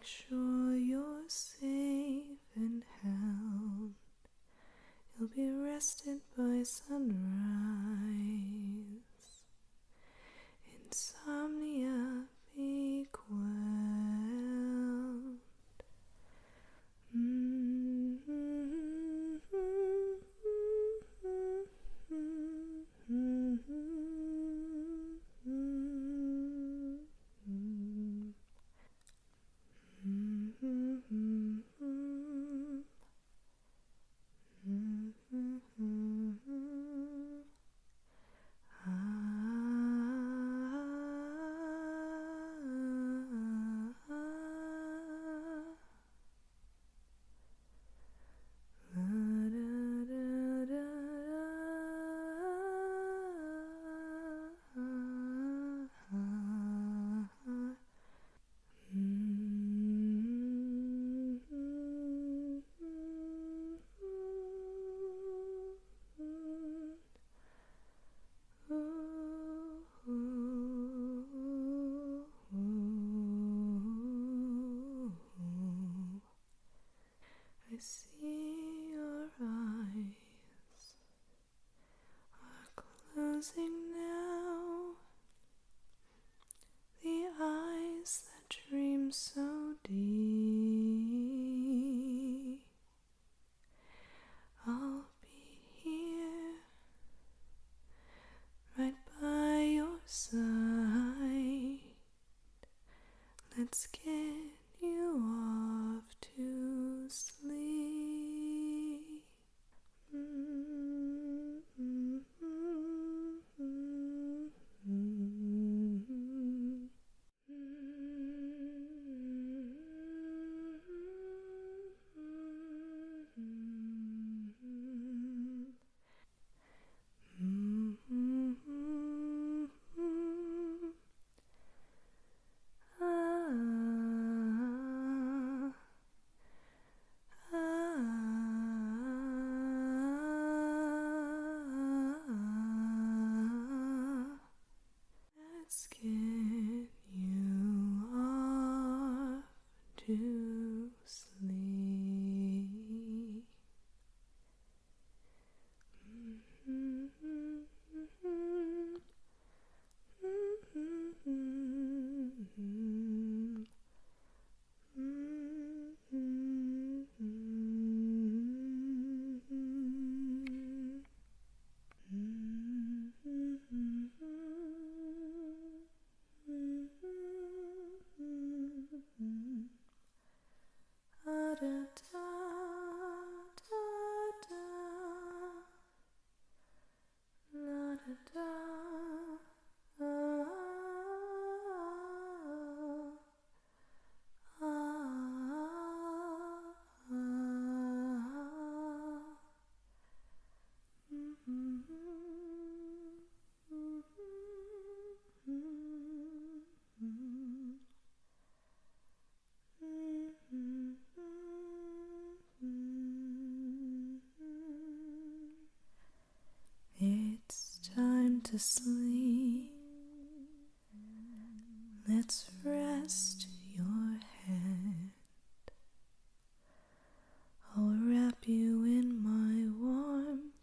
sure you're safe and held. You'll be rested by sunrise. Insomnia be quelled. I see your eyes are closing now, the eyes that dream so deep. I'll be here, right by your side. Let's get you off to sleep. Let's get you off to sleep. It's time to sleep. Let's rest your head. I'll wrap you in my warmth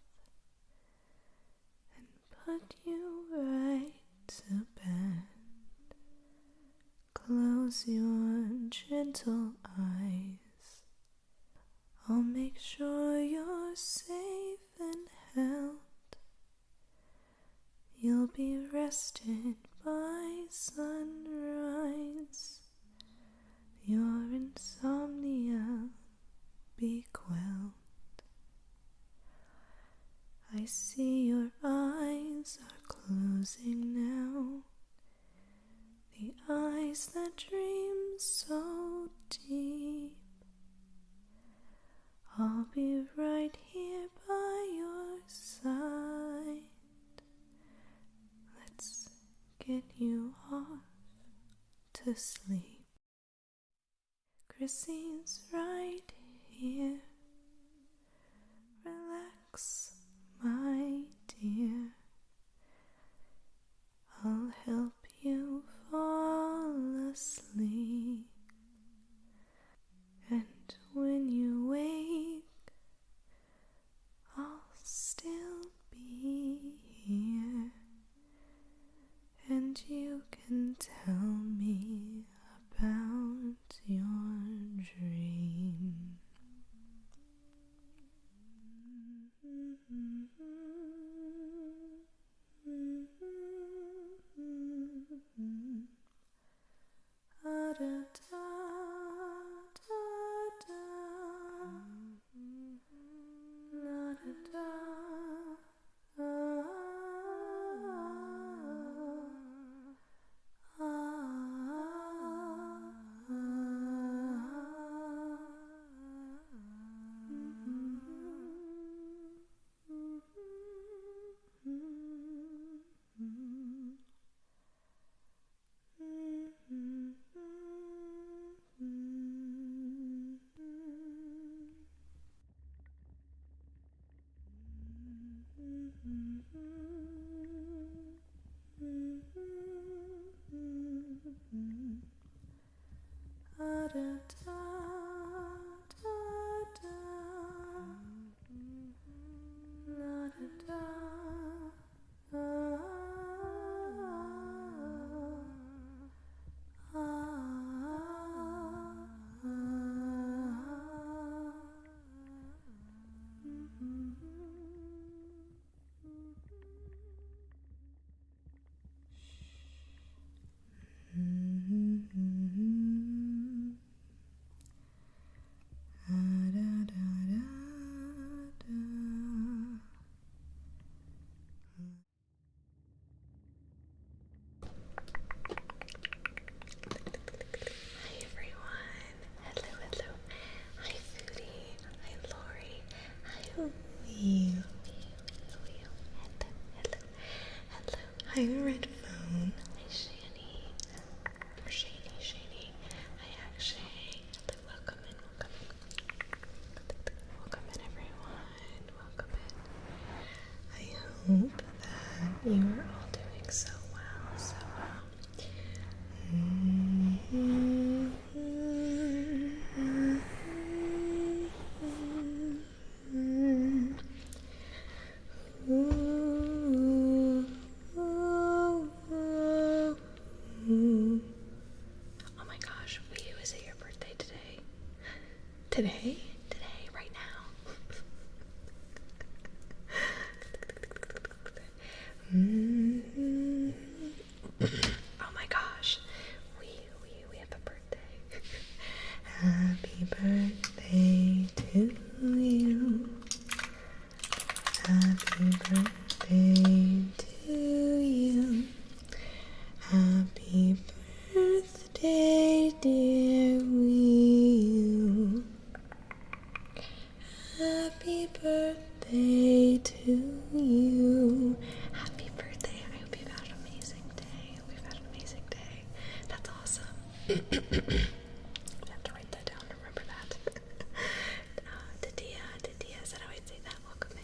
and put you right to bed. Close your gentle eyes. I'll make sure you're safe and held. You'll be rested by sunrise. Your insomnia be quelled. I see your eyes are closing now, the eyes that dream so deep. I'll be right here by your side. Let's get you off to sleep. Chrissy's right here. Relax, my dear. I'll help you fall asleep. Hi, red phone. Hi, Shani. Or Shani. Hi, Akshay. Welcome in. Welcome in, everyone. Welcome in. I hope that you are all doing so well, so well. Oh my gosh, Wii, is it your birthday today? Today? Today, right now. Oh my gosh, we have a birthday. Happy birthday to you. Happy birthday to you. Happy birthday, dear Will. Happy birthday to you. Happy birthday. I hope you've had an amazing day. That's awesome. I have to write that down to remember that. Tadia, is that how I say that? Welcome in.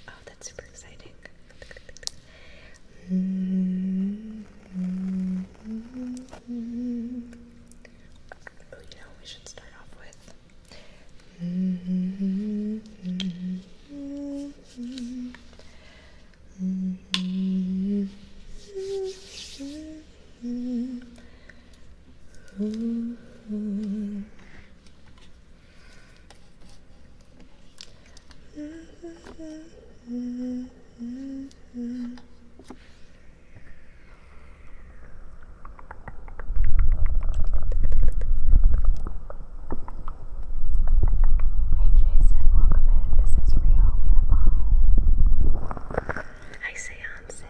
Oh, that's super exciting. Who we should start off with? Hi Jason, welcome in. This is real. We are live. Hi Seance.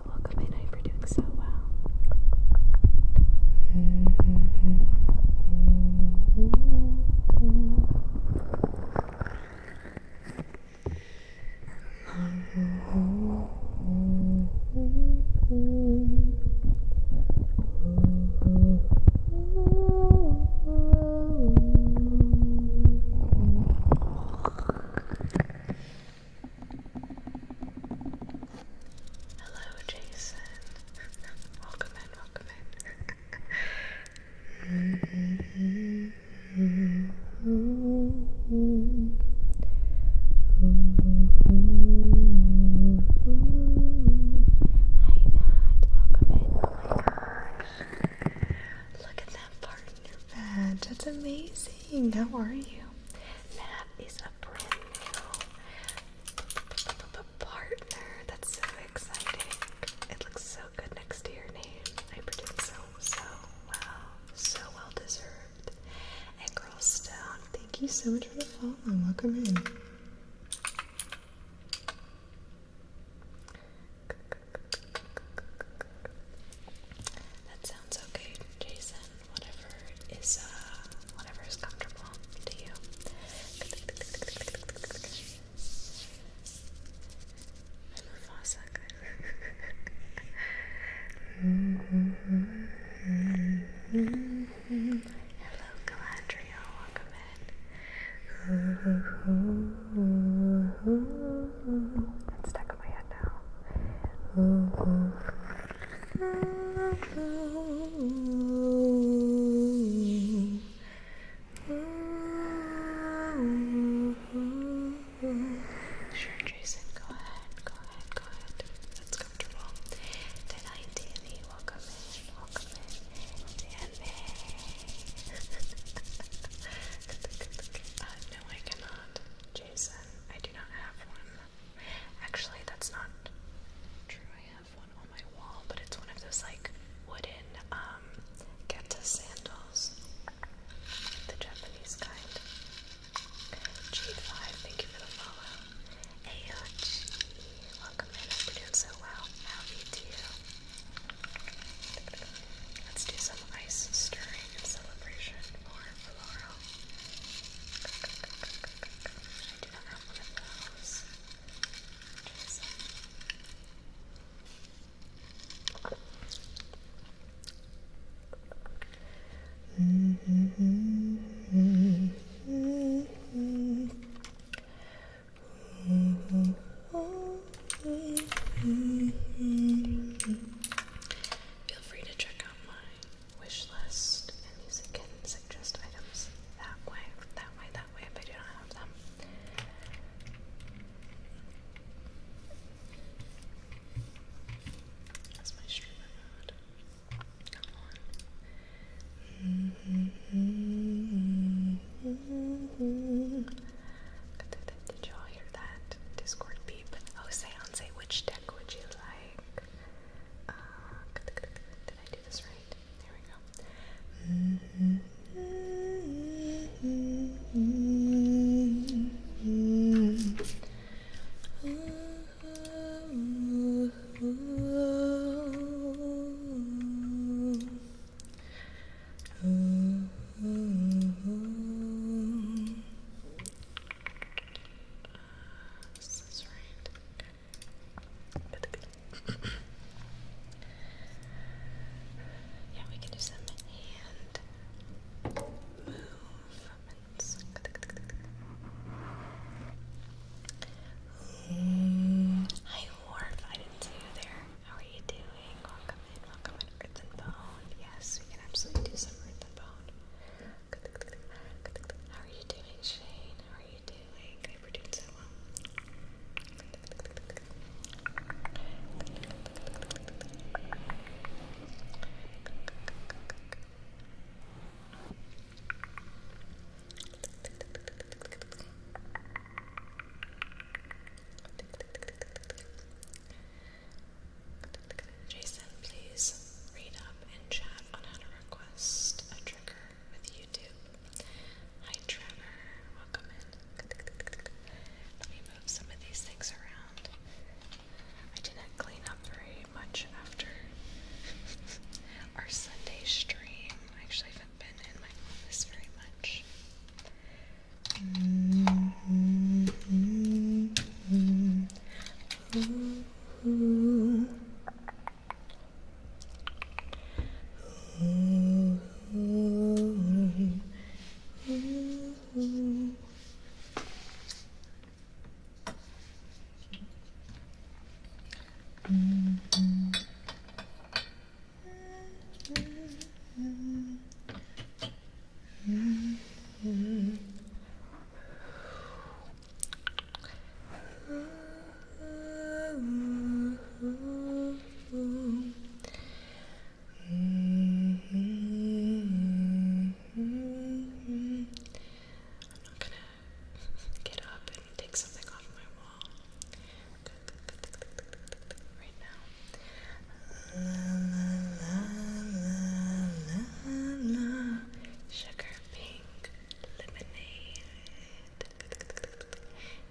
Welcome in. I hope you're doing so well. Hello, Jason. Welcome in. Hi, Nat. Welcome in. Oh my gosh. Look at that partner badge. That's amazing. How are you? Nat is a brand new partner. That's so exciting. It looks so good next to your name. I predict so well. So well deserved. And Girl Stone, Thank you so much for the follow. Welcome in. that sounds okay, Jason. Whatever is comfortable to you. I'm Mufasa. Hello, Galadriel. Welcome in. It's stuck in my head now.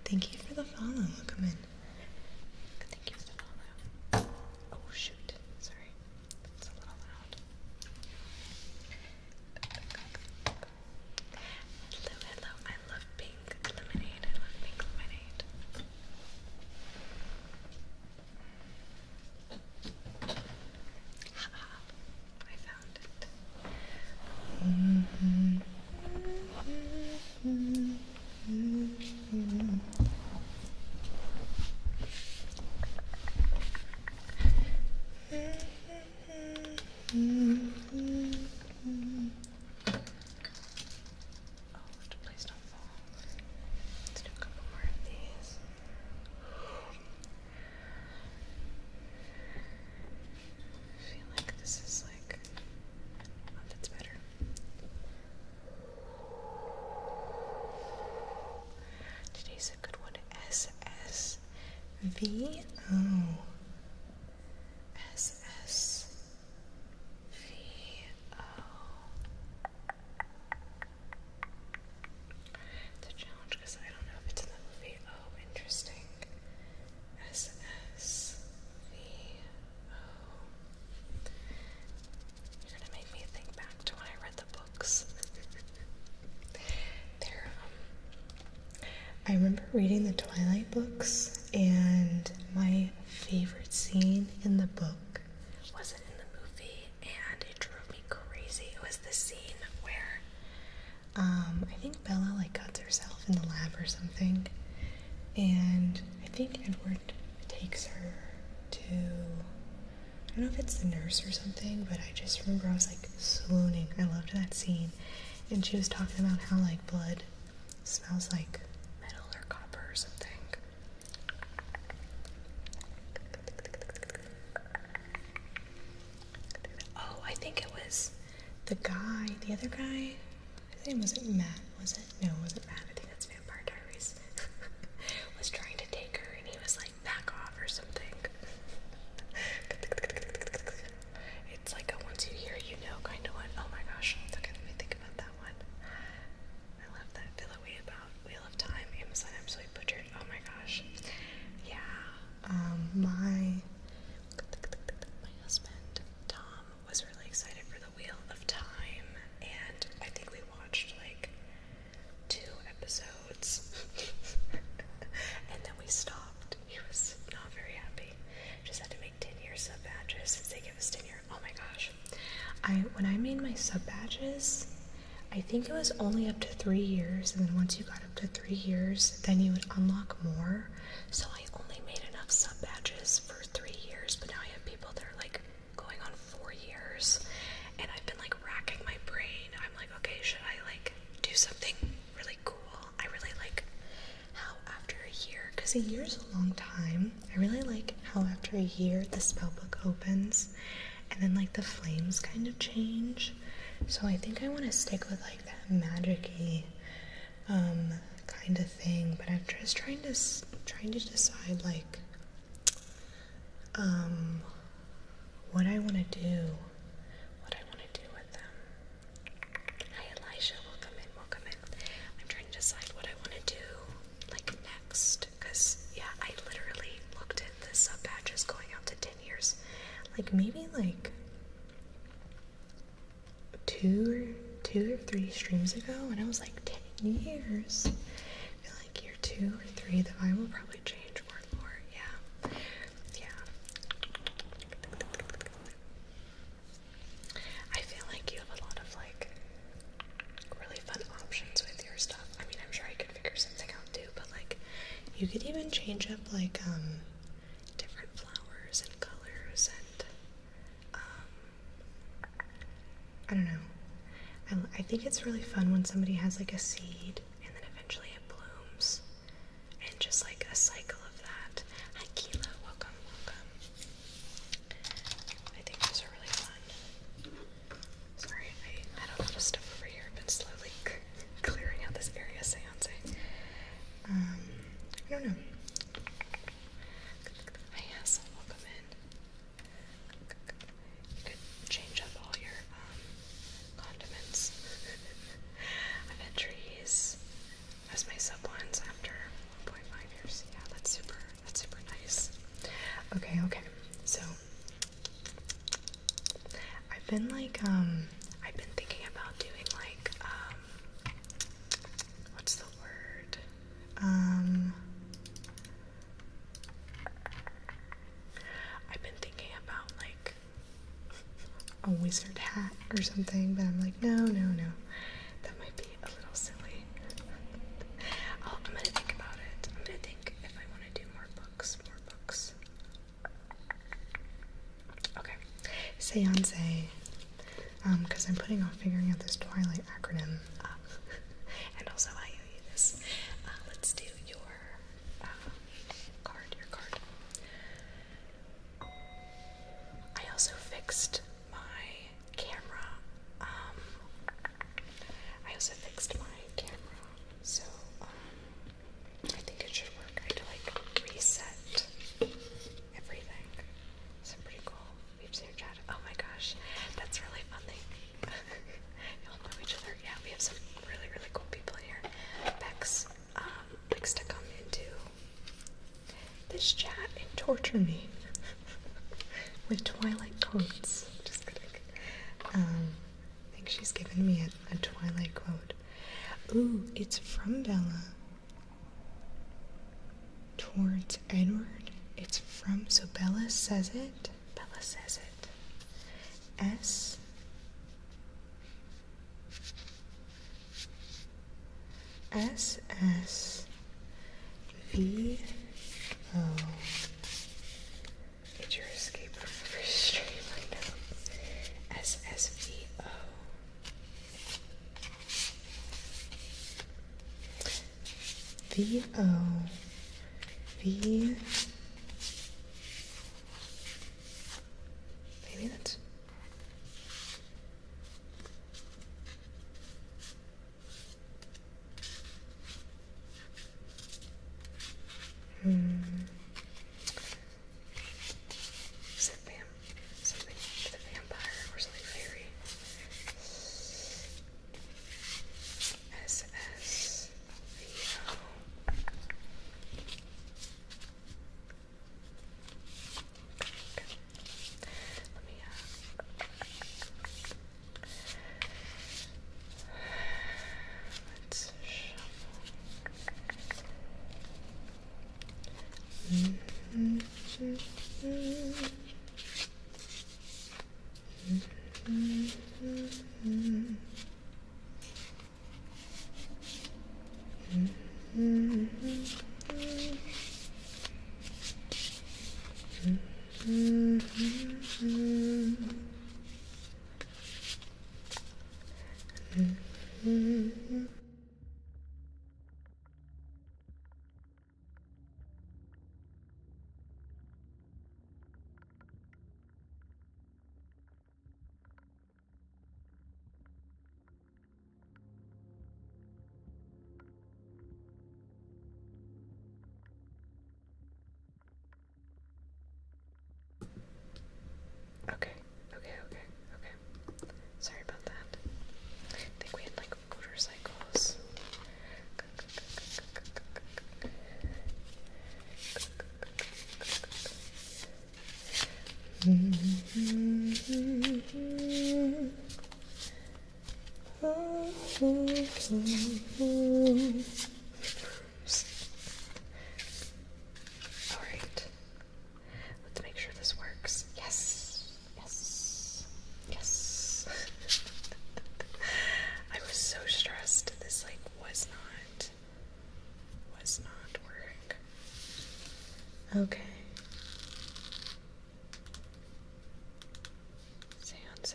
Thank you for the follow. Welcome in. Thank you for the follow. Oh, shoot. Sorry. That's a little loud. Hello, hello. I love pink lemonade. I love pink lemonade. Haha. I found it. Please don't fall. Let's do a couple more of these. I feel like this is like, oh, that's better. Today's a good one. SSV. Oh. SSVO. It's a challenge because I don't know if it's in the movie. Oh, interesting. SSVO. You're gonna make me think back to when I read the books. I remember reading the Twilight books, and my favorite scene in the book wasn't in the movie, and it drove me crazy. It was the scene where I think Bella like cuts herself in the lab or something, and I think Edward takes her to, I don't know if it's the nurse or something, but I just remember I was like swooning. I loved that scene, and she was talking about how like blood smells like metal or copper or something. Oh, I think it was the other guy. His name wasn't Matt, was it? No, it wasn't Matt. I think that's Vampire Diaries. Was trying to take her, and he was like, back off or something. It's like a once you hear, you know kind of one. Oh my gosh, look at me think about that one. I love that Wheel of Time. Amazon absolutely butchered. Oh my gosh. Yeah. My husband Tom was really excited for the Wheel of Time, and I think we watched like 2 episodes and then we stopped. He was not very happy. Just had to make 10 year sub badges since they give us 10 year. Oh my gosh. When I made my sub badges, I think it was only up to 3 years, and then once you got up to 3 years, then you would unlock more. So I only made enough sub badges for 3 years, but now I have people that are like going on 4 years, and I've been like racking my brain. I'm like, okay, should I like do something really cool? I really like how after a year, because a year is a long time, I really like how after a year the spellbook opens, and then like the flames kind of change. So I think I want to stick with like that magic-y kind of thing, but I'm just trying to decide like what I want to do with them. Hi Elisha, welcome in. I'm trying to decide what I want to do like next, because yeah, I literally looked at the sub badges going out to 10 years, like maybe like 2 or 3 streams ago, and I was like, 10 years. I feel like year 2 or 3 the vibe will probably change more and more. Yeah. I feel like you have a lot of like really fun options with your stuff. I mean, I'm sure I could figure something out too, but like you could even change up like different flowers and colors, and I don't know. I think it's really fun when somebody has like a seed and then eventually it blooms, and just like a cycle of that. Hi Keela, welcome. I think those are really fun. Sorry, I had a lot of stuff over here. I've been slowly clearing out this area, seance. I don't know. Hi Hassel, welcome in. You could change up all your condiments. I've had trees hat or something, but I'm like, no, that might be a little silly. I'm gonna think about it. I'm gonna think if I want to do more books. Okay, seance, because I'm putting off figuring out this Twilight acronym, and also I owe you this. Let's do your card. I also fixed my camera. So I think it should work. I had to like reset everything. So pretty cool. Weeps here, chat. Oh my gosh, that's really funny. Y'all know each other. Yeah, we have some really cool people in here. Bex likes to come into this chat and torture me with Twilight quotes. Just kidding. I think she's given me a Twilight quote. Ooh, it's from Bella towards Edward. It's from, so Bella says it. S V O. It's your escape from every stream right now. SSVO. VO. V. Maybe that's. Is it something to the vampire or something fairy? SSVO. Let me let's shuffle. Okay. Sorry about that. I think we had like motorcycles. Alright. Let's make sure this works. Yes. I was so stressed. This like was not working. Okay. Seance.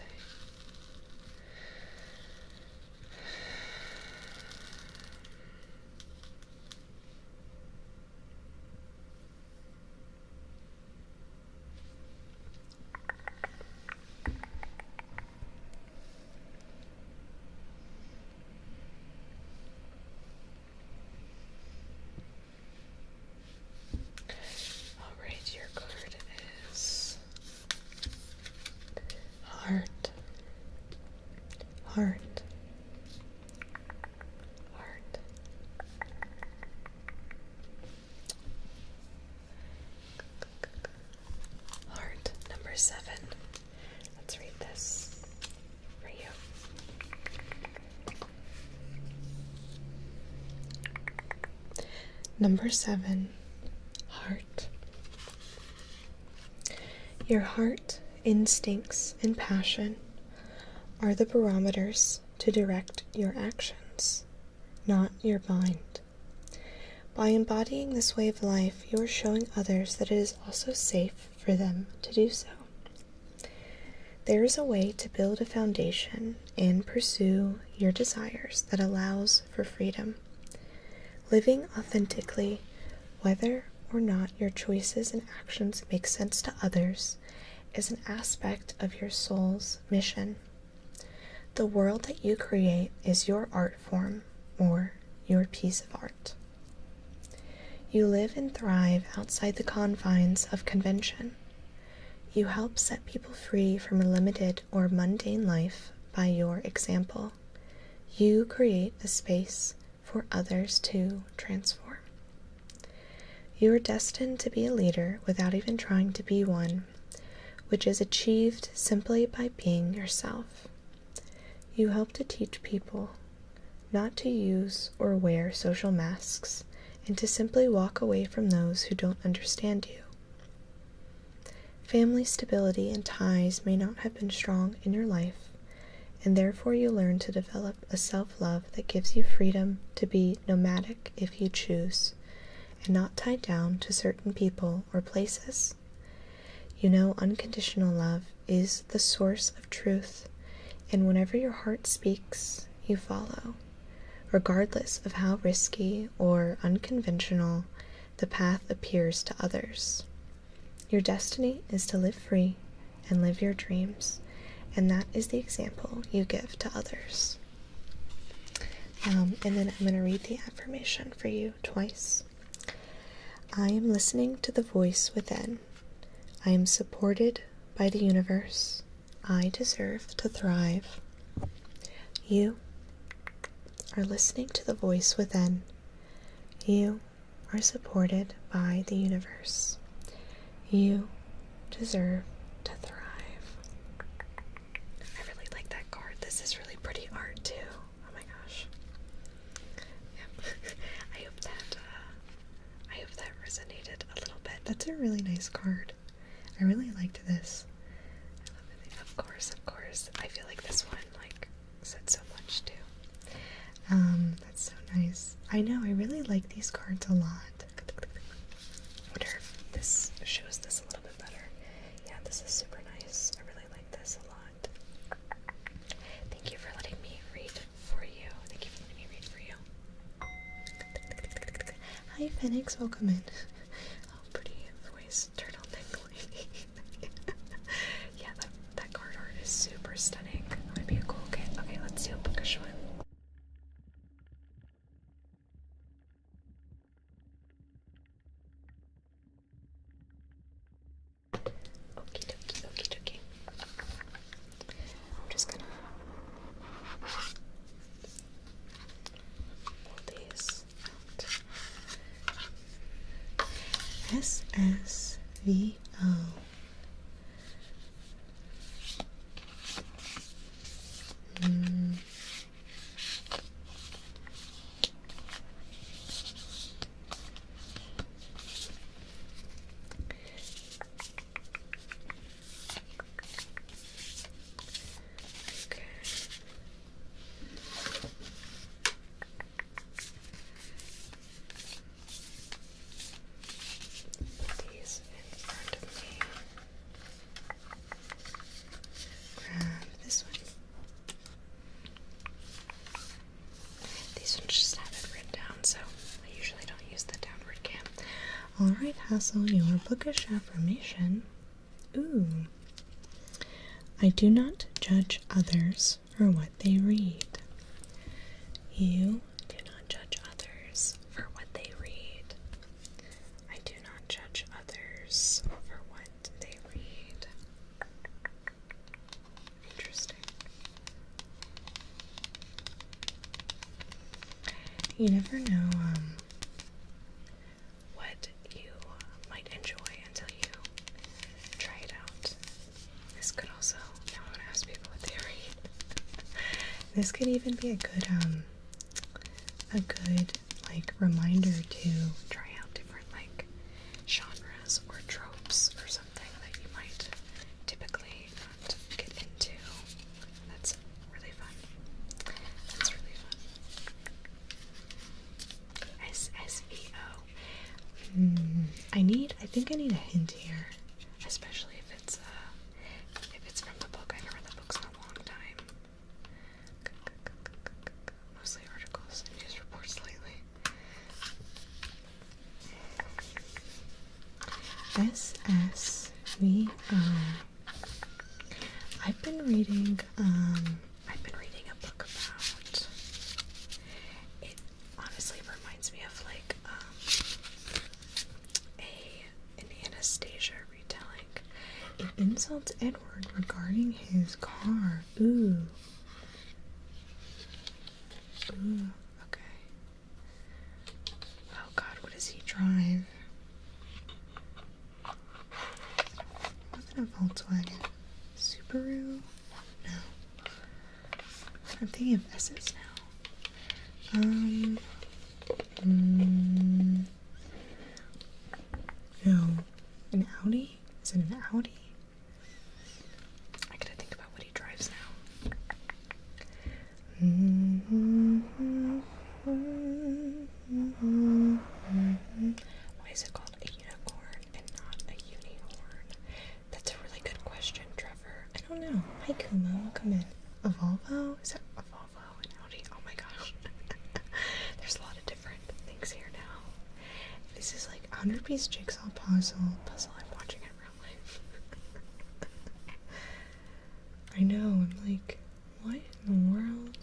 Alright, your card is heart. Heart. Heart number 7. Let's read this for you. Number 7. Heart. Your heart, instincts, and passion are the barometers to direct your actions, not your mind. By embodying this way of life, you are showing others that it is also safe for them to do so. There is a way to build a foundation and pursue your desires that allows for freedom. Living authentically, whether or not your choices and actions make sense to others, is an aspect of your soul's mission. The world that you create is your art form or your piece of art. You live and thrive outside the confines of convention. You help set people free from a limited or mundane life by your example. You create a space for others to transform. You are destined to be a leader without even trying to be one, which is achieved simply by being yourself. You help to teach people not to use or wear social masks, and to simply walk away from those who don't understand you. Family stability and ties may not have been strong in your life, and therefore you learn to develop a self-love that gives you freedom to be nomadic if you choose, and not tied down to certain people or places. You know unconditional love is the source of truth, and whenever your heart speaks, you follow, regardless of how risky or unconventional the path appears to others. Your destiny is to live free and live your dreams, and that is the example you give to others. And then I'm going to read the affirmation for you twice. I am listening to the voice within. I am supported by the universe. I deserve to thrive. You are listening to the voice within. You are supported by the universe. You deserve to thrive. I really like that card. This is really pretty art too. Oh my gosh. Yep. I hope that resonated a little bit. That's a really nice card. I really liked this. I love it. Of course. I feel like this one said so much too. That's so nice. I know, I really like these cards a lot. I wonder if this shows this a little bit better. Yeah, this is super nice. I really like this a lot. Thank you for letting me read for you. Hi, Phoenix. Welcome in. Oh, pretty voice. Turtleneck lady. Yeah, that card art is super stunning. That would be a cool kit. Okay, let's do a bookish one. Okie dokie. I'm just gonna pull these out. SSVO. Alright, Hassel, your bookish affirmation. Ooh. I do not judge others for what they read. You do not judge others for what they read. I do not judge others for what they read. Interesting. You never know, what you might enjoy until you try it out. This could also, now I'm gonna ask people what they read. This could even be a good reminder to try out different genres or tropes or something that you might typically not get into. That's think I need a hint here. Especially if it's from the book. I haven't read the books in a long time. Mostly articles and news reports lately. SSVO. I've been reading a book about it. Honestly reminds me of like an Anastasia retelling. It insults Edward regarding his car. Ooh. Ooh, okay. Oh god, what does he drive? Wasn't a Volkswagen. Subaru? No. I'm thinking of S's now. No. An Audi? Is it an Audi? I gotta think about what he drives now. Why is it called a unicorn and not a unihorn? That's a really good question, Trevor. I don't know. Hi Kumo, welcome in. A Volvo? Is that a Volvo? An Audi? Oh my gosh. There's a lot of different things here now. This is like a 100-piece jigsaw puzzle. I'm watching in real life. I know, I'm like, what in the world?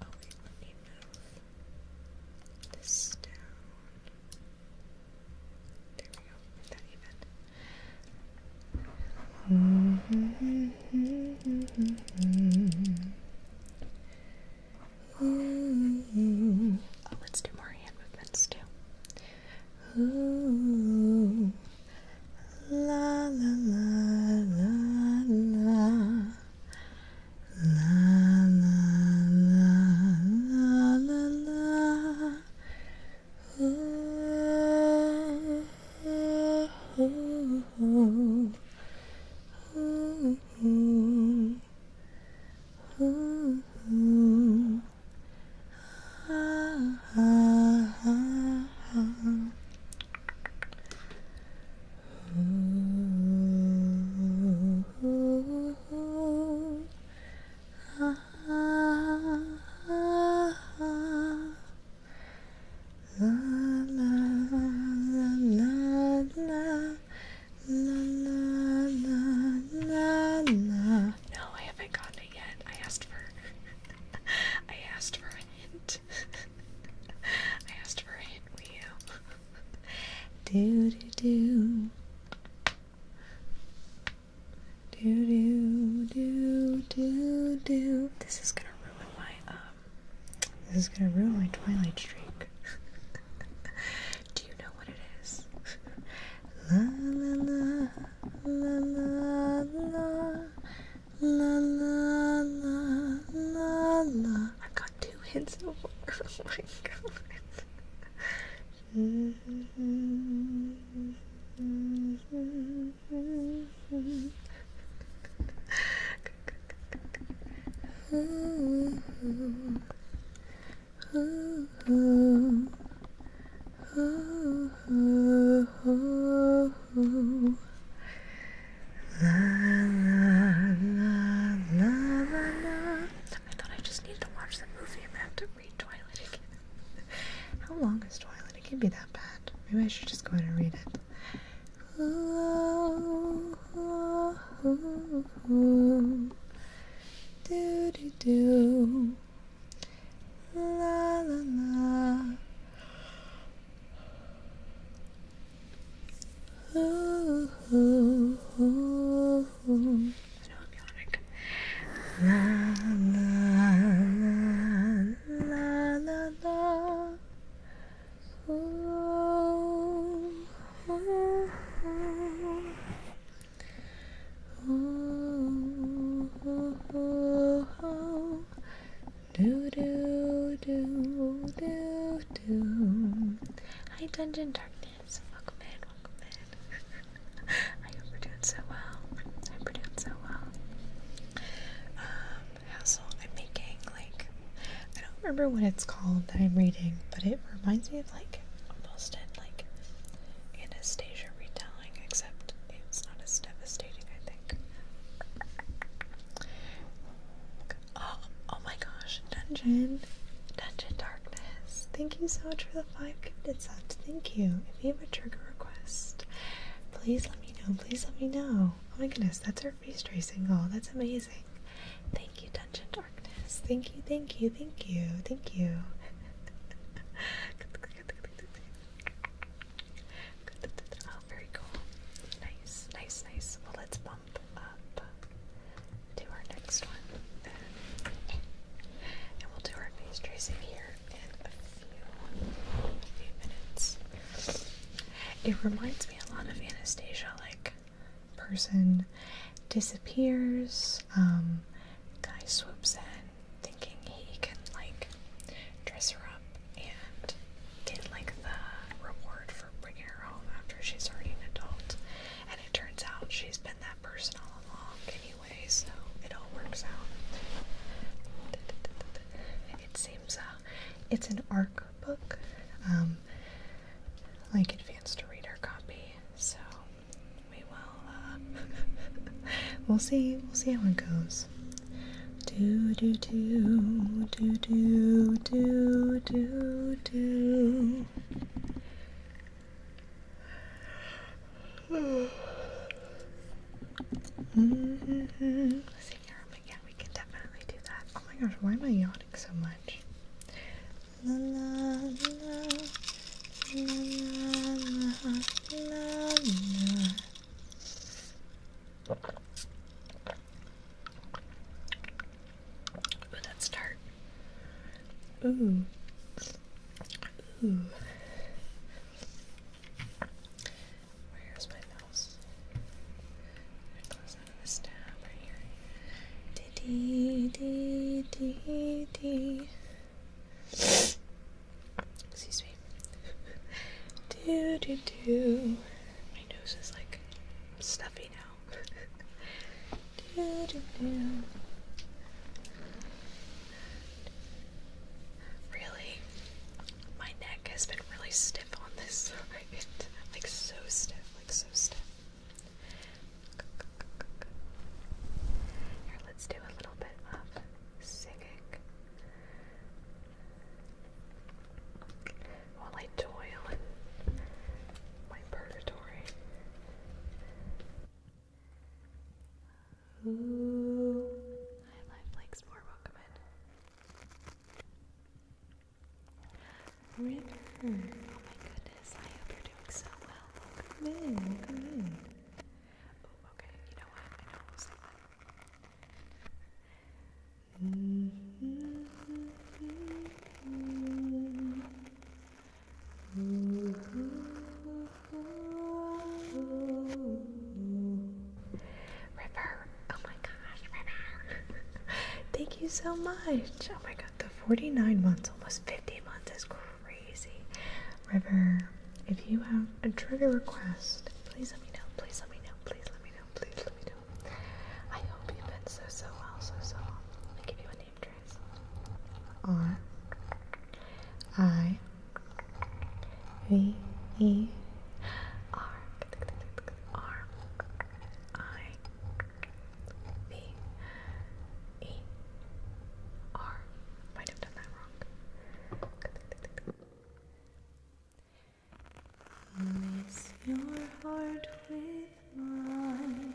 Oh wait, let me move this down. There we go. Make that even. Oh, let's do more hand movements too. Ooh, la la la la la, la la la la la la. Ooh, ooh, ooh, ooh, ooh, ooh. Ah, ah, ah, ah. No, I haven't gotten it yet. I asked for a hint. I asked for a hint, Rio. Do do do. Do do do do. This is gonna ruin my Twilight streak. Do you know what it is? La la la la la la la la la la. I've got 2 hints so far. Oh my god. I thought I just needed to watch the movie and have to read Twilight again. How long is Twilight? It can't be that bad. Maybe I should just go ahead and read it. Do do do. La la la. Ooh, ooh, ooh, ooh. I know I'm yawning. La la la la la la. Ooh, ooh, ooh, ooh, ooh. Do do do do do. Hi, Dungeon Darkness. Welcome in, welcome in. I hope we're doing so well. Hassle, I'm making like, I don't remember what it's called that I'm reading, but it reminds me of like almost in like Anastasia retelling, except it's not as devastating, I think. Oh my gosh, Dungeon Darkness. Thank you so much for the 5 gifted subs. Thank you. If you have a trigger request, please let me know. Please let me know. Oh my goodness, that's our face tracing. Oh, that's amazing. Thank you, Dungeon Darkness. Thank you, thank you, thank you, thank you. Oh, very cool. Nice, nice, nice. Well, let's bump up to our next one then. And we'll do our face tracing here in a few minutes. It reminds me a lot of Anastasia, like person disappears, Guy swoops in thinking he can like dress her up and get like the reward for bringing her home after she's already an adult, and it turns out she's been that person all along anyway, so it all works out. it seems it's an ARC book, like advanced reader copy, so we will we'll see how it goes. Do do do do do do do do. Yeah, we can definitely do that. Oh my gosh, why am I yawning so much? La la la la la la. Ooh, that's tart. Ooh. Ooh. Where's my mouse? It goes out of this tab right here. Dee dee dee dee. Excuse me. Do do do. My nose is like stuffy now. Do do do. Really? My neck has been really stiff on this side. Like so stiff, like so stiff. Here, let's do a little bit of singing while I toil in my purgatory. Ooh. Hi, Live Likes More, welcome in. River. Oh my goodness, I hope you're doing so well. Come in, come in. Oh, okay, you know what? I know we'll say that. River. Oh my gosh, River. Thank you so much. Oh my god, the 49 months, almost 50 months is crazy. River, if you have a trigger request, please let me know. Please let me know. Please let me know. Please let me know. I hope you've been so well, so well. Let me give you a name, Trace. R I V E R R I V E R. Might have done that wrong. Place your heart with mine.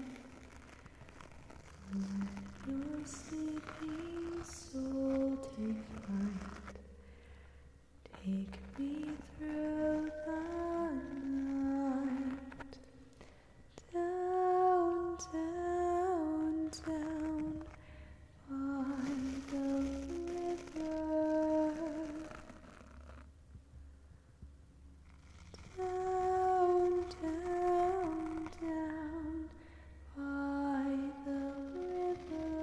Let your sleeping soul take flight. Take me through the night. Down, down, down by the river. Down, down, down by the river.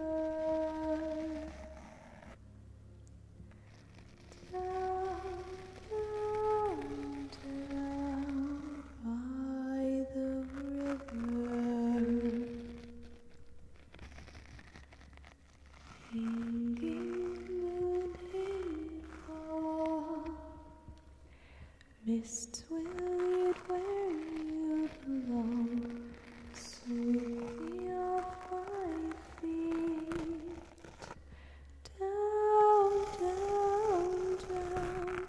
Down, down, down by the river. Hanging moon in Mists will lead where you belong. Sweep me off my feet. Down, down, down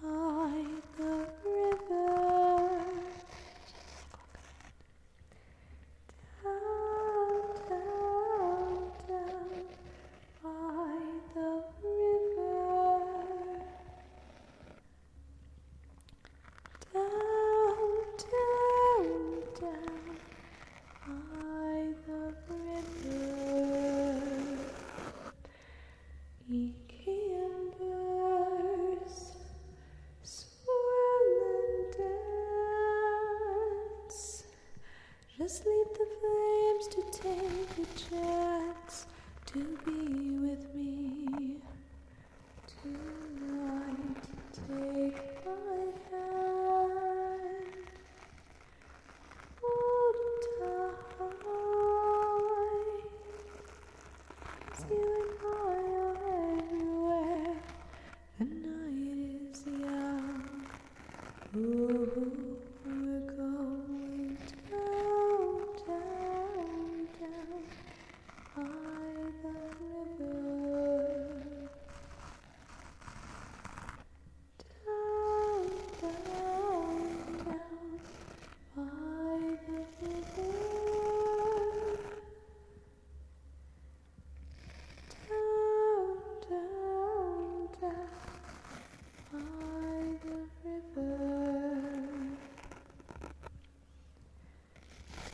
by the river. Down, down, down by the river. Down, down, down by the river. Inky embers swirl and dance. Just leave the flames to take a chance to be with me tonight. Take my hand, hold tight. You and I are everywhere. The night is young. Ooh, we're going down, down, down by the river. Down, down, down by the river. Down, down, down by the river.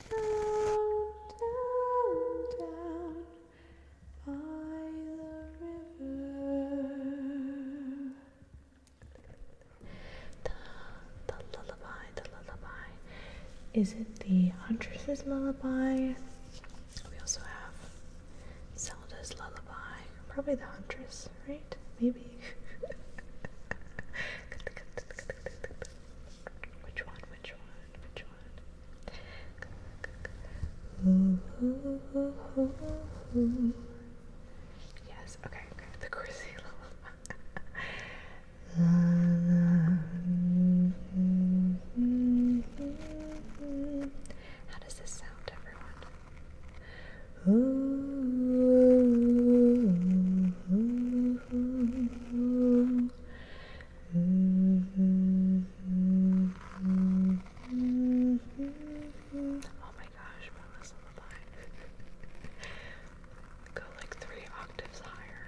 Down, down, down by the river. The lullaby. Is it the Huntress's lullaby? We also have Zelda's lullaby. Probably the Huntress, right? Maybe. Which one? Yes, okay. The Chrissy lullaby. How does this sound, everyone? Oh my gosh, Mama's lullaby. Go like 3 octaves higher.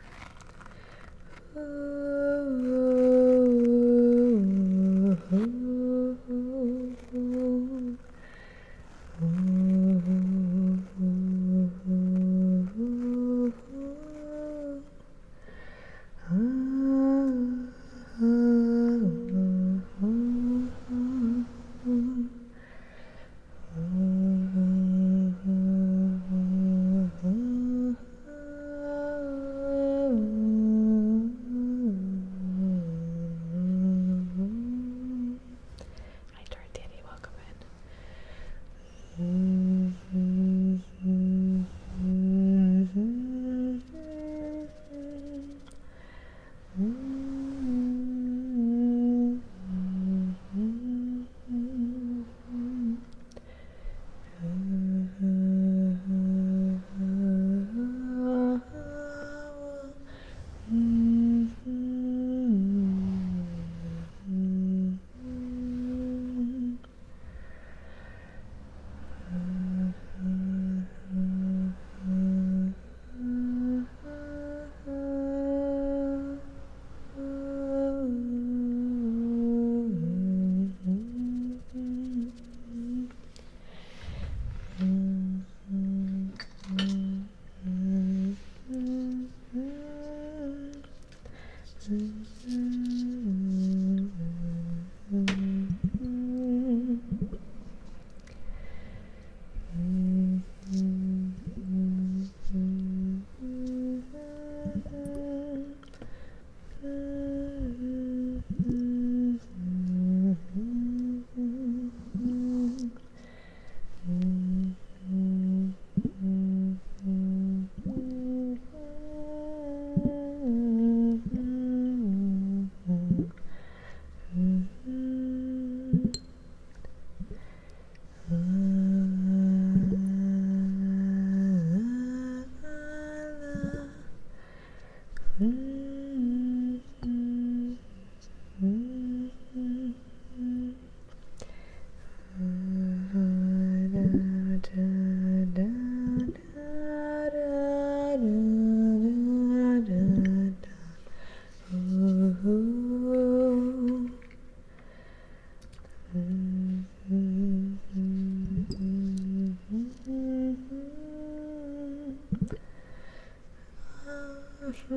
Paradox,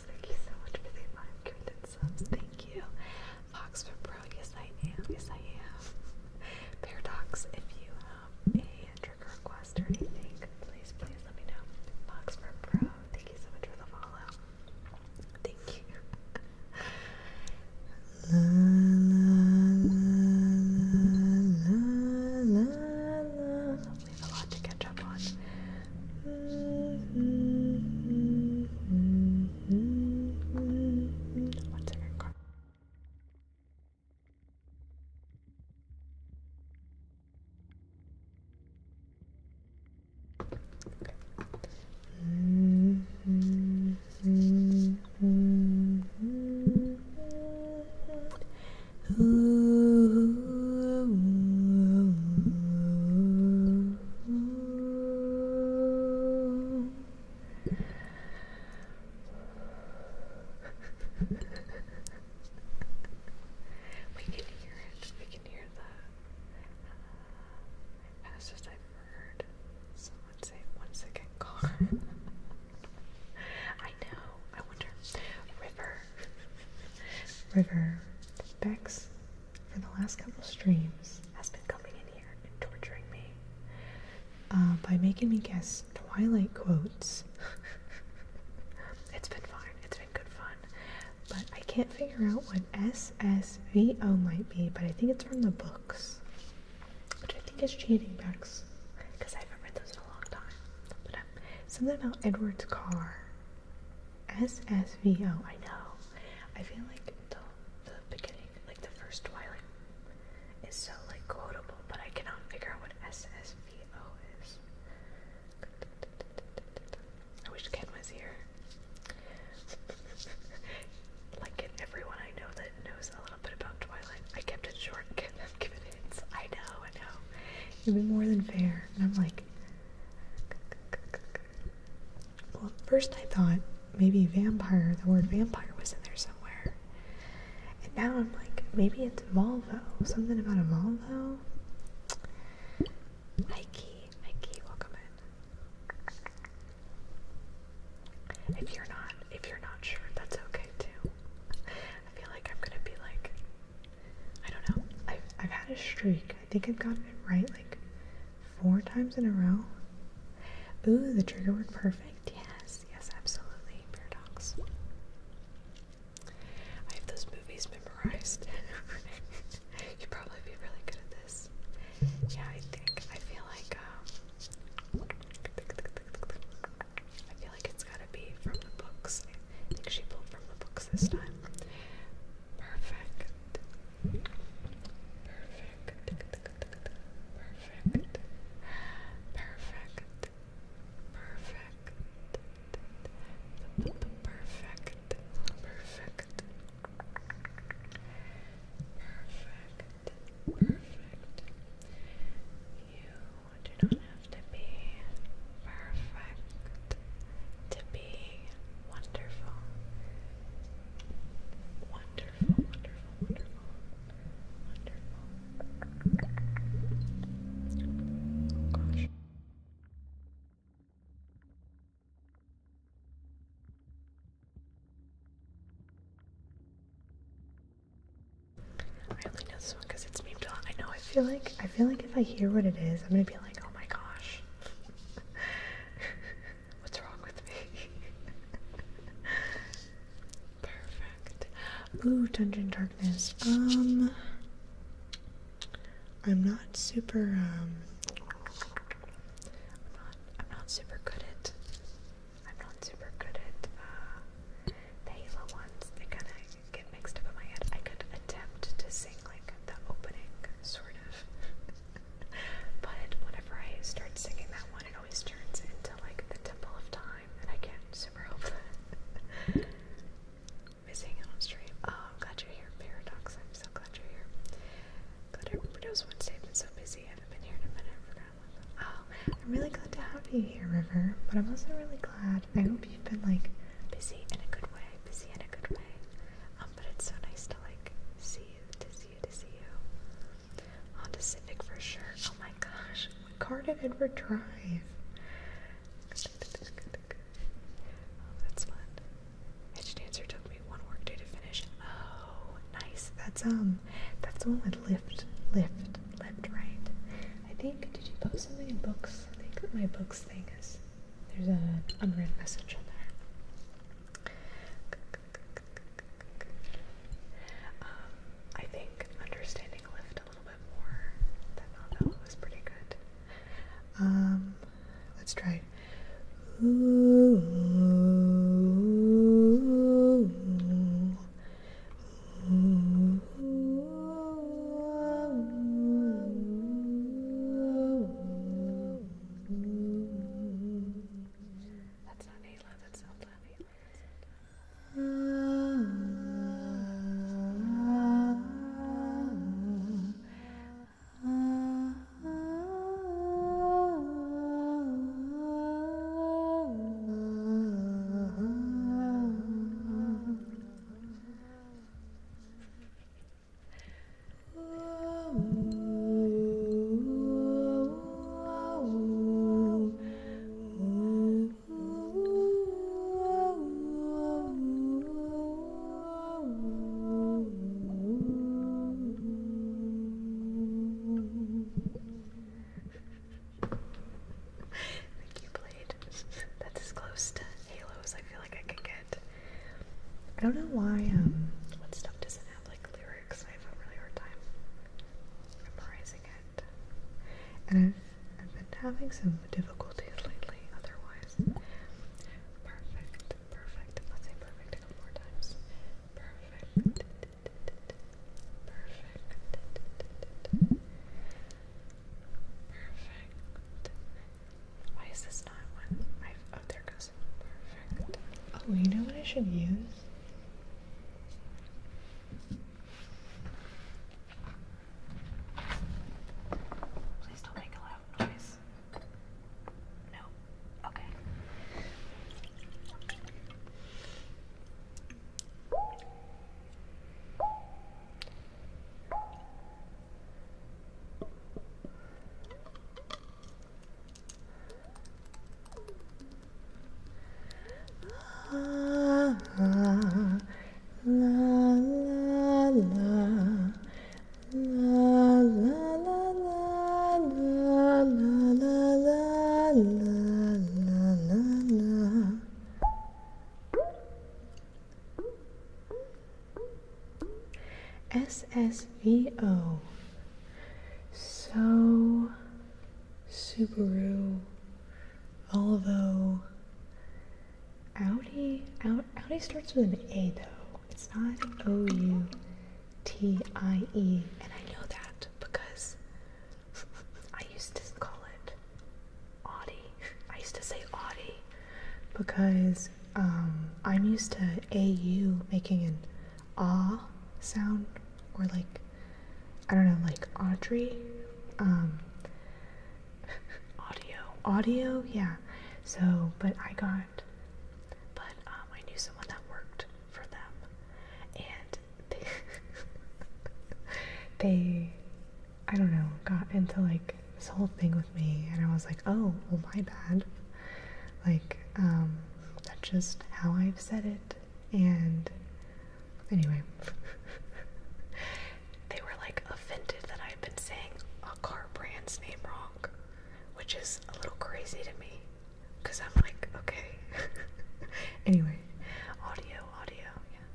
thank you so much for the 5 gifted subs. Thank you. Fox for Pro, yes I am. Yes I am. Paradox, if you have a trigger request or anything, please let me know. Fox for Pro, thank you so much for the follow. Thank you. La, la, la, la, la. We have a lot to catch up on. One second, Carl. We can hear it. We can hear the fastest I've heard someone say 1 second car. I know. I wonder. River Bex, for the last couple streams, has been coming in here and torturing me by making me guess Twilight quotes. It's been fine. It's been good fun. But I can't figure out what SSVO might be, but I think it's from the books. Which I think is cheating, Bex. Because I haven't read those in a long time. But something about Edward's car. SSVO, I know. I feel like the beginning, like the first Twilight, is so like quotable, but I cannot figure out what SSVO is. I wish Ken was here. Like everyone I know that knows a little bit about Twilight, I kept it short, Ken. I'm giving hints. I know. You've been more than fair. And I'm like, well, at first I thought maybe vampire, the word vampire was in there somewhere. And now I'm like, maybe it's Volvo. Something about a Volvo? Mikey, welcome in. If you're not sure, that's okay too. I feel like I'm gonna be like, I don't know. I've had a streak. I think I've gotten it right like 4 times in a row. Ooh, the trigger word perfect. Yes, absolutely. Paradox. I have those movies memorized. You'd probably be really good at this. Yeah, I feel like it's gotta be from the books. I think she pulled from the books this time. Perfect. You do not have to be perfect to be wonderful. Wonderful. Oh gosh. I only know this one because it's memed on. I know. I feel like if I hear what it is, I'm gonna be like, oh my gosh, what's wrong with me? Perfect. Ooh, Dungeon Darkness. I'm not super. I'm not super good at. The Halo ones. They kind of get mixed up in my head. I could attempt to sing like the opening, sort of. But whenever I start singing that one, it always turns into like the Temple of Time, and I can't super help that. Missing out on stream. Oh, I'm glad you're here, Paradox. I'm so glad you're here. Glad Wednesday's been so busy. I haven't been here in a minute. I forgot about that. Oh, I'm really glad to have you here, River. But I'm also really glad. I hope you've been like busy in a good way. But it's so nice to like see you. On to Civic for for sure. Oh my gosh, what car did Edward drive? Oh, that's fun. Edge Dancer took me one work day to finish. Oh, nice. That's the one with lift, right? I think, did you post something in books? I think that my books thing is, there's an unread message in there. I think understanding lift a little bit more, that novella was pretty good. Let's try it. That's not Ayla, that's Zelda. That's as close to Halo as I feel like I could get. I don't know why, what stuff doesn't have, like, lyrics. I have a really hard time memorizing it. And I've been having some difficulties lately, otherwise. Perfect. Let's say perfect a couple more times. Perfect. Why is this not one? Oh, there it goes. Perfect. Oh, you know what I should use? Please don't make a loud noise. No. Okay. SSVO. So Subaru, Volvo, Audi starts with an A though. It's not O-U-T-I-E, and I know that because I used to call it Audi. I used to say Audi because I'm used to AU making an ah sound, or like, I don't know, like Audrey, audio, yeah. So, but I knew someone that worked for them, and they I don't know, got into like this whole thing with me, and I was like, oh, well, my bad. Like, that's just how I've said it, and anyway. They were like offended that I've been saying a car brand's name wrong, which is a little crazy to me, because I'm like, okay. Anyway, audio, yeah.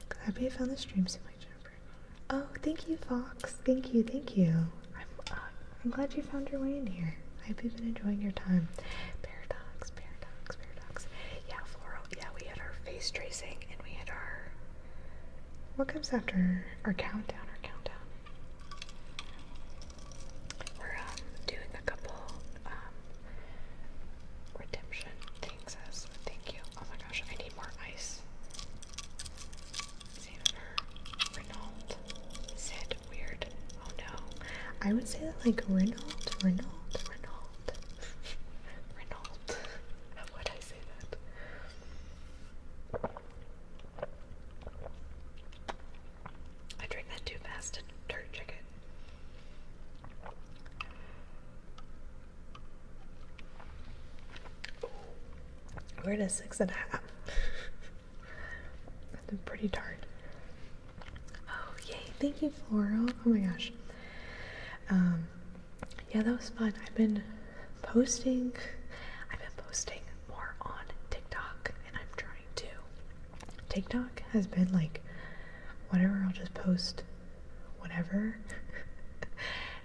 Glad we found the stream so much, Jennifer. Oh, thank you, Fox. Thank you. I'm glad you found your way in here. I hope you've been enjoying your time. Paradox. Yeah, Floral. Yeah, we had our face tracing, and we had our... What comes after our countdown? We're doing a couple redemption things as a thank you. Oh my gosh, I need more ice. Renault said weird. Oh no. I would say that like Renault. How would I say that? I drank that too fast to dirt chicken. We're at a 6.5. That's pretty tart. Oh, yay. Thank you, Floral. Oh my gosh. Yeah, that was fun. I've been posting more on TikTok, and I'm trying to. TikTok has been like, whatever, I'll just post whatever.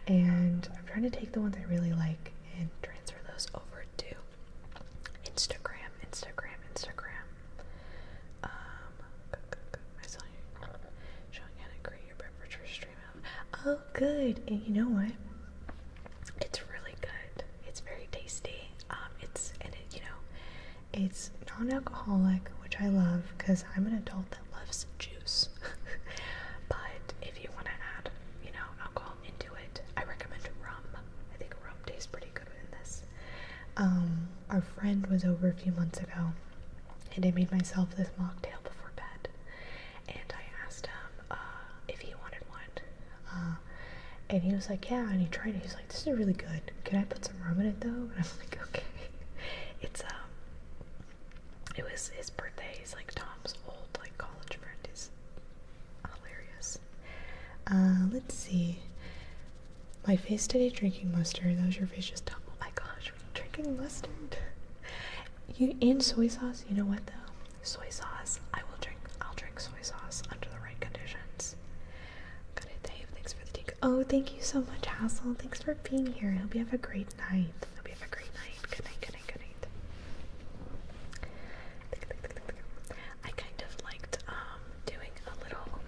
And I'm trying to take the ones I really like and transfer those over to Instagram. I saw you showing how to create your beverage for stream. Oh, good. And you know what? It's really good. It's very tasty. It's non-alcoholic, which I love because I'm an adult that loves juice. But if you want to add, alcohol into it, I recommend rum. I think rum tastes pretty good in this. Our friend was over a few months ago, and I made myself this mocktail before bed. And I asked him if he wanted one. And he was like, yeah, and he tried it. He's like, this is really good. Can I put some rum in it though? And I'm like, okay. It was his birthday. He's like Tom's old college friend. He's hilarious. Let's see. My face today drinking mustard. That was your face just. Oh my gosh, drinking mustard. And soy sauce. You know what though? Soy sauce. I'll drink soy sauce under the right conditions. Good day, Dave. Thanks for the tea. Oh, thank you so much, Hassel. Thanks for being here. I hope you have a great night. Good night. I kind of liked doing a little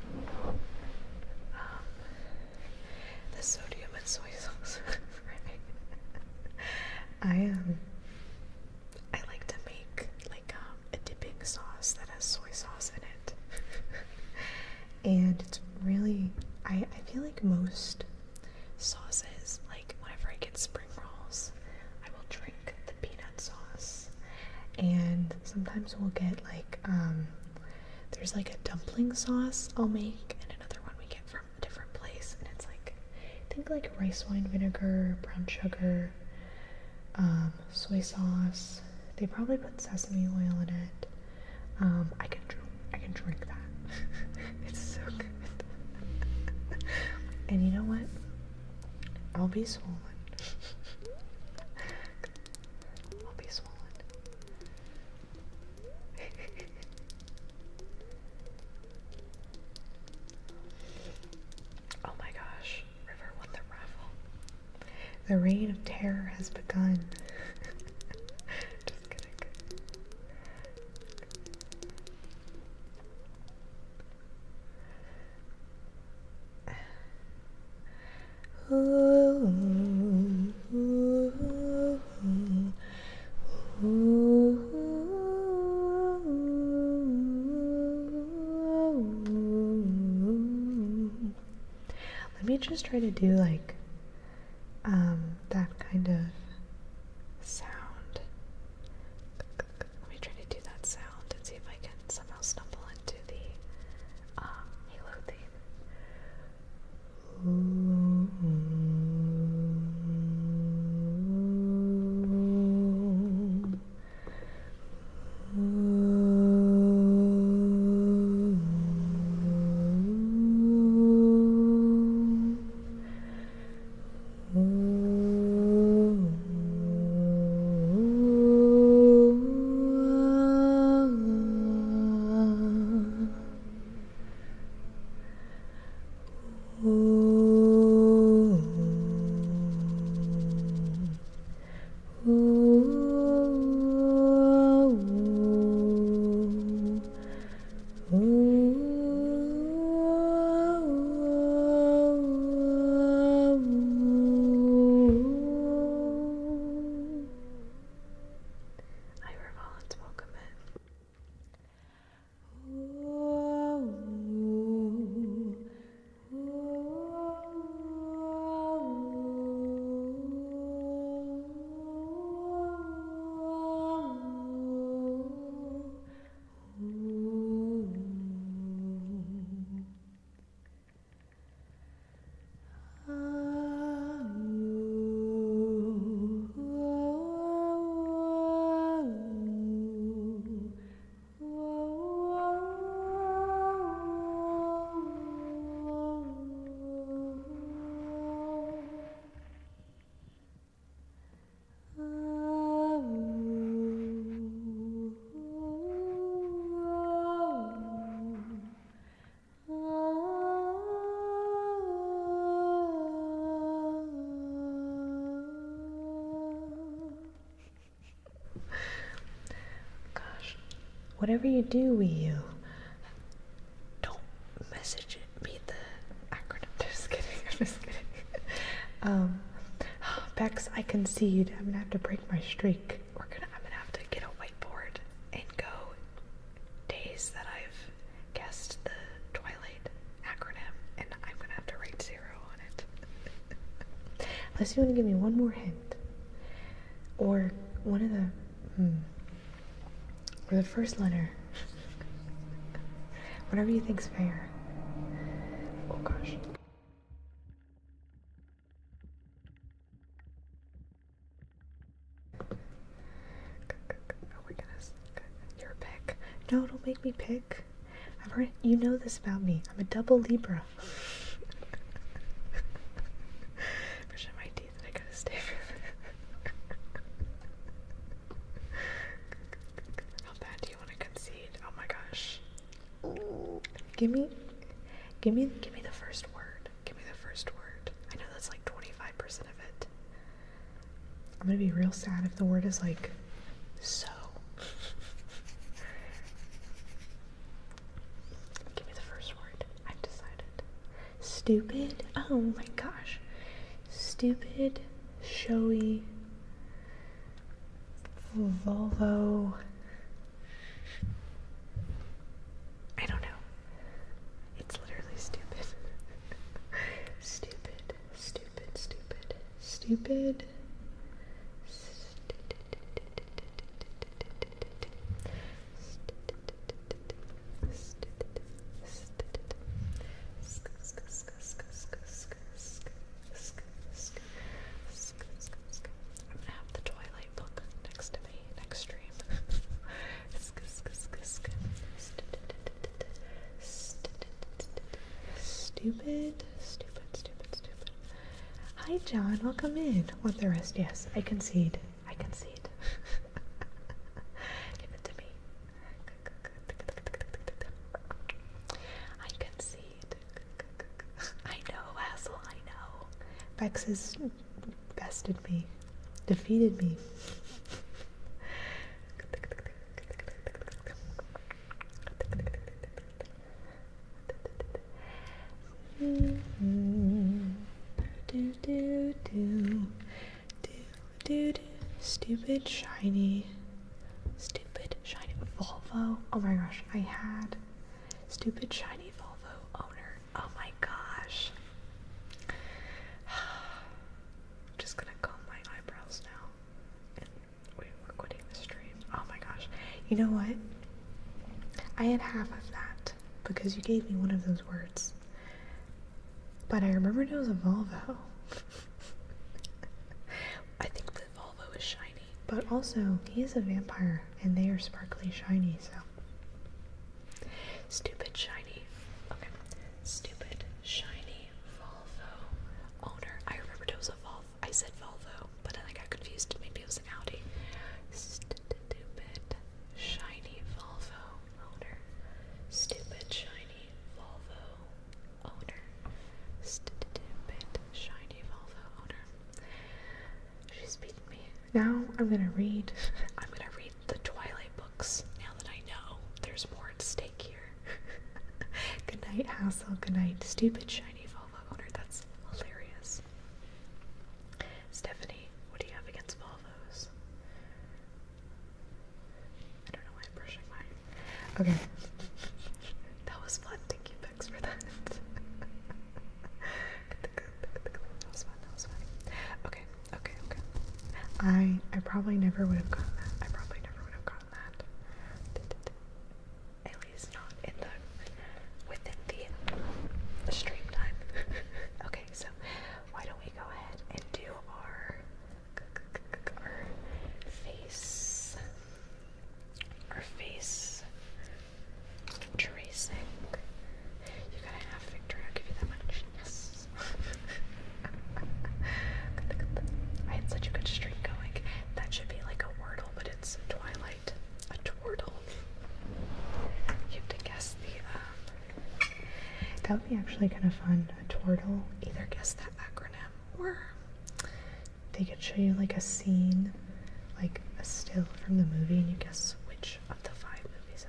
the sodium and soy sauce. I like to make a dipping sauce that has soy sauce in it. And it's really, I feel like most sauces, whenever I get spring rolls, I will drink the peanut sauce. And sometimes we'll get there's a dumpling sauce I'll make, and another one we get from a different place, and it's I think rice wine vinegar, brown sugar, soy sauce. They probably put sesame oil in it. I can drink that. It's so good. And you know what? I'll be swollen. Oh my gosh, River won the raffle. The reign of terror has begun. Just kidding. Let me just try to do that kind of sound. Let me try to do that sound and see if I can somehow stumble into the Halo theme. Whatever you do, you don't message me the acronym. Just kidding. I'm just kidding. Bex, I concede. I'm gonna have to break my streak. I'm gonna have to get a whiteboard and go days that I've guessed the Twilight acronym, and I'm gonna have to write 0 on it. Unless you want to give me one more hint, or one of the, or the first letter. Whatever you think's fair. Oh gosh. Oh my goodness. You're a pick. No, don't make me pick. I've heard, you know this about me. I'm a double Libra. Brushing my teeth and I gotta stay for How bad do you want to concede? Oh my gosh. Give me the first word. Give me the first word. I know that's like 25% of it. I'm gonna be real sad if the word is like so. Give me the first word. I've decided. Stupid? Oh my gosh. Stupid, showy, Volvo. I don't know. It's literally stupid. Stupid, stupid, stupid, stupid. I'm gonna have the Twilight book next to me next stream. Stupid, stupid, stupid, stupid. Hi, John. Welcome in. Want the rest? Yes, I concede. I concede. Give it to me. I concede. I know, Hassel. I know. Bex has bested me, defeated me. Stupid shiny Volvo. Oh my gosh, I had stupid shiny Volvo owner. Oh my gosh. I'm just gonna comb my eyebrows now. And we're quitting the stream. Oh my gosh. You know what? I had half of that because you gave me one of those words. But I remembered it was a Volvo. I think the Volvo is shiny. But also, he is a vampire, and they are sparkly shiny, so. Stupid shiny. Okay. Stupid shiny Volvo owner. I remembered it was a Volvo. I said Volvo, but then I got confused. Maybe it was an Audi. Stupid shiny Volvo owner. Stupid shiny Volvo owner. Stupid shiny Volvo owner. She's beaten me. Now I'm gonna read the Twilight books now that I know there's more at stake here. Good night, Hassel. Good night, stupid shiny Volvo owner. That's hilarious. Stephanie, what do you have against Volvos? I don't know why I'm brushing mine. Okay. That was fun. Thank you, Bex, for that. That was fun. Okay. I probably never would have gotten that. At least not within the stream time. Okay, so why don't we go ahead and do our face tracing. You got a half victory, I'll give you that much. Yes. I had such a good streak going. That should be like a Wordle, but it's Twilight. A Twordle. You have to guess the, that would be actually kind of fun. A Twordle. Either guess that acronym, or they could show you like a scene, like a still from the movie, and you guess which of the 5 movies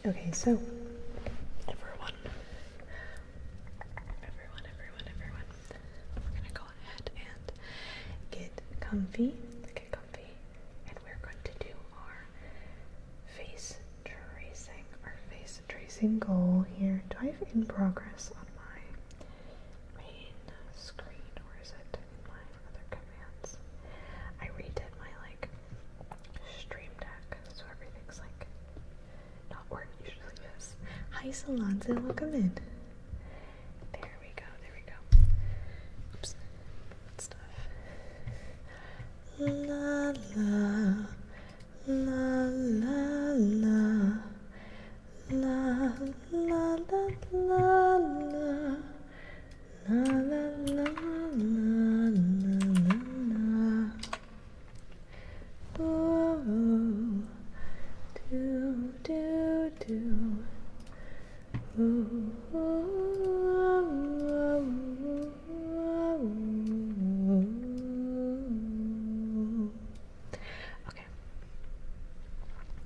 Okay, so everyone, we're gonna go ahead and get comfy. and we're going to do our face Tracing goal here. Do I have in progress on my main screen, or is it in my other commands? I redid my stream deck, so everything's not where it usually is. Hi Solanza, welcome in. There we go. Oops. Good stuff. La la la la la. La la la la la la la la la la. Oh, do do do. Oh, okay.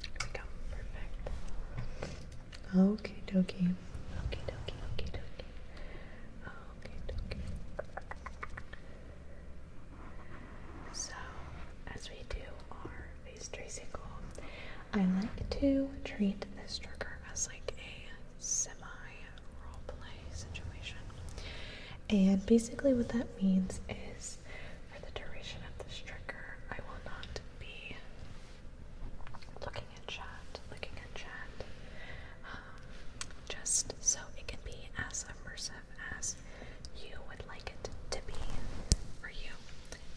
Here we go. Perfect. Okie dokie. So, as we do our face tracing goal, I like to treat this trigger as a semi-roleplay situation. And basically what that means is, for the duration of this trigger, I will not be looking at chat, just so it can be as immersive as you would like it to be for you.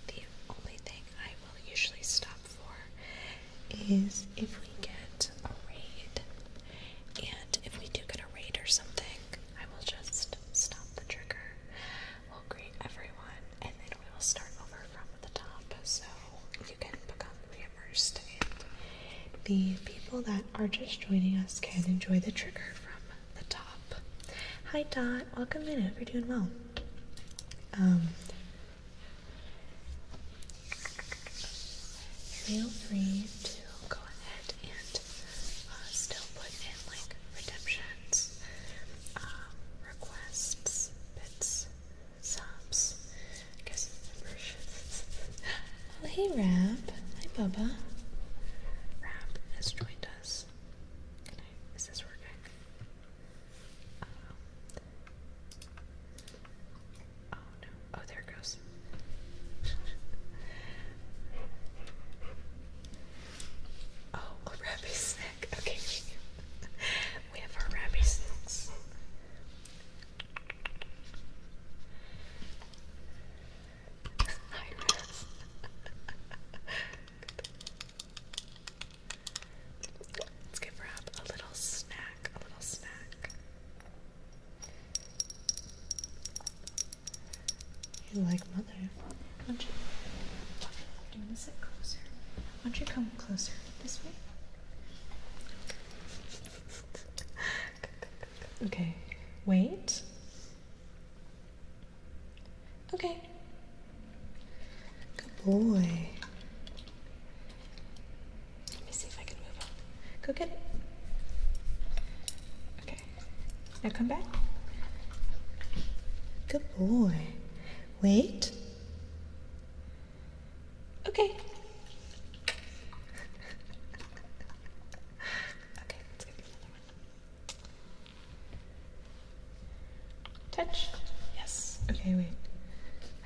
The only thing I will usually stop for is if we get a raid, and if we do get a raid or something, I will just stop the trigger. We'll greet everyone, and then we will start over from the top, so you can become re-immersed, and the people that are just joining us can enjoy the trigger from the top. Hi Dot, welcome in. I hope you're doing well. Feel free to go ahead and still put in redemptions, requests, bits, subs, I guess versions. Oh, hey Rab. Hi Bubba. Rab has joined us. Is this working? Oh no. Oh, there it goes. Oh, Rabbi snack. Okay. We have our Rabbi snacks. Hi, Rab. Let's give Rab a little snack. You like mother? Why don't you? Do you want to sit closer? Why don't you come closer this way? Okay. Wait. Okay. Good boy. Let me see if I can move on. Go get it. Okay. Now come back. Good boy. Wait. Okay. Okay, let's get another one. Touch. Yes. Okay, wait.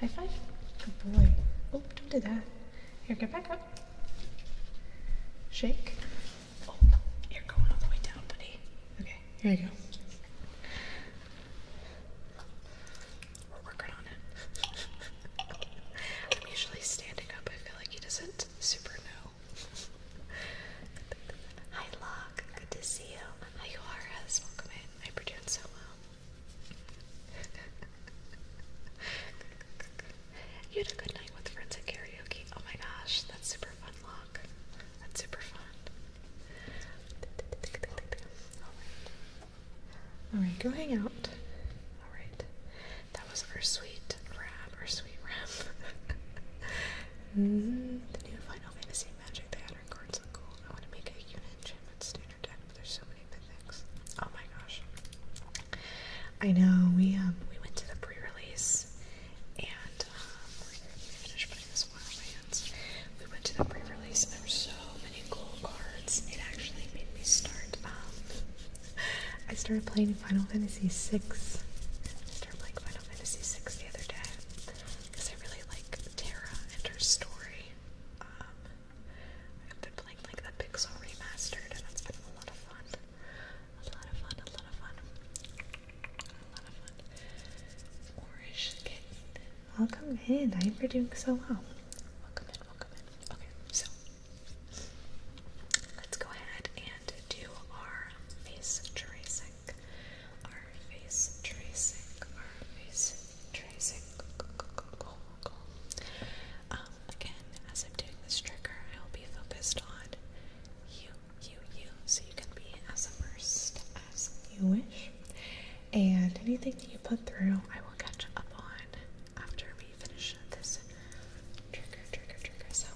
High five. Good boy. Oh, don't do that. Here, get back up. Shake. Oh, you're going all the way down, buddy. Okay, here you go. We're working on it. I'm usually standing up. I feel like he doesn't super know. Hi, Locke. Good to see you. Hi, Juarez. Welcome in. I hope you're doing so well. You had a good night with friends at karaoke. Oh my gosh, that's super fun, Locke. That's super fun. Alright, go hang out. Alright. That was our sweet Rab. The new Final Fantasy Magic, the add-on cards look cool. I want to make a unit enchantment standard deck, but there's so many mythics. I know, we went to the pre-release, and let me finish putting this one on my hands. We went to the pre-release, and there were so many cool cards. It actually made me start. I started playing Final Fantasy VI. I started playing Final Fantasy VI the other day because I really like Terra and her story. I've been playing like the Pixel Remastered, and that's been a lot of fun. A lot of fun, a lot of fun. A lot of fun. Orange kitten. Welcome in. I hope you're doing so well. Welcome in, welcome in. Okay, so let's go ahead and do our face tracing. Our face tracing. Our face tracing. Again, as I'm doing this trigger, I'll be focused on you, so you can be as immersed as You wish. And anything that you put through, I will catch up on after we finish this trigger. So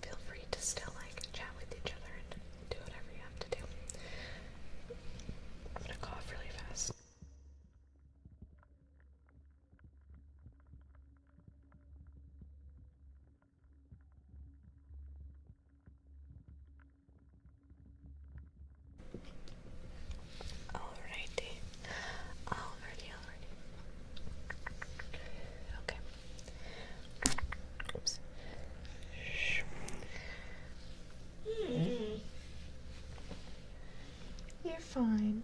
feel free to still like chat with each other and do whatever you have to do. I'm gonna cough really fast. Alrighty. Okay. Oops. you're fine.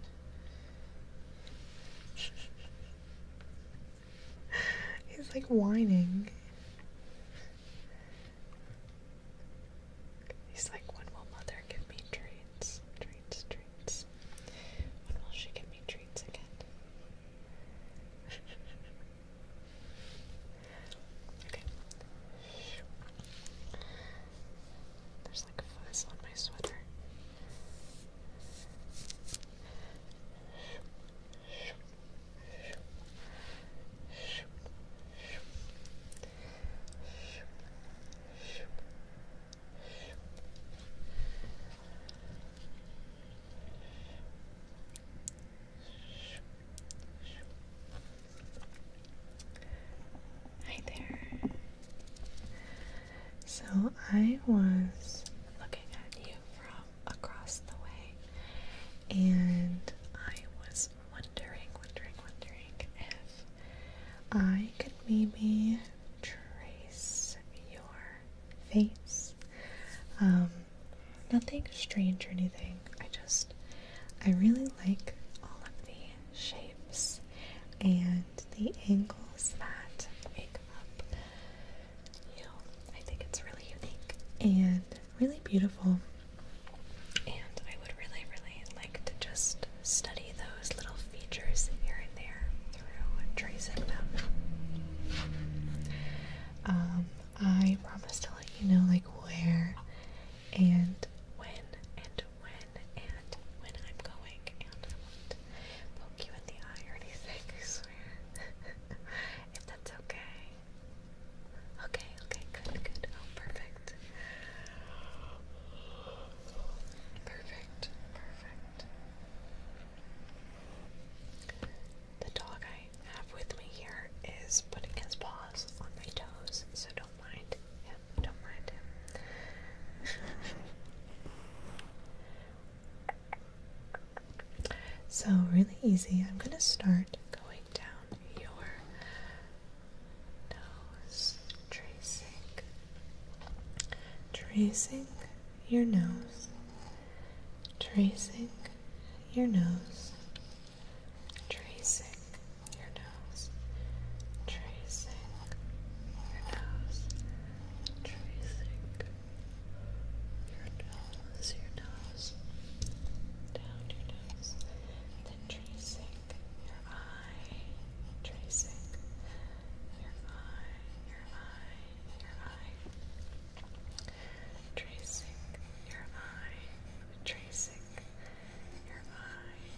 He's like whining. He's like, when will mother give me treats? Treats. When will she give me treats again? Okay. There's like fuzz on my sweater. Hi there. So I was Looking at you from across the way, and I was wondering if I could maybe trace your face. Nothing strange or anything. I really like all of the shapes and the angles that make up you. I think it's really unique, and really beautiful. and I would really like to just study those little features here and there through tracing them. I promise to let you know like where and when I'm going, and I won't poke you in the eye or anything, I swear. If that's okay. Okay, good. Oh, perfect. The dog I have with me here is putting his paws on my toes, so don't mind him. so really easy. I'm gonna start Going down your nose, tracing your nose, tracing your nose, tracing your nose, tracing your nose, tracing your nose, down your nose, then tracing your eye, tracing your eye, tracing your eye, tracing your eye,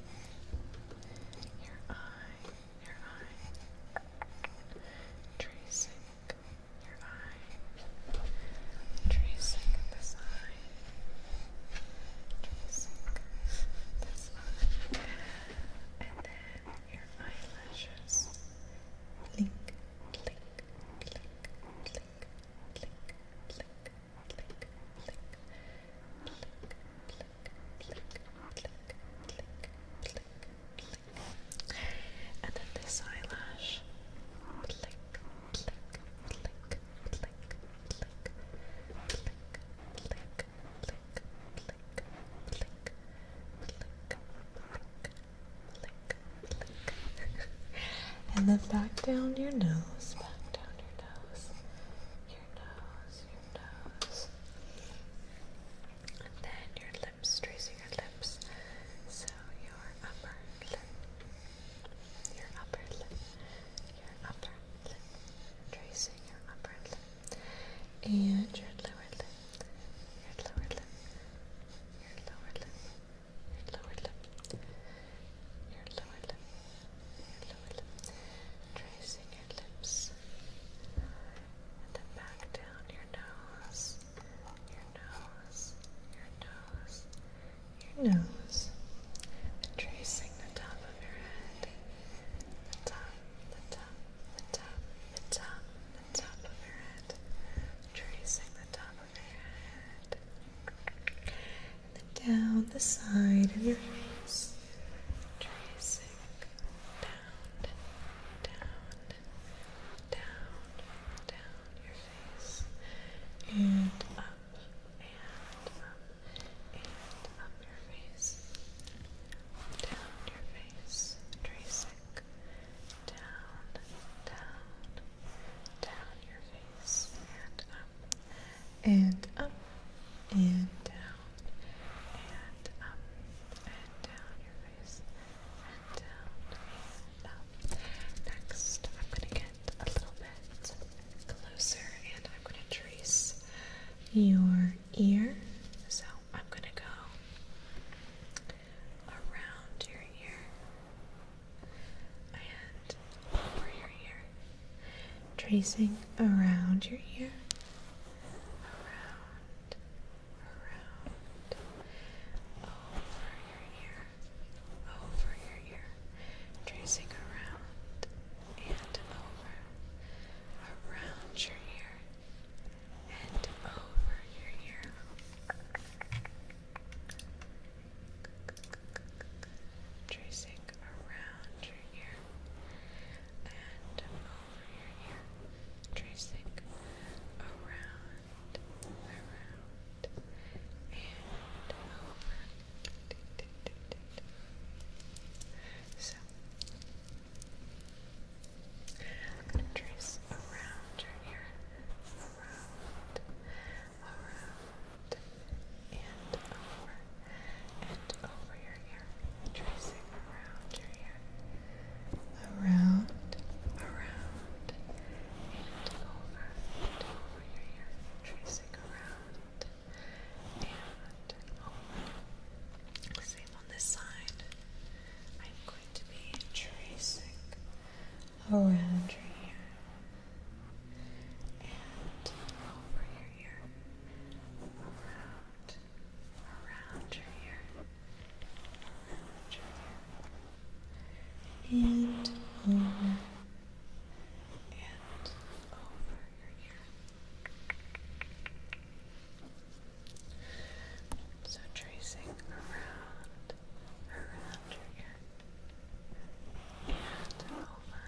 And then back down your nose, back down your nose, your nose, your nose. And then your lips, tracing your lips. So your upper lip, your upper lip, your upper lip, tracing your upper lip. And your lower lip, your lower lip, your lower lip, your lower lip, your lower lip, your lower lip, tracing your lips, and then back down your nose, your nose, your nose, your nose, and tracing the top of your head, the top, the top, the top, the top, the top of your head, tracing the top of your head, and then down the side of your face, tracing down, down, down, down your face, and up, and up, and up your face, down your face, tracing down, down, down your face, and up, and up, and down, and up, and down your face, and down, and up. Next, I'm going to get a little bit closer, and I'm going to trace your ear. So I'm going to go around your ear and over your ear, tracing around your ear, around, over your ear, tracing around and over, around your ear and over your ear, tracing around your ear and over your ear, tracing around, and over. So I'm going to trace around your ear, around, and over your ear, tracing around your ear, around, and over your ear, tracing around, and over. Same on this side. I'm going to be tracing around your ear and over your ear, around your ear, and over your ear. So tracing around your ear and over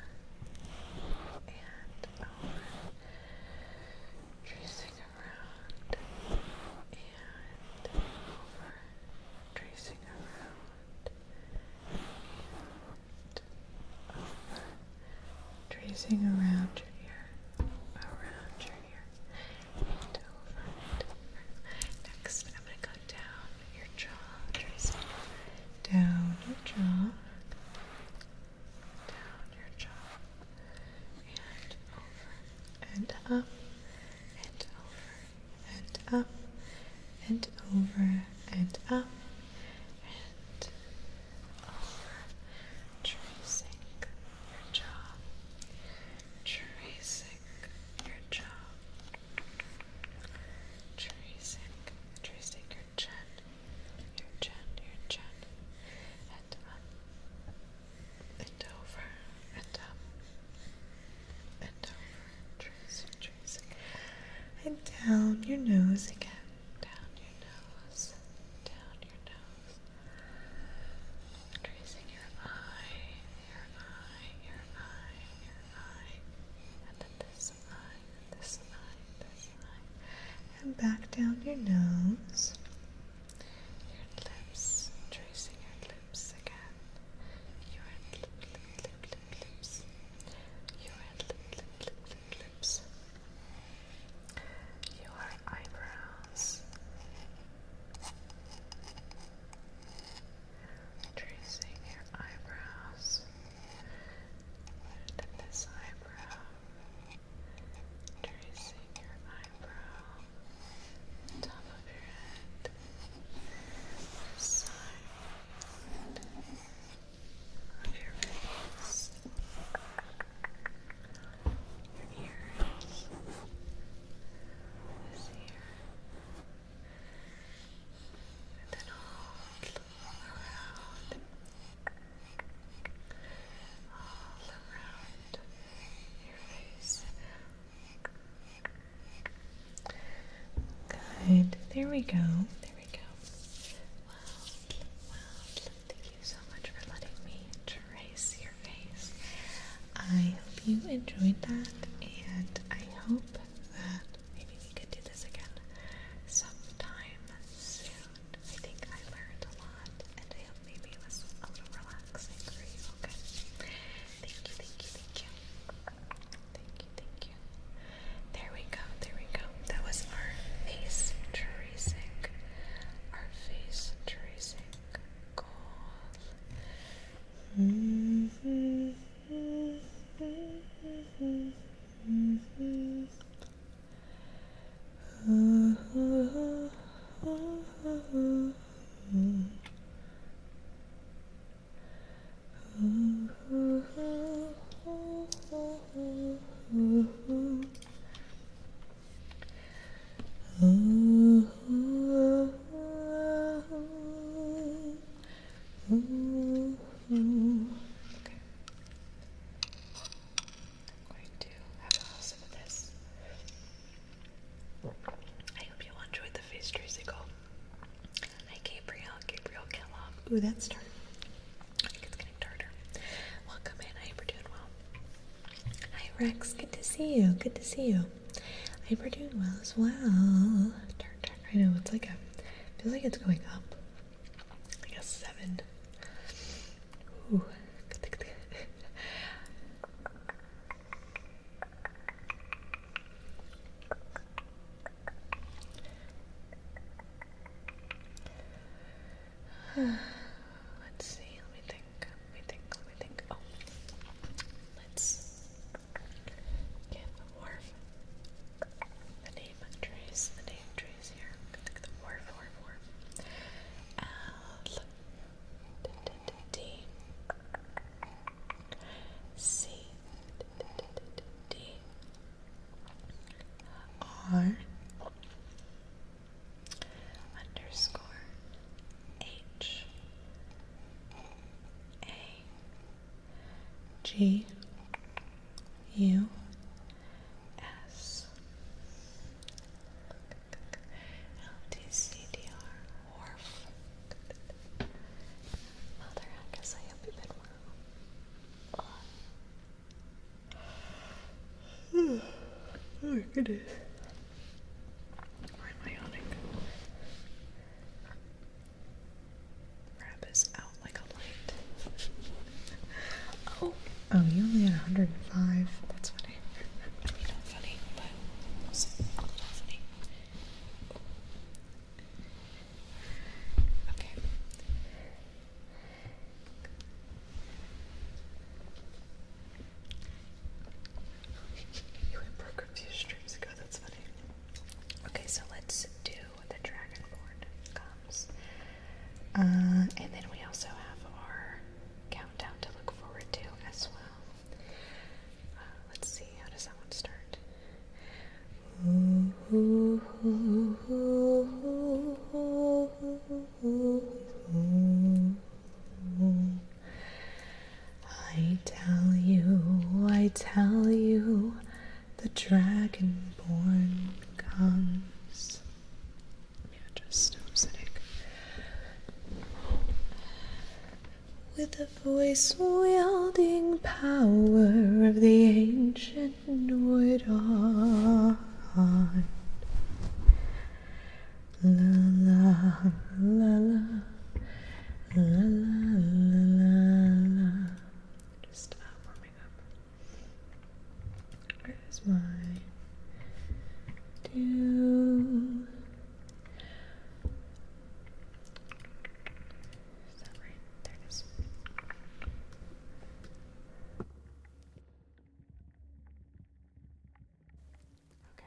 There we go. There we go. Well, thank you so much for letting me trace your face. I hope you enjoyed that, and I hope that Maybe we could do this again sometime soon. I think I learned a lot, and I hope maybe it was a little relaxing for you, okay? Thank you, thank you, thank you. Thank you, thank you. There we go, there we go. That was our face tracing. Our face tracing goal. Going to have a sip of this. I hope you enjoyed the face tracing goal. Hi Gabriel Kellogg. ooh, that's tart. I think it's getting tartar. Welcome in. I hope you're doing well. Hi Rex. Good to see you. Good to see you. I hope you're doing well as well. Tart. I know, it's like feels like it's going up. Like a 7. Ooh. Let's see. Let me think. Oh, let's get Worf. The name trace here. The Worf. L D C D R underscore H A G U S LTCDR Worf. Mother Haggis, I hope you've been well. Oh my goodness. Why am I yawning? Rab is out like a light. Oh, Oh, you only had 105. that's funny. I mean, not funny, but also a little funny. Okay. You and broke a few streams ago, that's funny. Okay, so let's do the Dragonborn comes. And then we also have our countdown to look forward to as well. Let's see, how does that one start? I tell you, the Dragonborn comes. Yeah, just upsetting. With a voice wielding power of the ancient wood on. La la la la la la la la. Just warming up. Where's my tune? Is that right? There it is. Okay.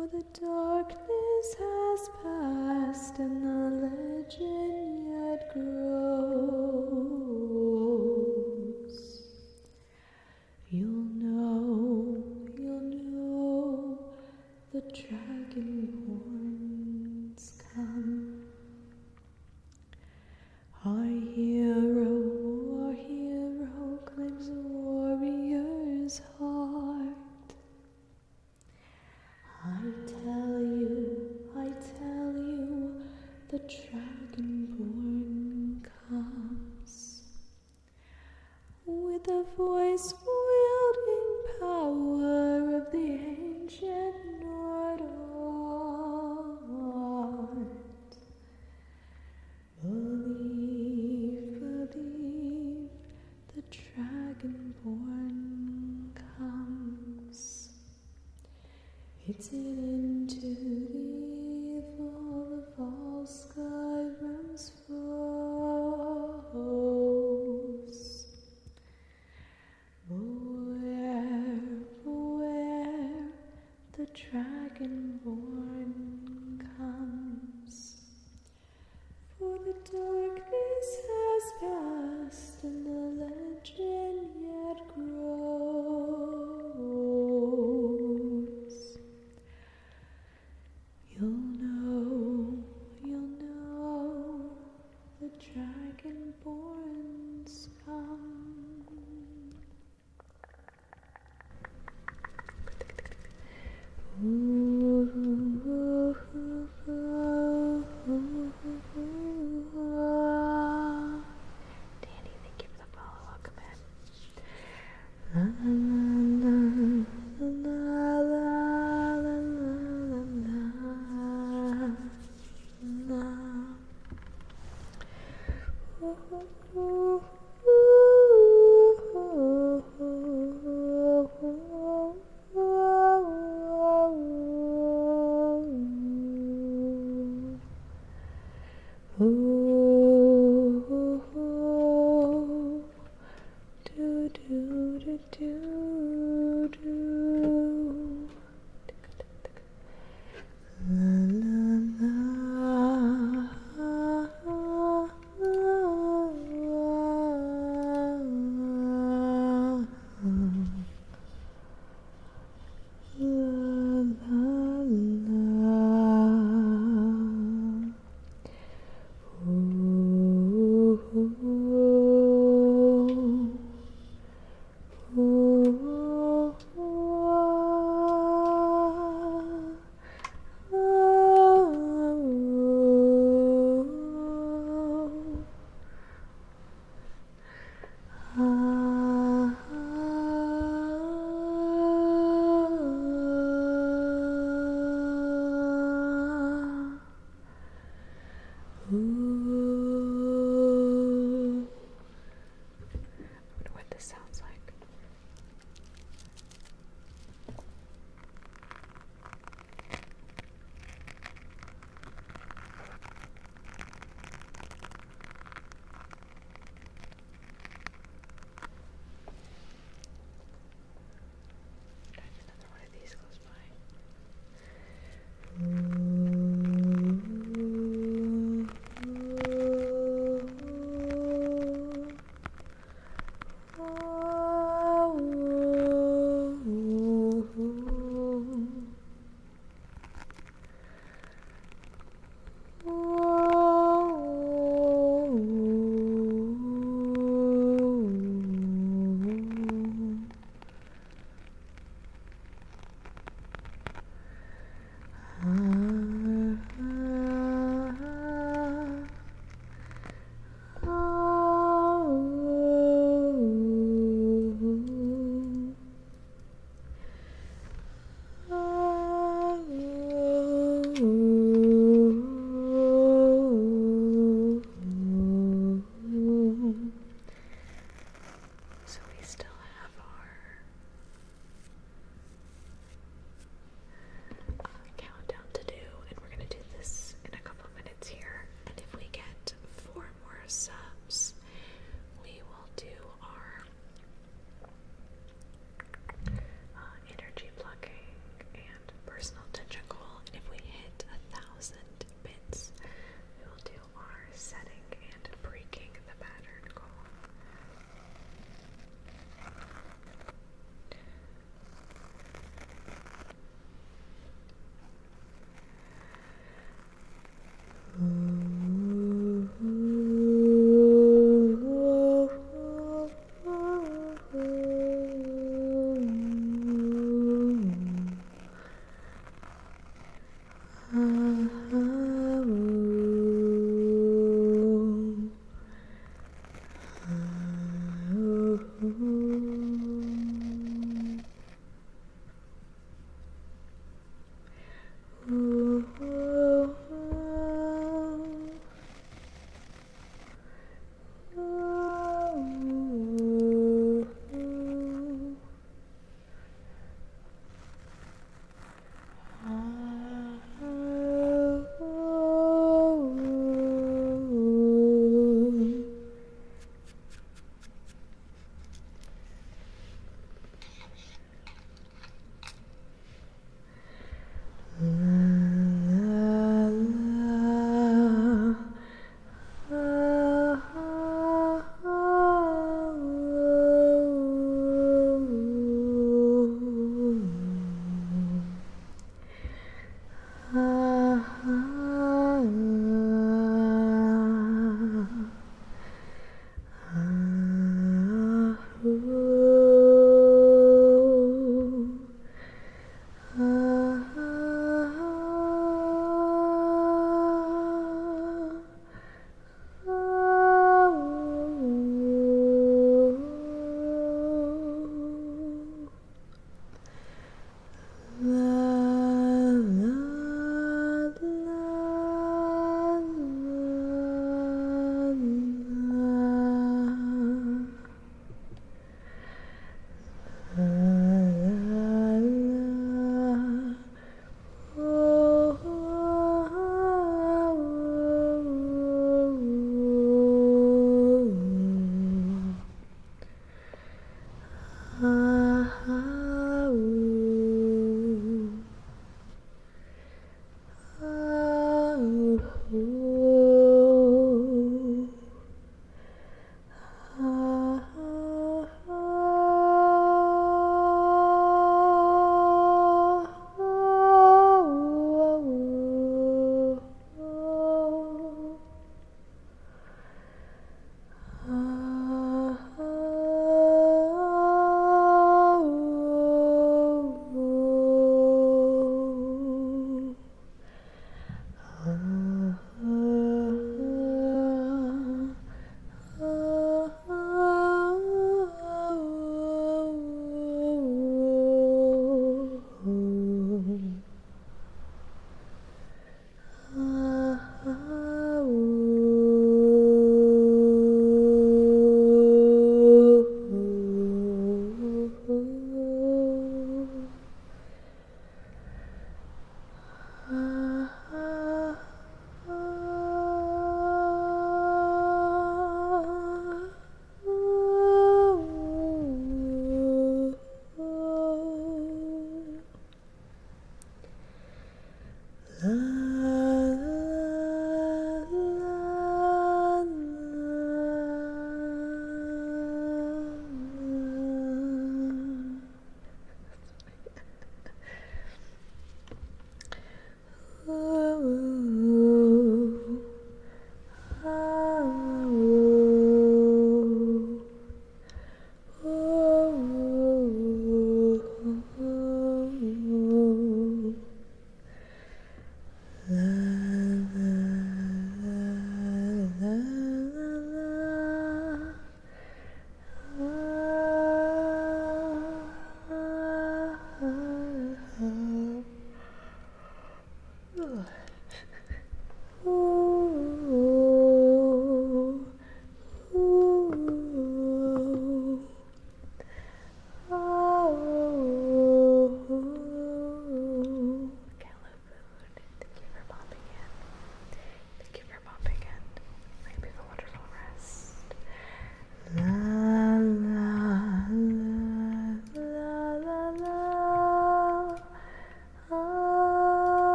For the darkness has passed and the legend yet grows. You'll know the Dragonborns come. Our hero claims a warrior's heart. I tell you, the Dragonborn comes with the voice-wielding power of the ancient Nord art. Believe, the Dragonborn comes. It's into the evil of all Skyrim's foes. Beware, the Dragonborn comes. For the darkness has passed and the legend yet grows. You'll know the Dragonborns come. Danny, thank you for the follow. Welcome in. La, la, la, la, la, la, la.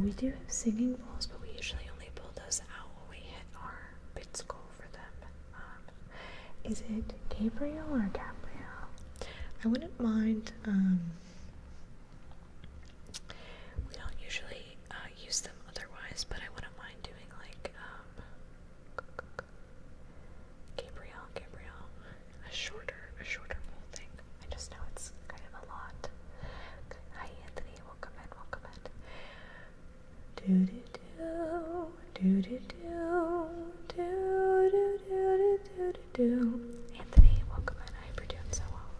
we do have singing bowls, but we usually only pull those out when we hit our bits goal for them. Is it Gabriel or Gabrielle? I wouldn't mind, we don't usually use them otherwise, but I wouldn't mind doing like, Gabriel, a shorter bowl thing. I just know it's kind of a lot. Hi Anthony, welcome in. Anthony, welcome in. I hope you're doing so well.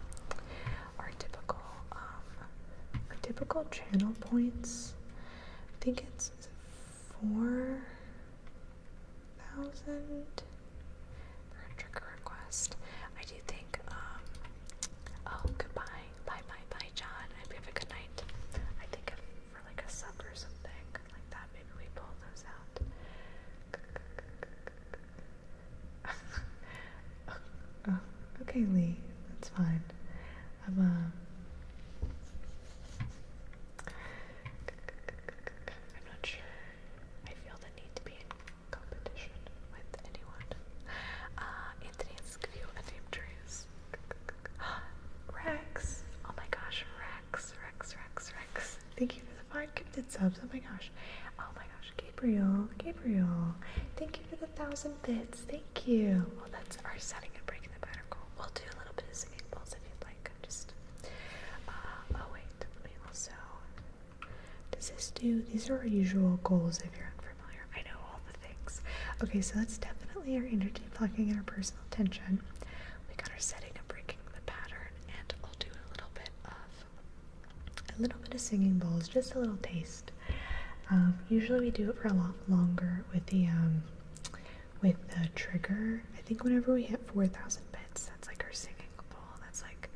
Our typical channel points, I think it's 4,000 for a trigger request. I do think, oh, goodbye. Bye, John. I hope you have a good night. I think for like a sub or something like that, maybe we pull those out. Oh, okay, Lee. That's fine. I'm not sure. I feel the need to be in competition with anyone. Anthony, let's give you a name choice. Rex. Oh my gosh, Rex. Thank you for the 5 gifted subs. Oh my gosh. Gabriel. Thank you for the 1,000 bits. Thank you. Well, that's our setting and breaking the pattern goal. We'll do a little bit of singing bowls if you'd like. Oh wait, let me also. These are our usual goals if you're unfamiliar. I know all the things. Okay, so that's definitely our energy plucking and our personal tension. We got our setting and breaking the pattern, and I'll do a little bit of singing bowls, just a little taste. Usually we do it for a lot longer with the trigger. I think whenever we hit 4,000 bits, that's like our singing bowl. That's like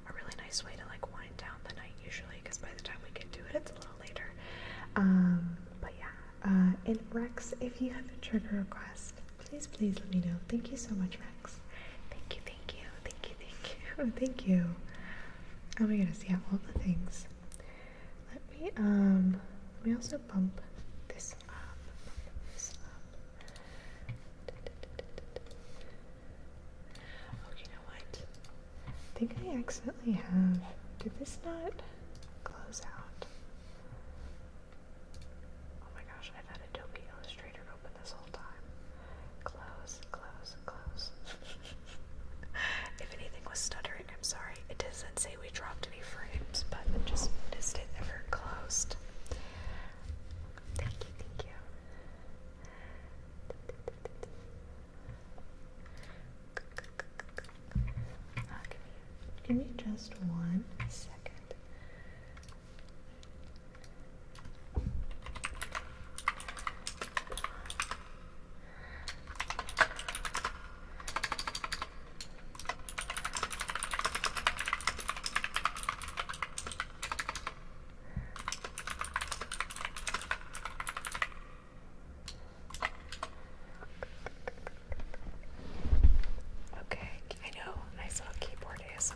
a really nice way to like wind down the night usually, because by the time we get to it, it's a little later. But yeah, and Rex, if you have a trigger request, please let me know. Thank you so much, Rex. Thank you. Oh my goodness, yeah, all the things. Let me also bump this up. Oh, you know what? I think I accidentally have. Did this not close out? Oh my gosh, I've had Adobe Illustrator open this whole time. Close. If anything was stuttering, I'm sorry. It doesn't say we dropped any frames, but I just noticed it never closed. Thank you. Give me just 1 second. Okay, I know, nice little keyboard ASMR.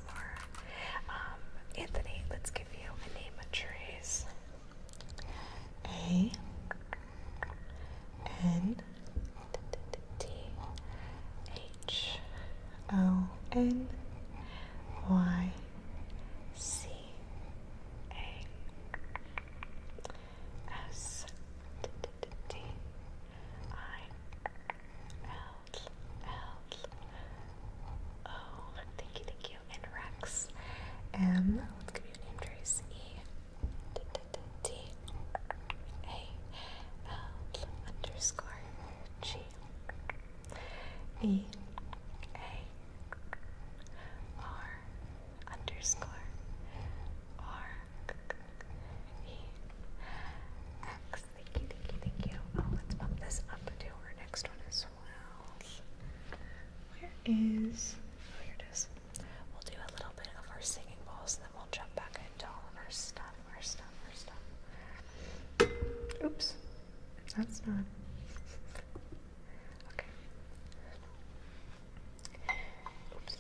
Anthony, let's give you a name of trees. A N T H O N Y C A S T I L L O. Thank you. And Rex. M. Let's give you a name trace. E T A L underscore G E A R underscore R E X. Thank you. Oh, let's bump this up to our next one as well. Where is? Oh, here it is. We'll do a little bit of our singing bowls, and then we'll jump back into all of our stuff. Oops. That's not. Okay. Oops.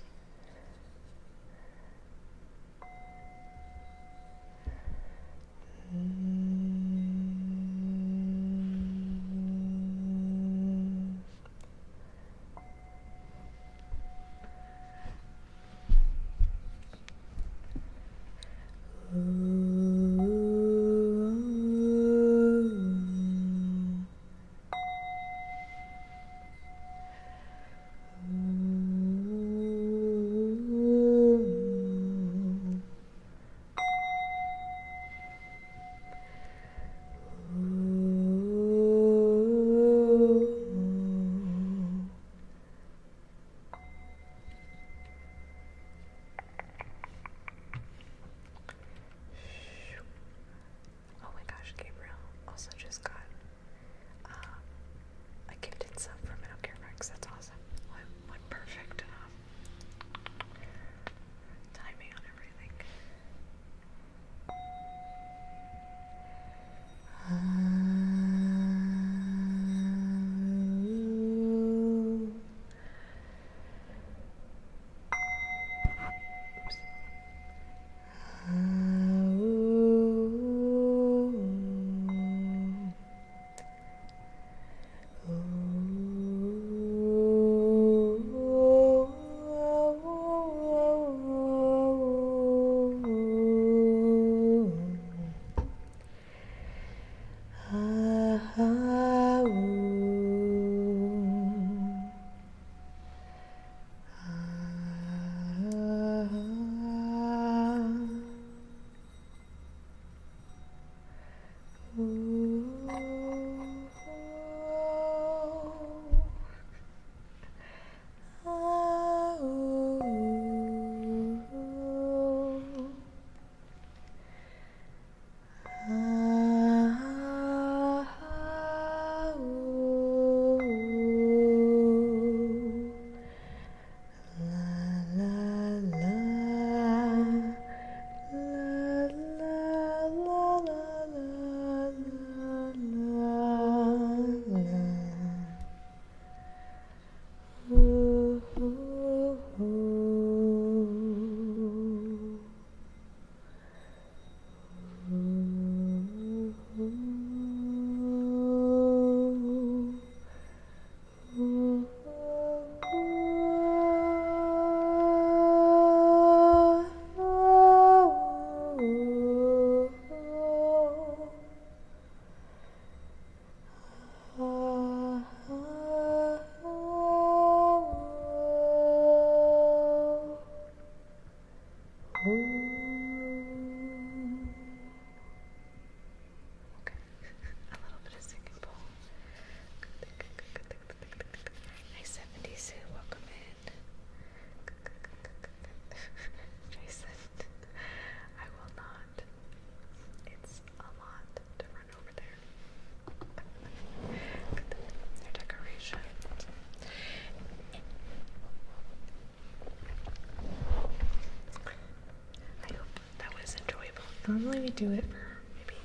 Normally we do it for maybe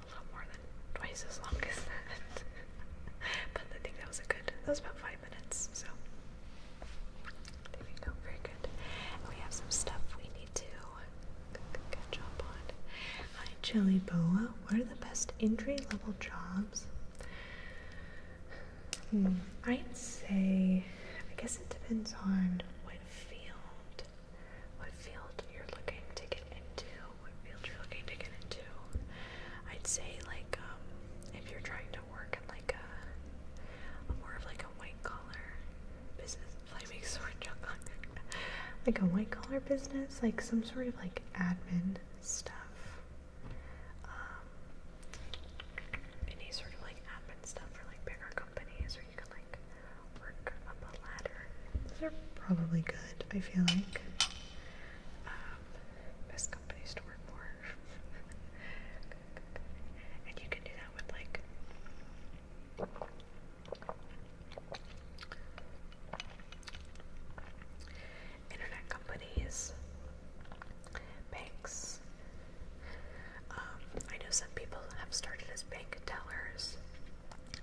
a little more than twice as long as that. But I think that was about 5 minutes, so there we go, very good. And we have some stuff we need to catch up on. Hi Jelly Boa, what are the best entry-level jobs? I'd say, I guess it depends on what field you're looking to get into, I'd say, like, if you're trying to work in, like, a more of, like, a white-collar business, flaming sword juggler, like a white-collar business, like, some sort of, like, admin stuff, any sort of, like, admin stuff for, like, bigger companies, or you can, like, work up a ladder. Those are probably good, I feel like. Best companies to work for. And you can do that with, like, internet companies, banks. I know some people have started as bank tellers,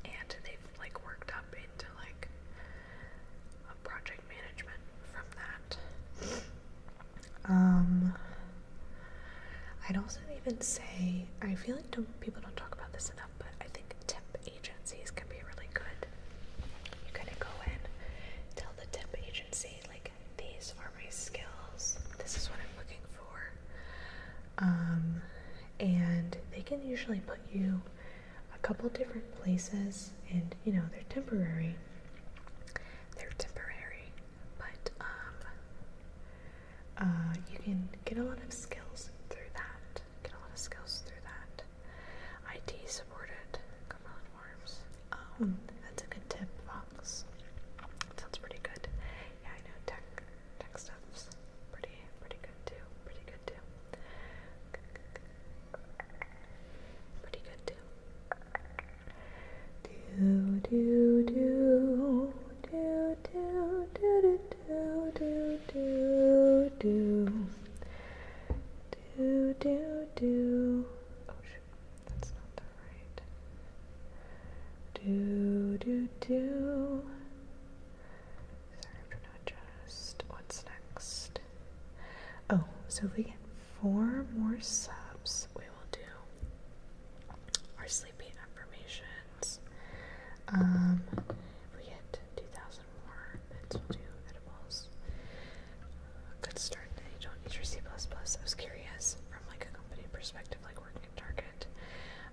and they've, like, worked up into, like, a project management from that. I'd also even say, I feel like people don't talk about this enough, but I think temp agencies can be really good. You kind of go in, tell the temp agency, like, these are my skills, this is what I'm looking for, and they can usually put you a couple different places, and, you know, they're temporary, but you can get a lot of skills through that. IT supported Cumberland Farms. Oh, that's a good tip, Fox. That sounds pretty good. Yeah, I know tech stuff's pretty good too. Pretty good too. Do do do do do do do do do do do do do. Oh shoot, that's not the right. Do do do. Sorry, I'm trying to adjust. What's next? Oh, so if we get 4 more subs, we will do our sleepy affirmations. If we get 2,000 more bits, we'll do edibles. Good start. You don't need your C++. I was curious from, like, a company perspective, like working at Target.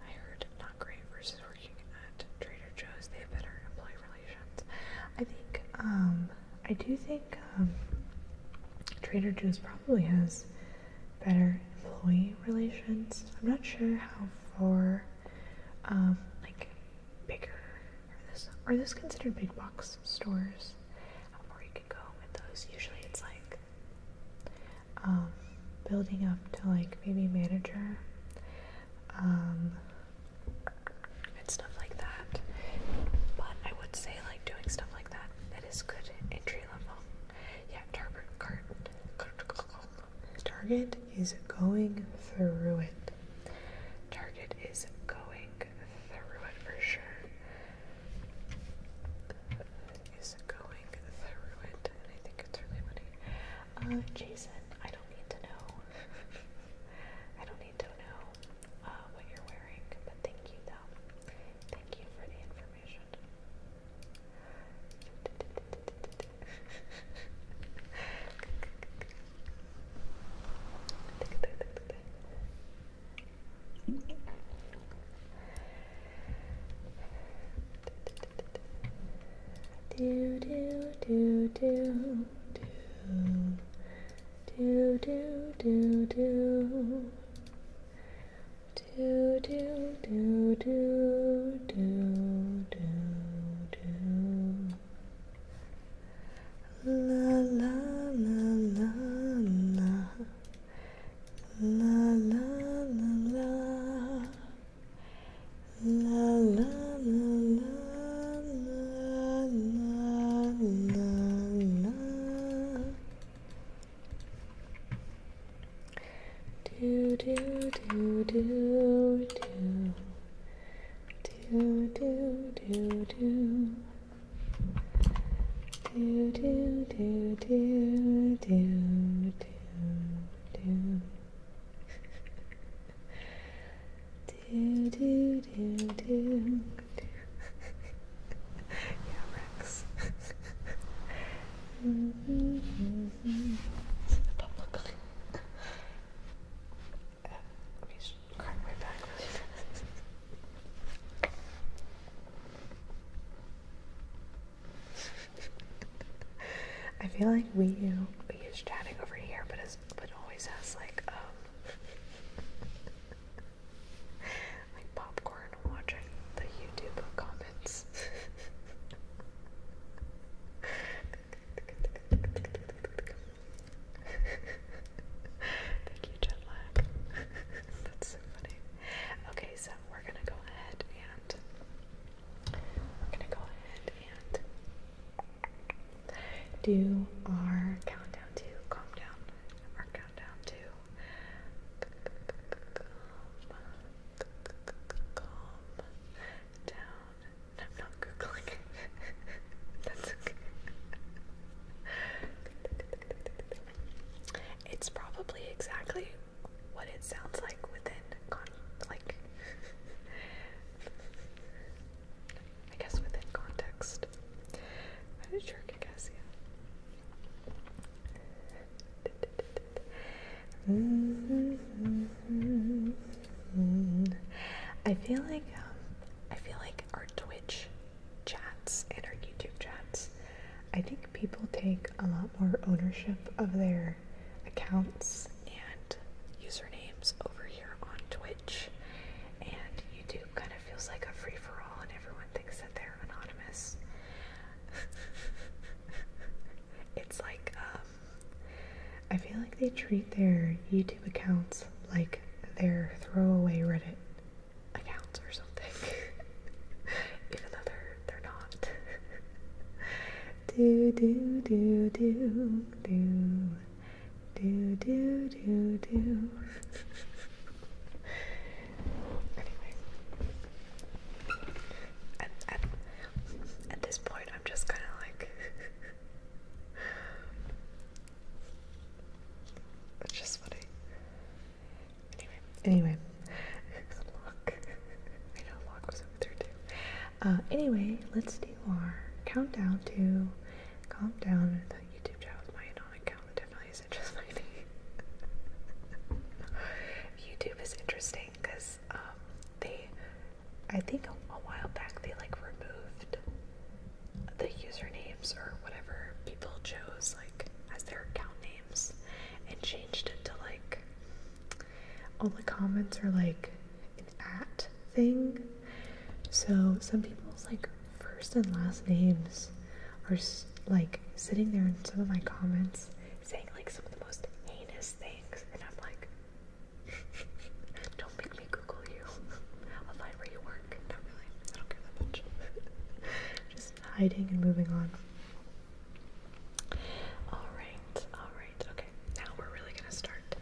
I heard not great versus working at Trader Joe's. They have better employee relations. I do think Trader Joe's probably has better employee relations. I'm not sure how far, like, bigger are those considered big box stores? How far you can go with those? Usually it's like, building up to, like, maybe manager, and stuff like that. But I would say, like, doing stuff like that, that is good entry level. Yeah, Target is going through it. Target is going through it for sure. Is going through it, and I think it's really funny. Jason, I don't need to know. I don't need to know what you're wearing, but thank you though. Thank you for the information. Do do do do do do do do do do do do do do do. La la la la la la la la la la la la la. Do do Do do do do do do do do do do. Yeah, Rex. Publicly. Let me just crack my back really fast. I feel like we use chatting over here, but always has like like popcorn watching the YouTube comments. Thank you, jet lag. That's so funny. Okay, so we're gonna go ahead and do our countdown to calm down. Our countdown to calm down. I'm not Googling it. That's okay. It's probably exactly what it sounds like within I guess within context. I'm sure I guess, yeah. I feel like our Twitch chats and our YouTube chats, I think people take a lot more ownership of their accounts and usernames over here on Twitch, and YouTube kind of feels like a free-for-all and everyone thinks that they're anonymous. It's like, I feel like they treat their YouTube accounts like their throwaway Reddit accounts or something, even though they're not. Do do do do do do do do do. Anyway, at this point, I'm just kind of like. It's just funny. Anyway. Locke. I know Locke was over there too. Anyway, let's do our countdown to calm down. The YouTube chat with my anon account that definitely isn't just my name. YouTube is interesting because I think a while back they like removed the usernames or whatever people chose like as their account names and changed it to like all the comments are like an @ thing. So some people's like first and last names are like sitting there in some of my comments saying like some of the most heinous things, and I'm like, don't make me Google you. I'll find where you work. Not really. I don't care that much. Just hiding and moving on. Alright. Okay, now we're really gonna start.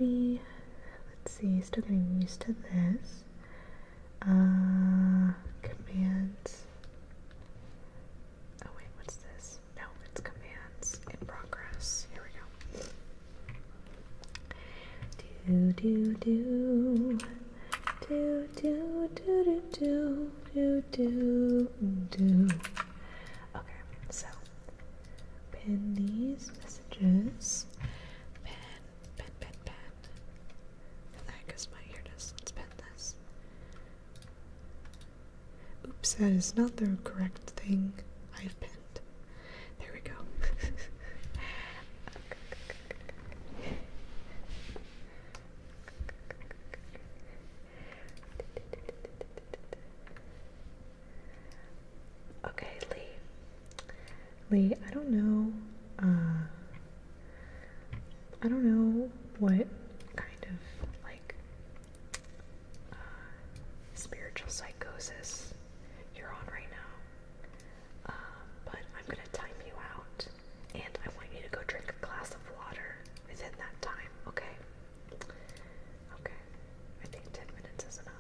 Let's see, still getting used to this. Commands. Oh wait, what's this? No, it's commands in progress. Here we go. Do do do do do do do do do. Okay, so pin these messages. Pen. What the heck is my ear does? Let's pen this. Oops, that is not the correct thing I've pinned. There we go. Okay, Lee, I don't know what kind of like spiritual psychosis you're on right now, but I'm gonna time you out, and I want you to go drink a glass of water within that time, okay? Okay, I think 10 minutes is enough.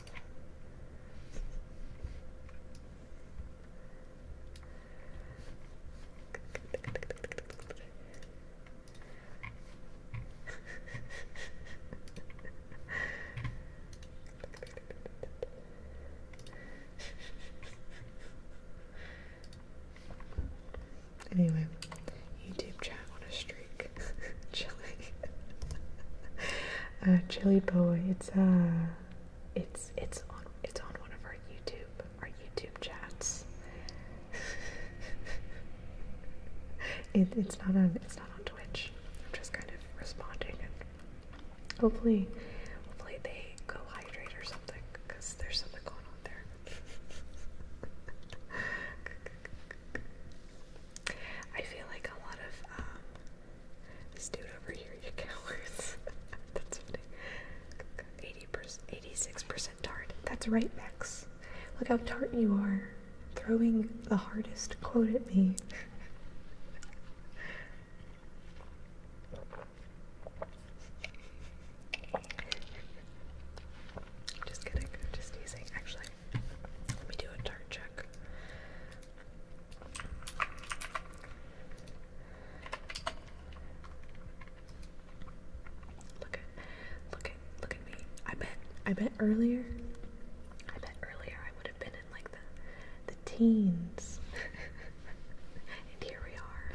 Chili Boy. It's on one of our YouTube chats. It's not on Twitch. I'm just kind of responding, and hopefully they go hydrate or something, because there's something going on there. I feel like a lot of this dude over here, you cowards. That's funny. 86% tart. That's right, Max. Look how tart you are. Throwing the hardest quote at me. Just kidding. I'm just teasing. Actually, let me do a tart check. Look at me. I bet earlier I would have been in like the teens. And here we are.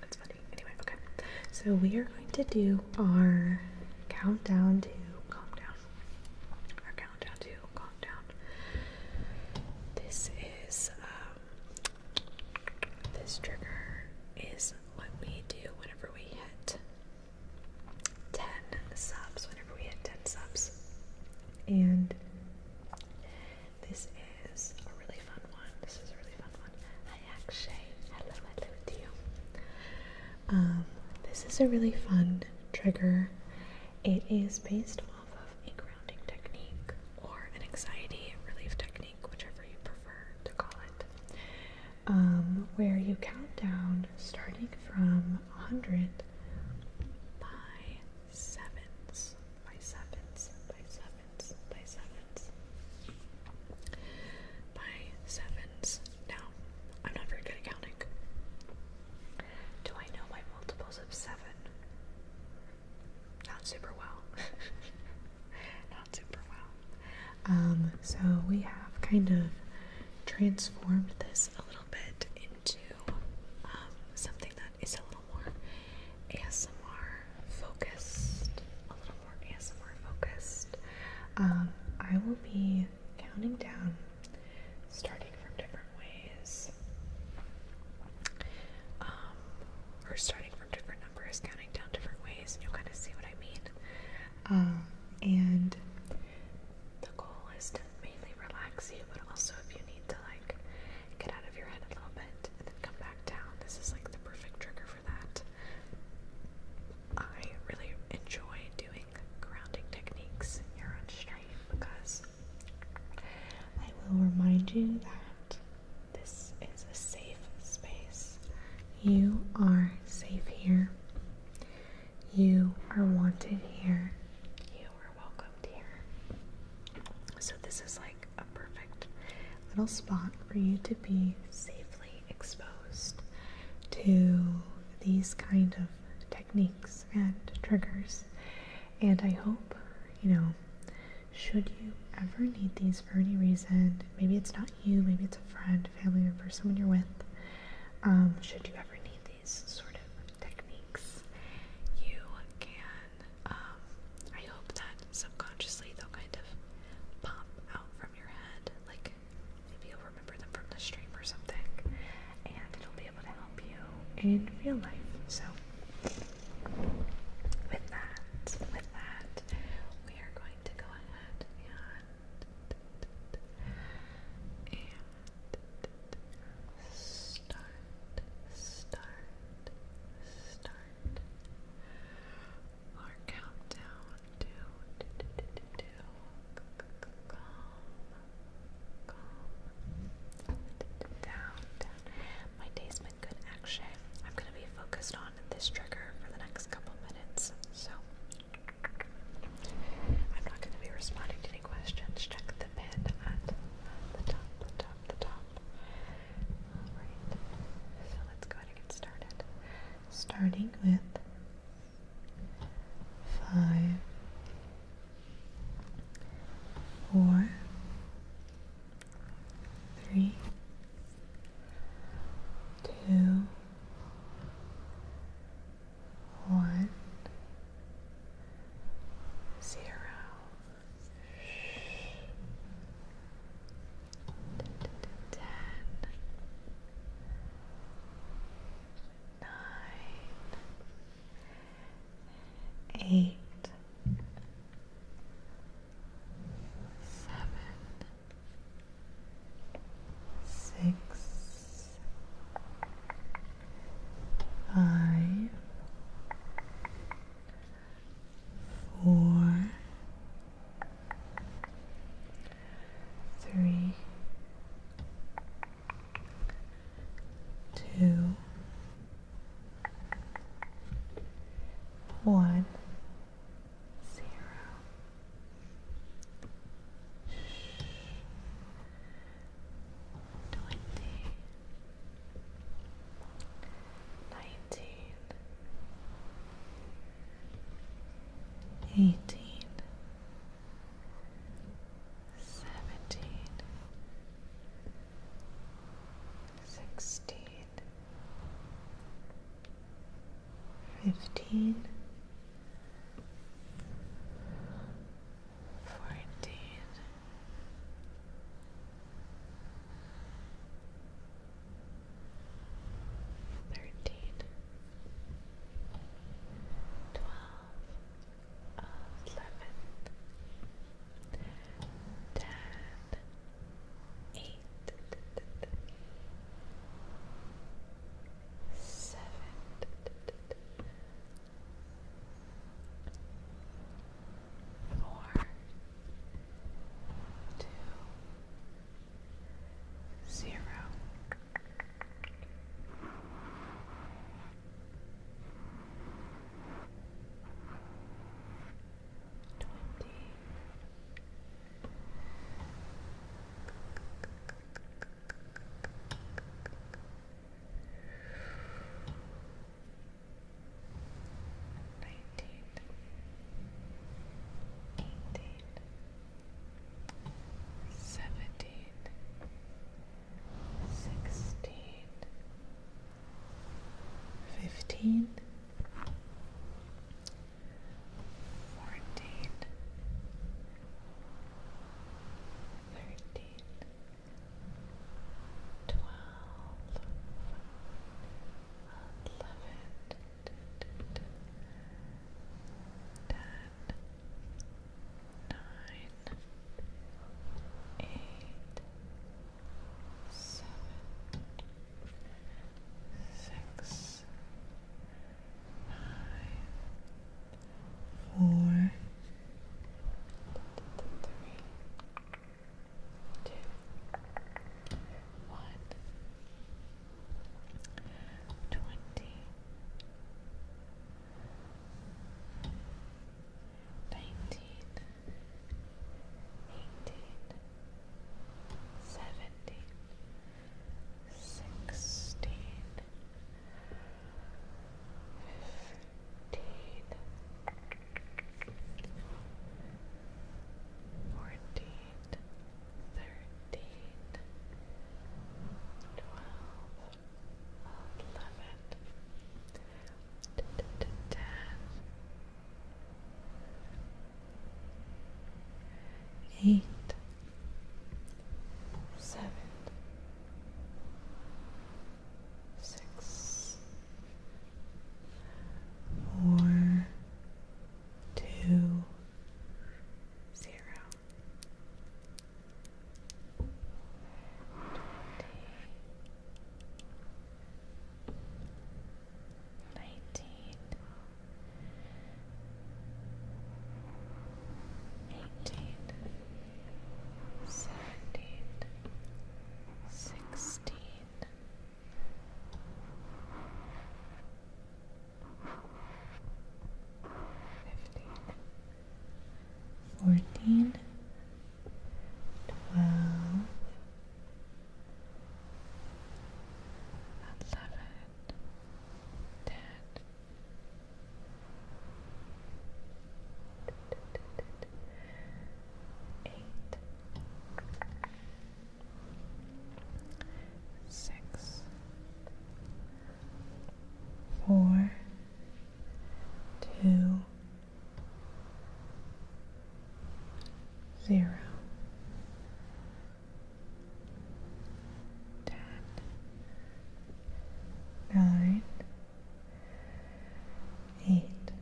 That's funny. Anyway, okay. So we are going to do our countdown to calm down. Our countdown to calm down. This trigger is what we do whenever we hit 10 subs. And this is a really fun one. Hi Akshay. Hello to you. This is a really fun trigger. It is based off of a grounding technique or an anxiety relief technique, whichever you prefer to call it, where you count down starting from 100 by sevens. Now, I'm not very good at counting. Do I know my multiples of 7? Not super well. So we have kind of transformed this a little bit into something that is a little more ASMR focused. I will be counting down, starting from different ways, or starting from different numbers, counting down different ways, and you'll kind of see what I mean. And the goal is to mainly relax you, but also if you need to like get out of your head a little bit and then come back down, this is like the perfect trigger for that. I really enjoy doing grounding techniques here on stream because I will remind you that this is a safe space. You are safe here. You are wanted here. You are welcomed here. So this is like a perfect little spot for you to be safely exposed to these kind of techniques and triggers. And I hope, should you ever need these for any reason, maybe it's not you, maybe it's a friend, family member, someone you're with, should you ever need these sort of techniques, you can, I hope that subconsciously they'll kind of pop out from your head, like maybe you'll remember them from the stream or something, and it'll be able to help you in real life. So with that, we are going to go ahead and start our countdown to calm down. My day's been good, actually. I'm going to be focused on this trigger for the next couple minutes, so I'm not going to be responding to any questions. Check the pin at the top. Alright, so let's go ahead and get started. Starting with 5, 4, 3, 2, 1, 2, 1, 0. 20, 19, 18, 17, 16, 15, 14, 13, 12, 11, 10, 8, 7, 4, 2, 0. 20, 19, 18, 17, 16, 15, 14, 13, 12, 11, 10, 9, 8, 7, 6, 5, 4, 3, 2, 1, 20, 19, 18, 17, 16, 15, 14, 13, 12, 11, 10, 8, 7, 6, 4, 2, 0. 19, 18, 17, 16, 15, 14, 12, 11, 10, 8, 6, 4, 2, 0. 10, 9, 8,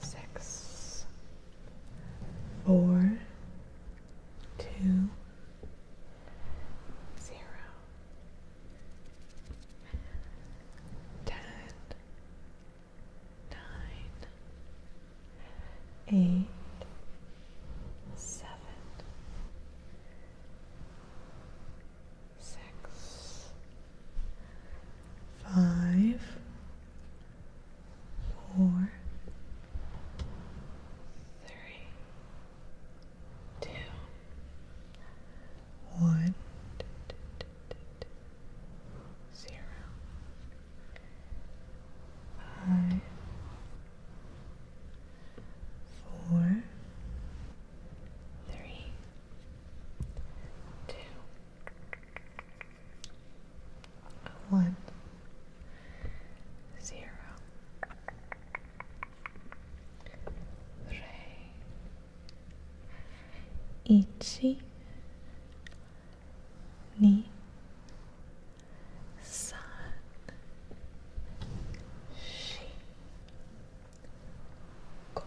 6, 4, 2, 0. ichi, ni, san, shi, go,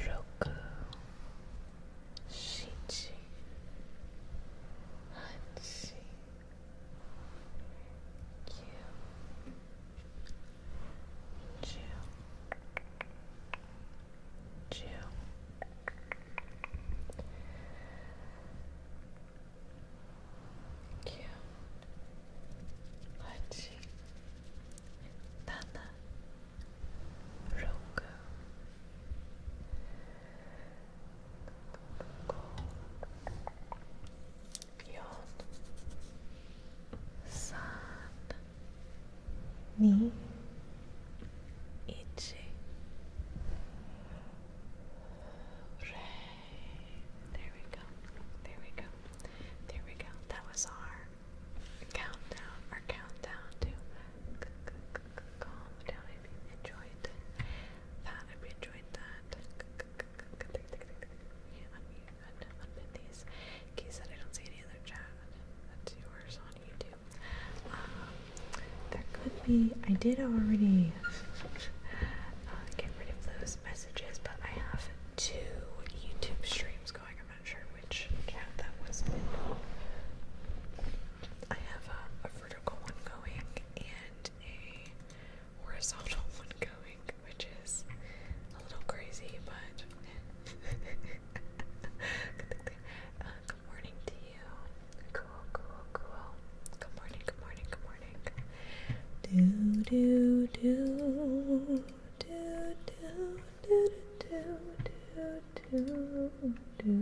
roku, shichi, hachi, kyu, ju, kyu, hachi, tana, roku, go, yon, san, ni, ichi, rei. There we go. There we go. There we go. That was our countdown. Our countdown to calm down. If you enjoyed that, if you enjoyed that, unpin these keys that I don't see any other chat. That's yours on YouTube. There could be. I did already get rid of those messages, but I have 2 YouTube streams going. I'm not sure which chat that was in. I have a vertical one going and a horizontal one going, which is a little crazy, but good morning to you. Cool, cool, cool. Good morning, good morning, good morning. Do do do do do do do do do.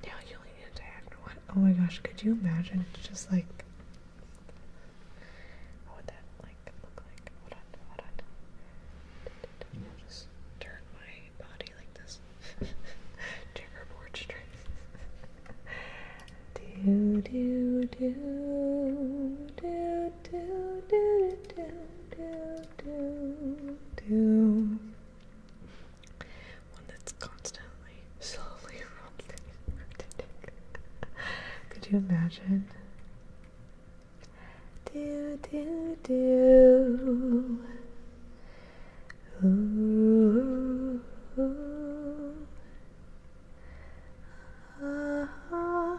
Now you only need to act one. Oh my gosh, could you imagine? It's just like, what would that like look like? Hold on, hold on. I'll just turn my body like this. Checkerboard strings. Do do do do do do do do do. One that's constantly slowly rotating. Could you imagine? Do do do. Ooh, ooh. Ah, ah,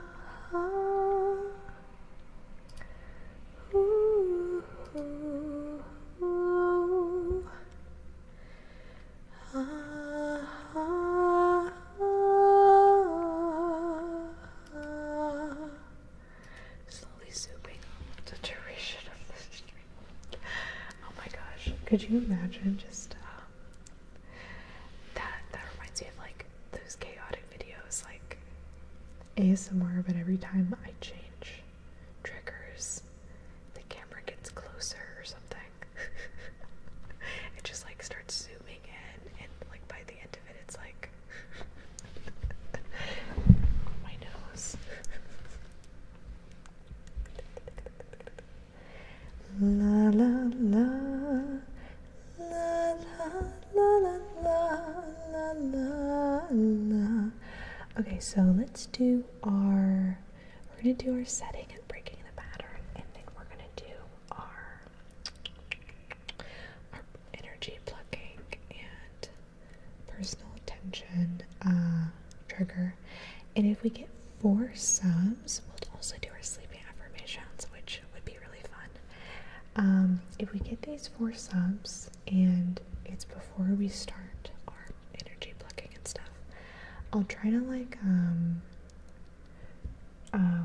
ah. Ooh, ooh, ooh. Ah, ah, ah. Slowly zooming the duration of the stream. Oh my gosh, could you imagine just that reminds me of like those chaotic videos, like ASMR, but every time I change triggers, the camera gets closer or something. It just like starts zooming in, and like by the end of it, it's like my nose. La la la la la la la la la. Okay, so let's do we're gonna do our setting and breaking the pattern, and then we're gonna do our energy plucking and personal attention trigger. And if we get 4 subs, we'll also do our sleeping affirmations, which would be really fun. If we get these 4 subs and it's before we start our energy plucking and stuff, I'll try to like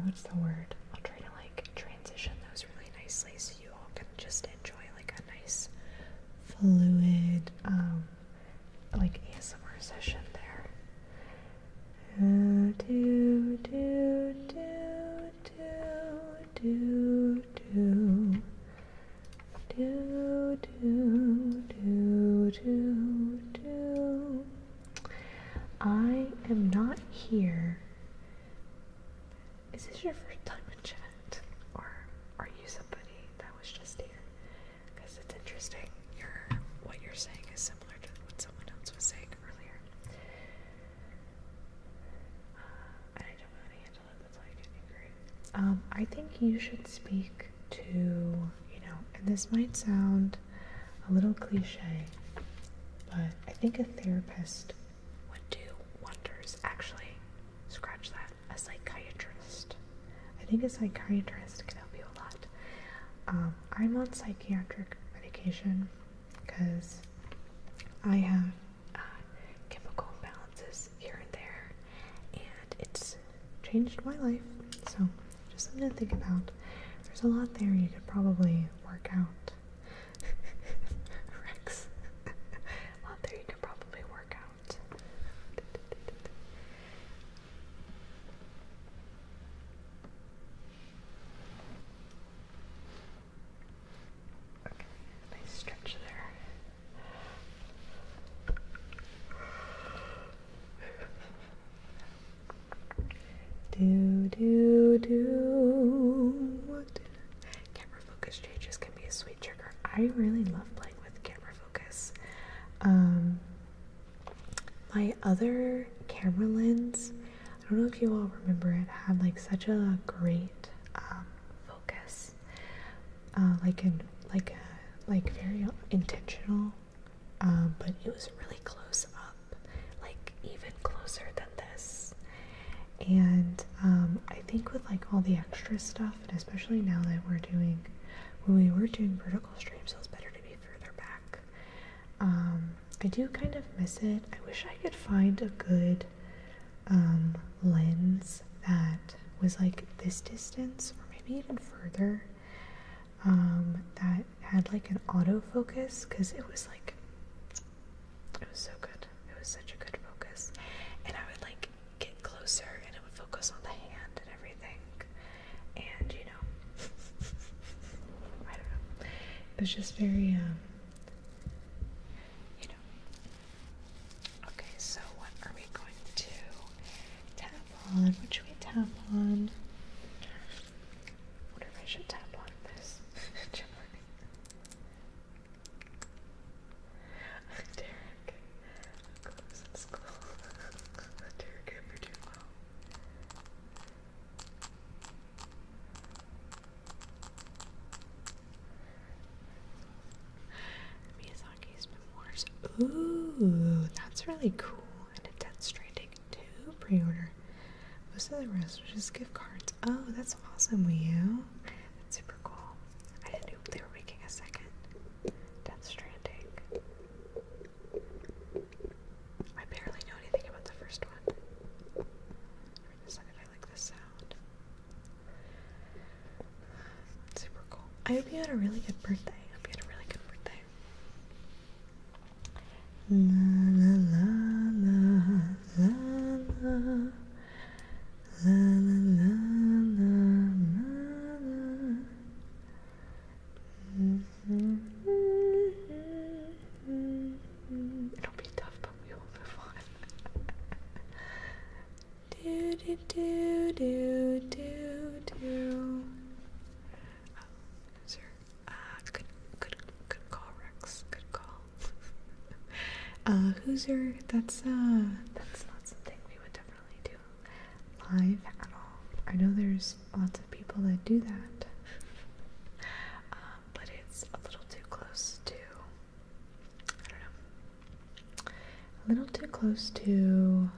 what's the word? I'll try to like transition those really nicely so you all can just enjoy like a nice fluid like ASMR session there. Do do do do do do do do do do do. I am not here. Is this your first time in chat? Or are you somebody that was just here? I think you should speak to, and this might sound a little cliche, but I think a therapist would do wonders. Actually, scratch that. A psychiatrist. I think a psychiatrist can help you a lot. I'm on psychiatric medication because I have chemical imbalances here and there, and it's changed my life. So, just something to think about. There's a lot there you could probably work out. Rex. A lot there you could probably work out. Okay, nice stretch there. Camera focus changes can be a sweet trigger. I really love playing with camera focus. My other camera lens, I don't know if you all remember it, had like such a great focus. Like very intentional. But it was really close up, like even closer than this. And I think with like all the extra stuff, and especially now that when we were doing vertical streams, it was better to be further back. I do kind of miss it. I wish I could find a good lens that was like this distance, or maybe even further, that had like an autofocus, because it was so good. It was such a good focus. And I would like get closer and it would focus on the hand and everything. And I don't know. It was just very, Okay, so what are we going to tap on? What should we tap on? I wonder if I should tap on this. Derek. Close at school. Derek, ever do well. Miyazaki's memoirs. Ooh, that's really cool. And a Death Stranding 2 pre-order. Most of the rest was just gift cards. Oh, that's awesome, Wii. That's super cool. I didn't know they were making a second Death Stranding. I barely know anything about the first one. For a second, I like this sound. Super cool. I hope you had a really good birthday. I hope you had a really good birthday. La la la la la la. La la la la la la. It'll be tough, but we will move on. Do do do do do do. Sir, good call, Rex. Good call. Hoosier, that's not something we would definitely do live at all. I know there's lots of people that do that, but it's a little too close to, I don't know, a little too close to,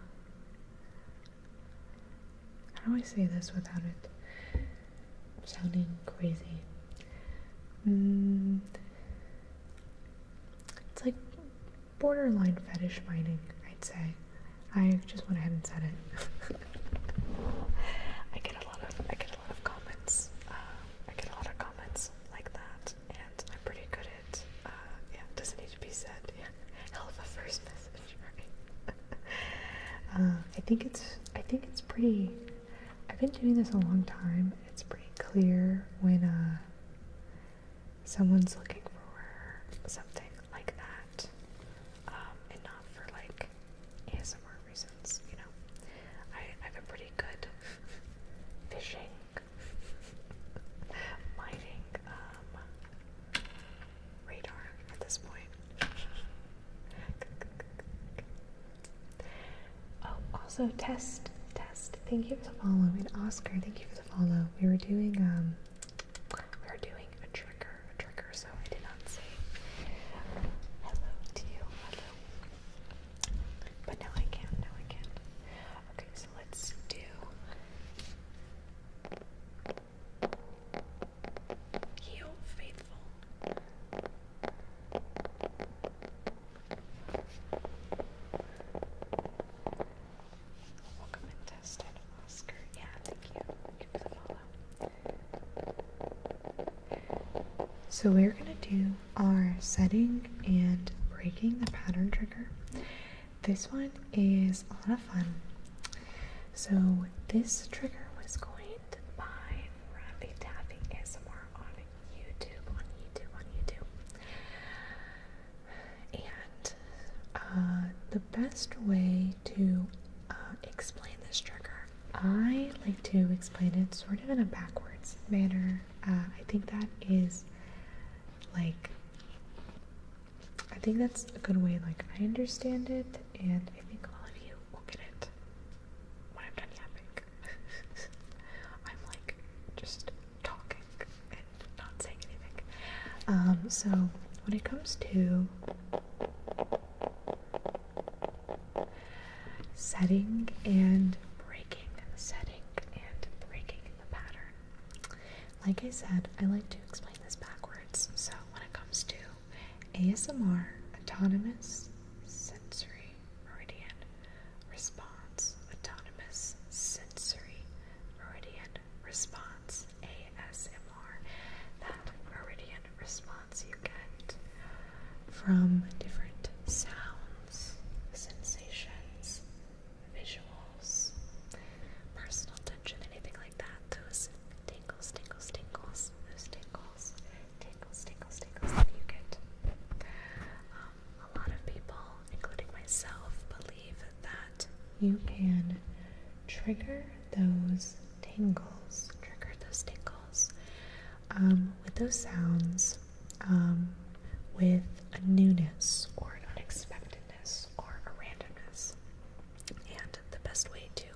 how do I say this without it sounding crazy? It's like borderline fetish mining, I'd say. I just went ahead and said it. I get a lot of comments. I get a lot of comments like that, and I'm pretty good at. Yeah, it doesn't need to be said. Yeah, hell of a first message, right? I think it's pretty. I've been doing this a long time. It's pretty clear when someone's looking for something like that, and not for like ASMR reasons, I have a pretty good fishing, mining, radar at this point. Oh, also test. Thank you for the follow. And Oscar, thank you for the follow. follow, we were doing a trigger, so I did not say hello to you, hello. But now I can. Okay, so let's do Heal Faithful. Welcome and tested, Oscar. Yeah, thank you. Thank you for the follow. So we're gonna do our setting and breaking the pattern trigger. This one is a lot of fun. So this trigger was coined by Raffy Taffy ASMR on YouTube. And the best way to explain this trigger, I like to explain it sort of in a backwards manner. I think that's a good way, like, I understand it, and I think all of you will get it when I'm done yapping. I'm like just talking and not saying anything. So when it comes to setting and breaking the pattern, like I said, I like to explain this backwards. So when it comes to ASMR, autonomous sensory meridian response, autonomous sensory meridian response, ASMR, that meridian response you get from different sounds, sensations, visuals, personal tension, anything like that, those tingles that you get. A lot of people, including myself, believe that you can trigger those tingles with those sounds, with a newness or an unexpectedness or a randomness. And the best way to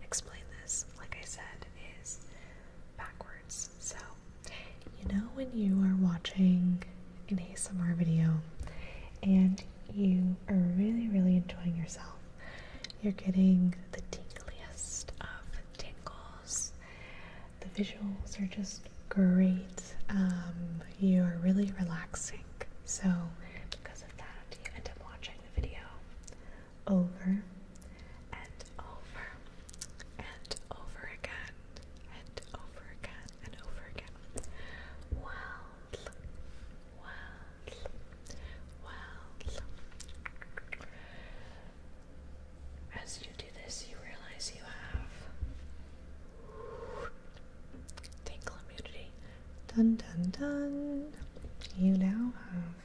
explain this, like I said, is backwards. So, you know when you are watching an ASMR video and you are really, really enjoying yourself, you're getting the tingliest of tingles. The visuals are just great. You're really relaxing. So because of that, you end up watching the video over and over and over again and over again and over again. Well. As you do this, you realize you have tingle immunity. Dun dun dun. You now have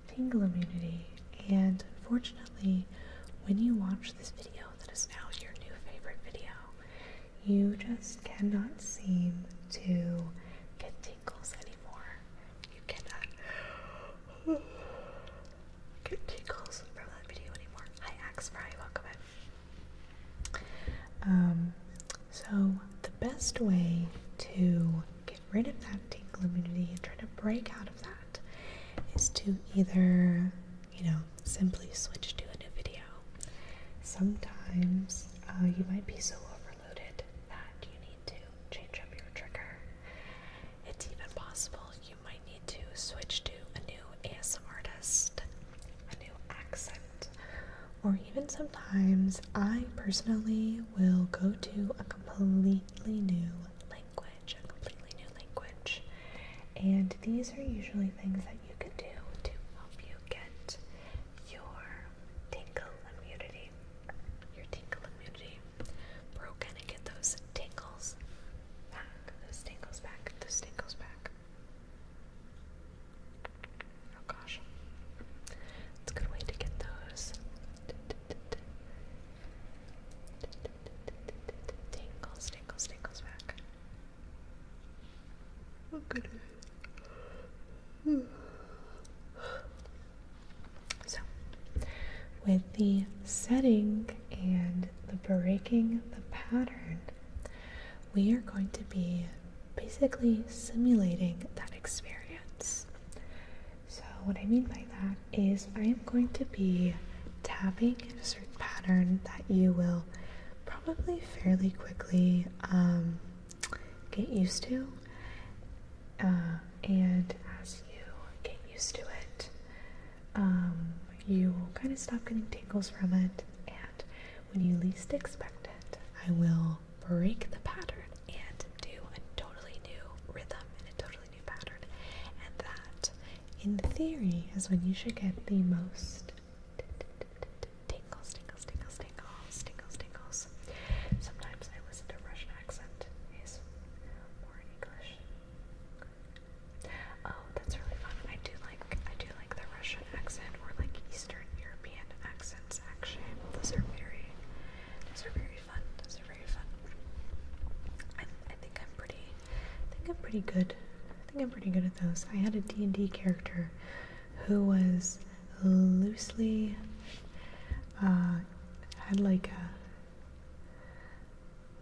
tingle immunity, and unfortunately, when you watch this video that is now your new favorite video, you just cannot seem to get tingles anymore. You cannot get tingles from that video anymore. Hi Axe Fry, welcome in. So the best way to get rid of that tingle immunity and try to break out of that is to either, simply switch to a new video. Sometimes you might be so overloaded that you need to change up your trigger. It's even possible you might need to switch to a new ASMR artist, a new accent, or even sometimes I personally will go to a completely new language, and these are usually things that you can do to help you get your tingle immunity broken and get those tingles back. Oh gosh, it's a good way to get those tingles back. Oh goodness. So, with the setting and the breaking the pattern, we are going to be basically simulating that experience. So what I mean by that is I am going to be tapping in a certain pattern that you will probably fairly quickly get used to. And as you get used to it, you will kind of stop getting tingles from it, and when you least expect it, I will break the pattern and do a totally new rhythm and a totally new pattern. And that, in theory, is when you should get the most tingles, tingles, tingles, tingles, tingles, tingles. Sometimes I listen to Russian accent or in English. Oh, that's really fun. I do like the Russian accent or like Eastern European accents actually. Those are very fun. Those are very fun. I think I'm pretty good. I think I'm pretty good at those. I had a D&D character who was loosely had like a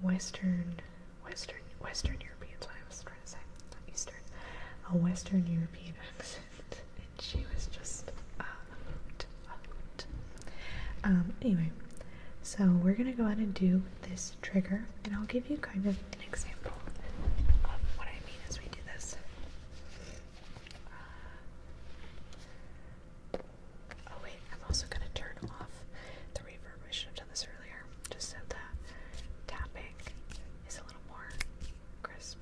Western European, that's what I was trying to say, not Eastern, a Western European accent, and she was just a hoot. Anyway, so we're gonna go ahead and do this trigger, and I'll give you kind of an example of what I mean as we do this. Oh wait, I'm also gonna turn off the reverb. I should have done this earlier, just so that tapping is a little more crisp.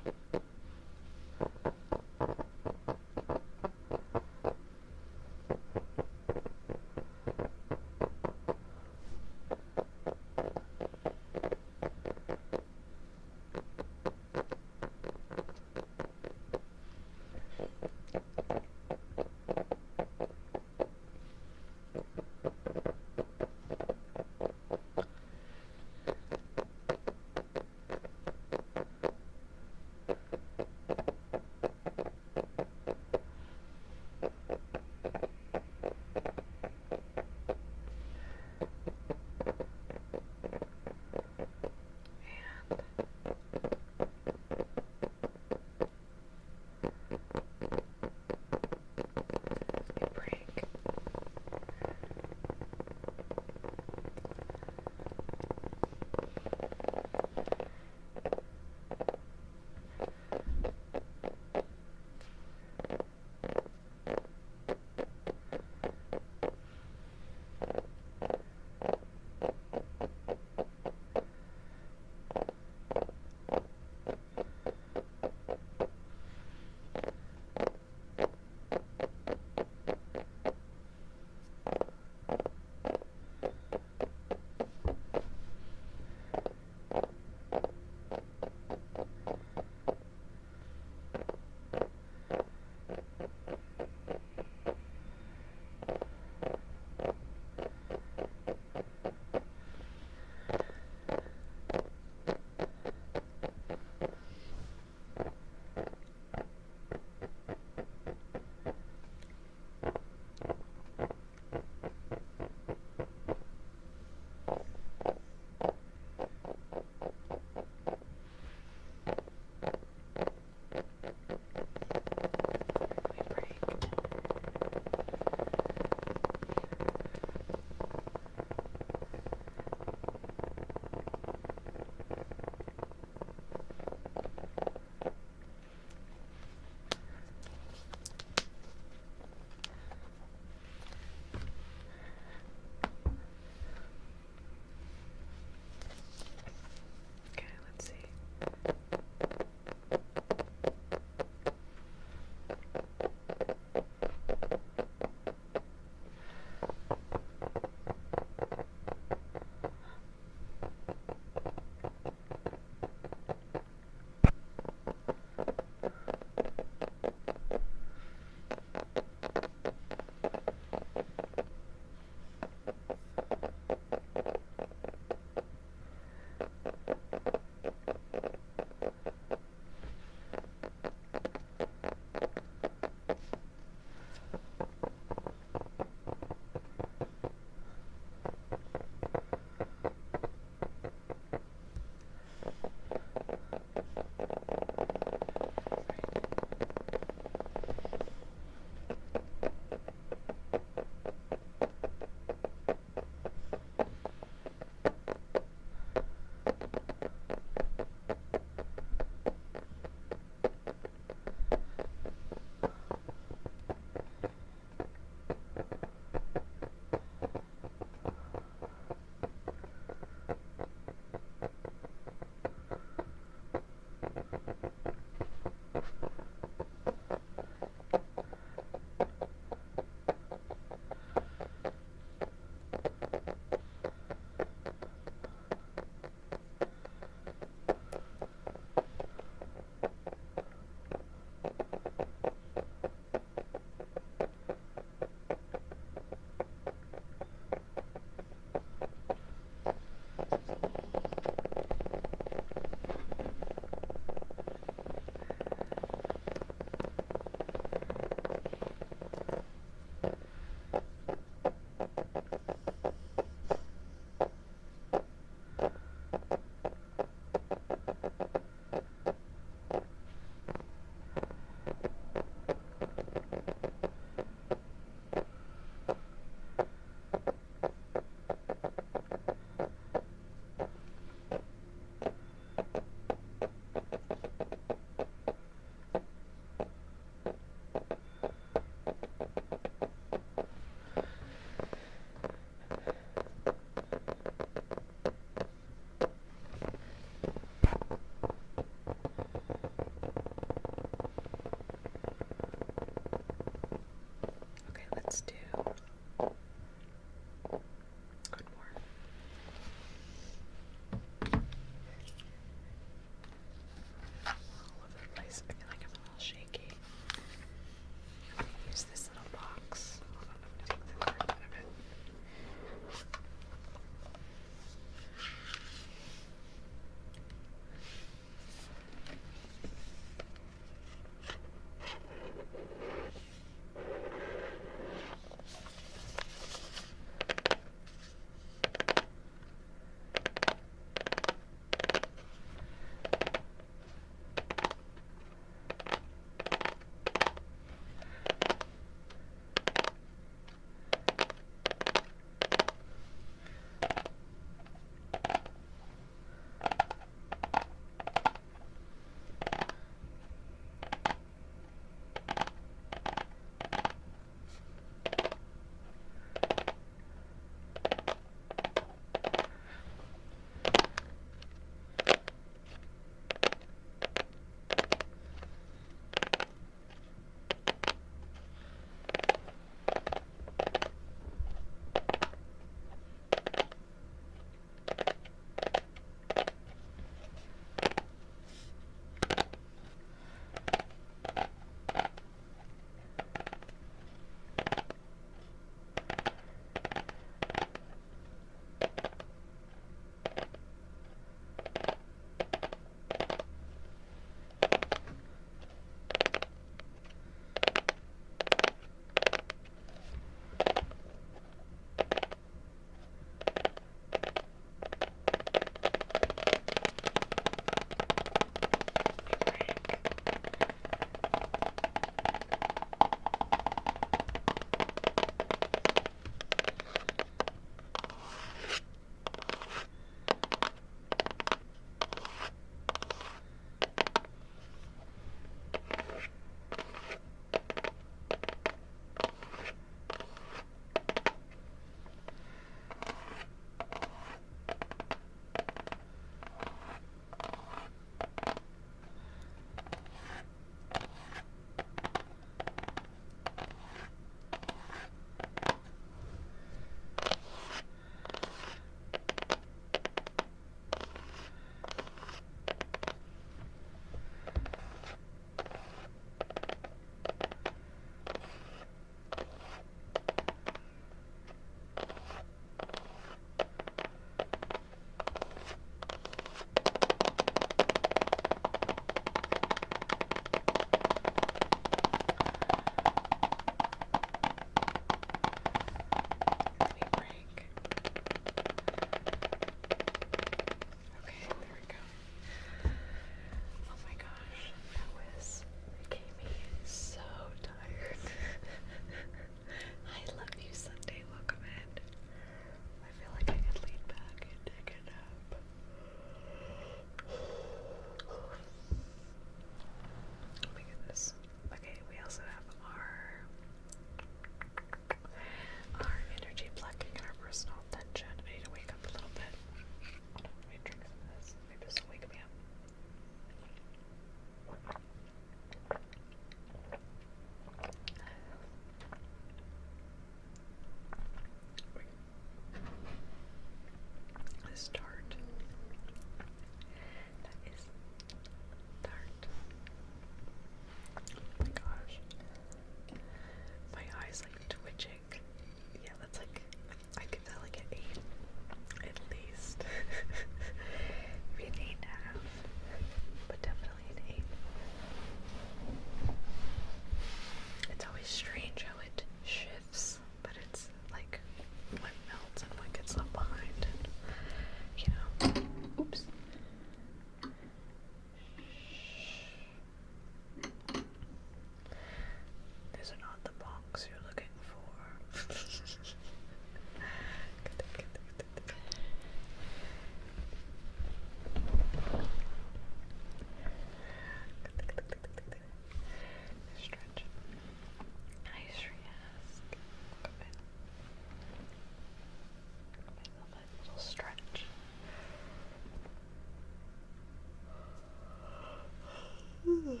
Rollins.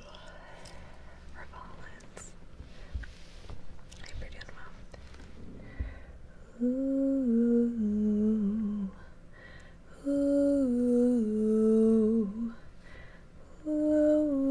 I hope you're doing well. Ooh, ooh, ooh,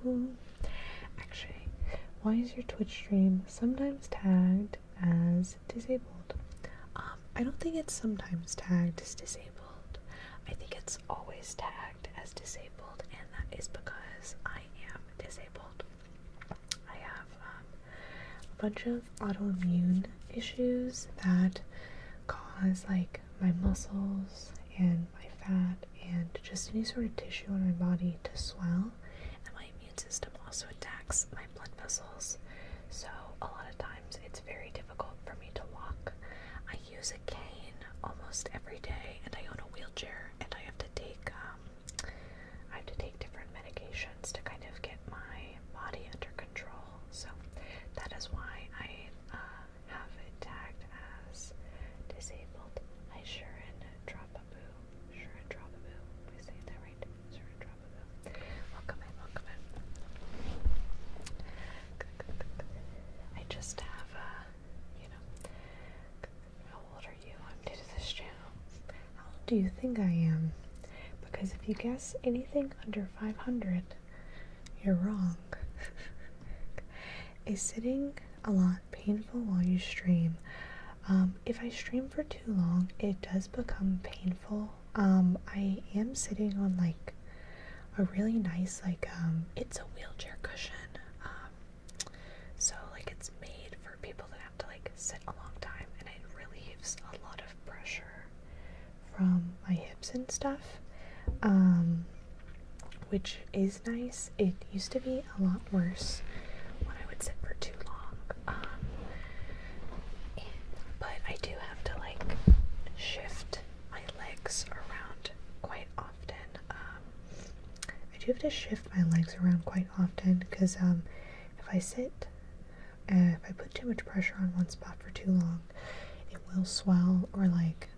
ooh. Actually, why is your Twitch stream sometimes tagged as disabled? I don't think it's sometimes tagged as disabled. I think it's always tagged as disabled, and that is because I am disabled. I have a bunch of autoimmune issues that cause like my muscles and my fat and just any sort of tissue on my body to swell, and my immune system also attacks my blood vessels, so a lot of times it's very difficult for me to walk. I use a cane almost every day, and I own a wheelchair, and I have to take different medications to kind of get my body under control. So that is why I have it tagged as disabled. Hi, Sharon Dropaboo. Sharon Dropaboo. Am I saying that right? Sharon Dropaboo. Welcome in, welcome in. I just have, how old are you? I'm new to this channel. How old do you think I am? Because if you guess anything under 500, you're wrong. Is sitting a lot painful while you stream? If I stream for too long, it does become painful. I am sitting on like a really nice, it's a wheelchair cushion. So like it's made for people that have to like sit a long time, and it relieves a lot of pressure from my hips and stuff. Which is nice. It used to be a lot worse when I would sit for too long. But I do have to like shift my legs around quite often. Because if I sit, if I put too much pressure on one spot for too long, it will swell or like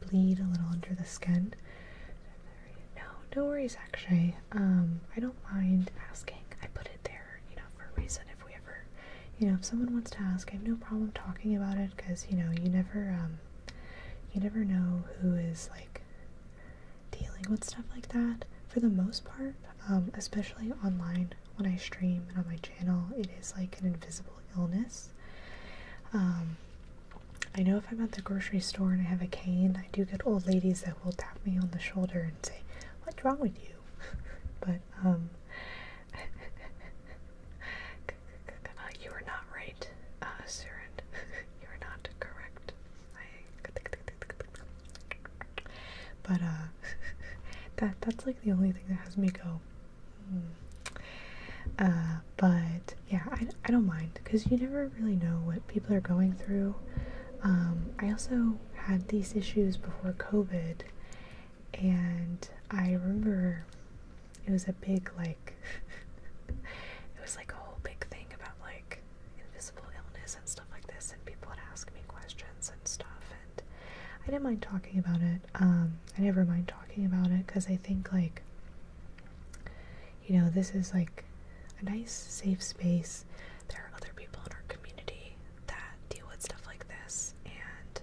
bleed a little under the skin. No worries, actually. I don't mind asking. I put it there, for a reason. If we ever, if someone wants to ask, I have no problem talking about it, because, you never know who is, like, dealing with stuff like that. For the most part, especially online, when I stream and on my channel, it is, like, an invisible illness. I know if I'm at the grocery store and I have a cane, I do get old ladies that will tap me on the shoulder and say, "What's wrong with you?" But, you are not right, Siren. You are not correct. But, that's like the only thing that has me go, but, yeah, I don't mind, because you never really know what people are going through. I also had these issues before COVID, and I remember it was a big, like, it was like a whole big thing about, like, invisible illness and stuff like this, and people would ask me questions and stuff, and I didn't mind talking about it. I never mind talking about it, because I think, like, this is, like, a nice, safe space. There are other people in our community that deal with stuff like this, and,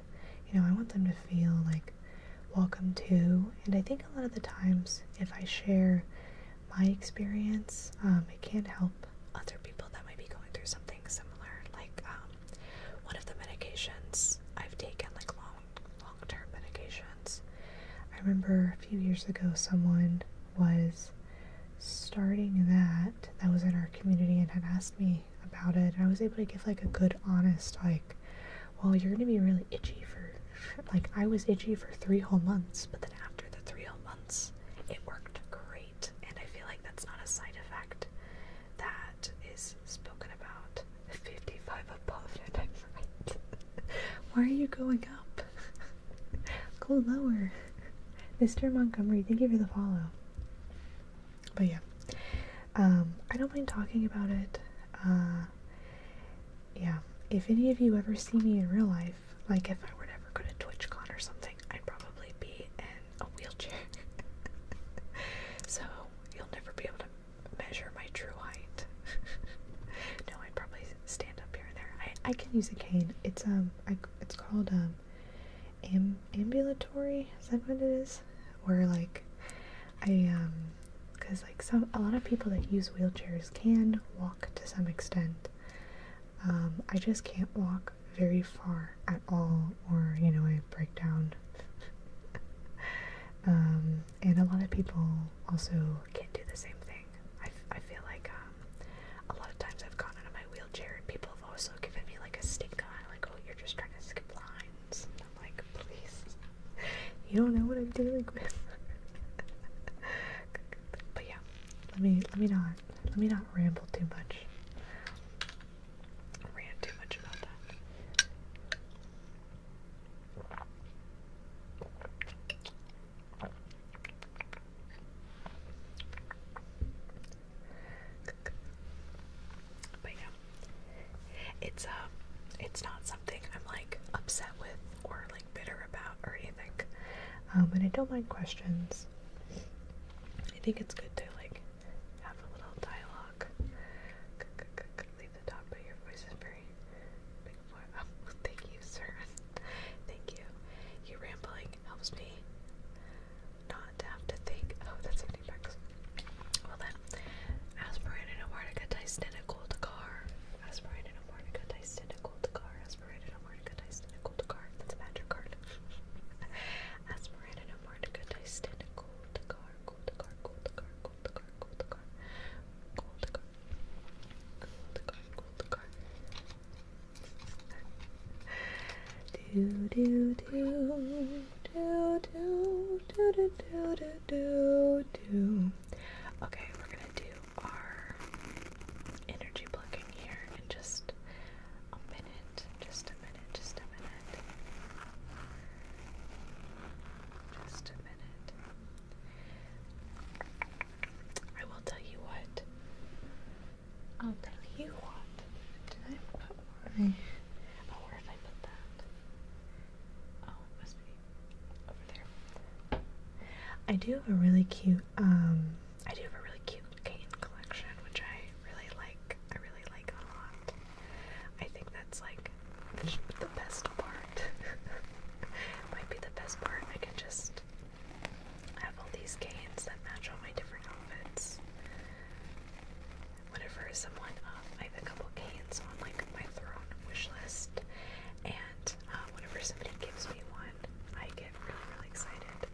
I want them to feel, like, welcome too. And I think a lot of the times, if I share my experience, it can help other people that might be going through something similar. Like, one of the medications I've taken, like long-term medications, I remember a few years ago someone was starting that was in our community and had asked me about it, and I was able to give like a good honest, like, well, you're gonna be really itchy for, like, I was itchy for 3 whole months, but then after the 3 whole months it worked great. And I feel like that's not a side effect that is spoken about. 55 above, and I'm right. Why are you going up? Go lower. Mr. Montgomery, thank you for the follow. But yeah, I don't mind talking about it. Yeah, if any of you ever see me in real life, like if I were to ever go to TwitchCon or something, I'd probably be in a wheelchair. So you'll never be able to measure my true height. No, I'd probably stand up here and there. I can use a cane. It's called ambulatory. Is that what it is? Where like because like a lot of people that use wheelchairs can walk to some extent. I just can't walk very far at all, or I break down. And a lot of people also can't do the same thing. I feel like a lot of times I've gone out of my wheelchair and people have also given me like a stink eye, like, oh, you're just trying to skip lines. And I'm like, please, you don't know what I'm dealing with. But yeah, let me not ramble too much. Rant too much about that. But yeah, it's not something I'm like upset with or like bitter about or anything. And I don't mind questions. I think it's good to like have a little dialogue. Leave the talk, but your voice is very big boy. Oh, thank you, sir. Thank you. You rambling helps me not to have to think. Oh, that's 70 bucks. Well then, aspirate in a Martica Tyson in a gold car. Aspirate in a Martica Tyson in a gold car. Aspirate in a Martica Tyson in a gold car. That's a magic card. Aspirate in a Martica Tyson in a gold car. Gold car. Gold car. Gold car. Gold car. Gold car. Gold car. Gold car. Do do do do do do do do do do. Okay, we're gonna do our energy plucking here in just a minute. Just a minute. Just a minute. Just a minute. I will tell you what. I'll tell you what. Did I put my... Oh, where did I put that? Oh, it must be over there. I do have a really cute, cane collection, which I really like. I really like a lot. I think that's like the best part. Might be the best part. I can just have all these canes that match all my different outfits. Whenever someone, I have a couple canes on like my throne wish list, and whenever somebody gives me one, I get really, really excited.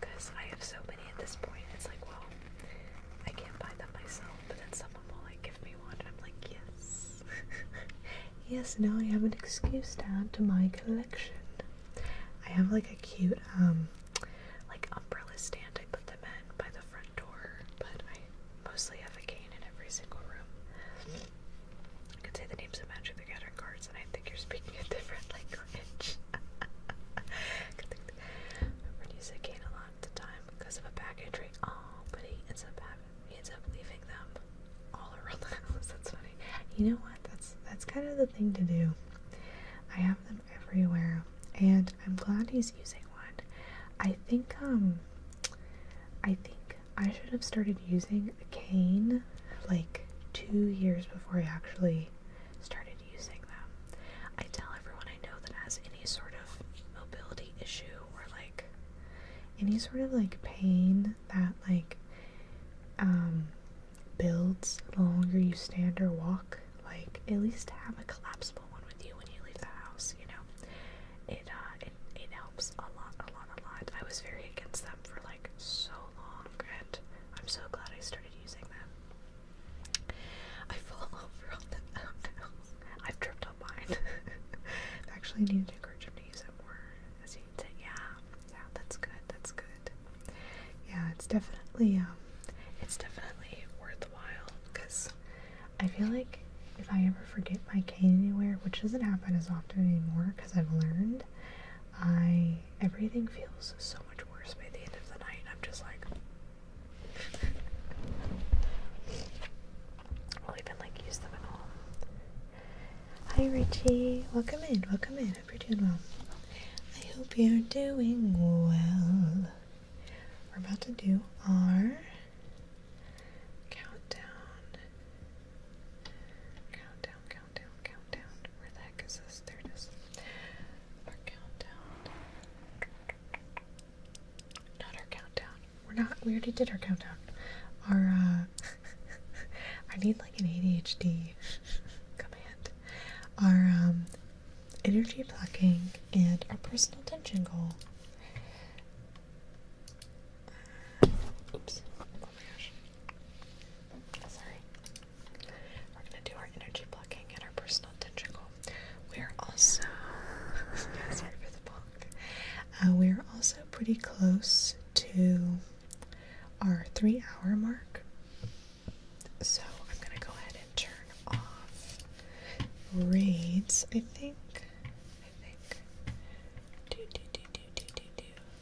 Because I have so many at this point, it's like, well, I can't buy them myself, but then someone will like give me one, and I'm like, yes. Yes, now I have an excuse to add to my collection. I have like a cute, like umbrella stand I put them in by the front door, but I mostly have a cane in every single room. I could say the names of Magic the Gathering cards, and I think you're speaking a different language. We're using a cane a lot at the time because of a packaging. Oh, but he ends up leaving them all around the house. That's funny. You know what? That's kind of the thing to do. I have them everywhere, and I'm glad he's using one. I think I should have started using a cane like 2 years before I actually started using them. I tell everyone I know that has any sort of mobility issue or like any sort of like pain that like builds the longer you stand or walk, like at least have a collapsible one with you when you leave the house, you know. It helps a lot. I was very against them for like so long, and I'm so glad I started using them. I fall over on them. Oh no. I've tripped on mine. I actually need to encourage him to use it more, as you can say. Yeah, that's good. Yeah, it's definitely worthwhile, because I feel like if I ever forget my cane anywhere, which doesn't happen as often anymore because I've learned, everything feels so much worse by the end of the night. I'm just like, Hi Richie, welcome in, welcome in. Hope you're doing well. I hope you're doing well. We're about to do our countdown. Countdown. Where the heck is this? There it is. Our countdown. Not our countdown. We already did our countdown. Our, I need like an ADHD command. Our, energy plucking and our personal attention goal. Oops. Oh my gosh. Sorry. We're gonna do our energy plucking and our personal attention goal. We're also sorry for the bonk. We're also pretty close to our 3-hour mark. So I'm gonna go ahead and turn off raids, I think.